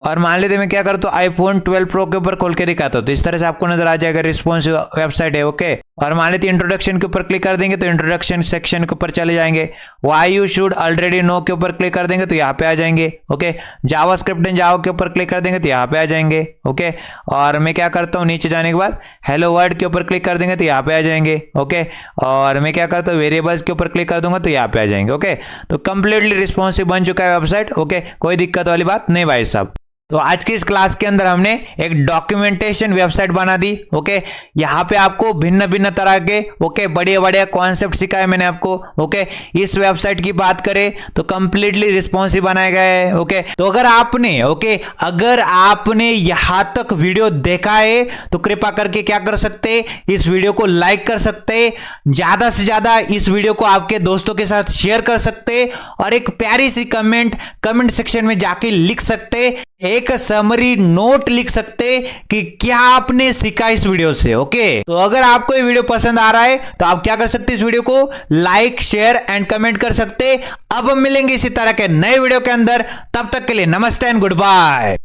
और मान लेते मैं क्या करता हूँ, आईफोन 12 प्रो के ऊपर खोल के दिखाता हूँ, तो इस तरह से आपको नजर आ जाएगा, रिस्पॉन्सिव वेबसाइट है। ओके, और मान लेते इंट्रोडक्शन के ऊपर क्लिक कर देंगे तो इंट्रोडक्शन सेक्शन के ऊपर चले जाएंगे। Why you should already know के ऊपर क्लिक कर देंगे तो यहाँ पे आ जाएंगे। ओके, जावास्क्रिप्ट एंड जावा के ऊपर क्लिक कर देंगे तो यहाँ पे आ जाएंगे। ओके, और मैं क्या करता हूँ, नीचे जाने के बाद हेलो वर्ल्ड के ऊपर क्लिक कर देंगे तो यहाँ पे आ जाएंगे। ओके, और मैं क्या करता हूँ, वेरिएबल्स के ऊपर क्लिक कर दूंगा तो यहाँ पे आ जाएंगे। ओके, तो कंप्लीटली रिस्पॉन्सिव बन चुका है वेबसाइट। ओके, कोई दिक्कत वाली बात नहीं भाई साहब। तो आज की इस क्लास के अंदर हमने एक डॉक्यूमेंटेशन वेबसाइट बना दी। ओके, यहाँ पे आपको भिन्न भिन्न तरह के बढ़िया बढ़िया कॉन्सेप्ट सिखाए मैंने आपको। ओके, इस वेबसाइट की बात करें तो कंप्लीटली रिस्पॉन्सिव बनाया गया है। ओके, तो अगर आपने यहाँ तक वीडियो देखा है तो कृपया करके क्या कर सकते, इस वीडियो को लाइक कर सकते, ज्यादा से ज्यादा इस वीडियो को आपके दोस्तों के साथ शेयर कर सकते, और एक प्यारी सी कमेंट सेक्शन में जाके लिख सकते, एक समरी नोट लिख सकते कि क्या आपने सीखा इस वीडियो से। ओके, तो अगर आपको ये वीडियो पसंद आ रहा है तो आप क्या कर सकते, इस वीडियो को लाइक शेयर एंड कमेंट कर सकते। अब हम मिलेंगे इसी तरह के नए वीडियो के अंदर, तब तक के लिए नमस्ते एंड गुड बाय।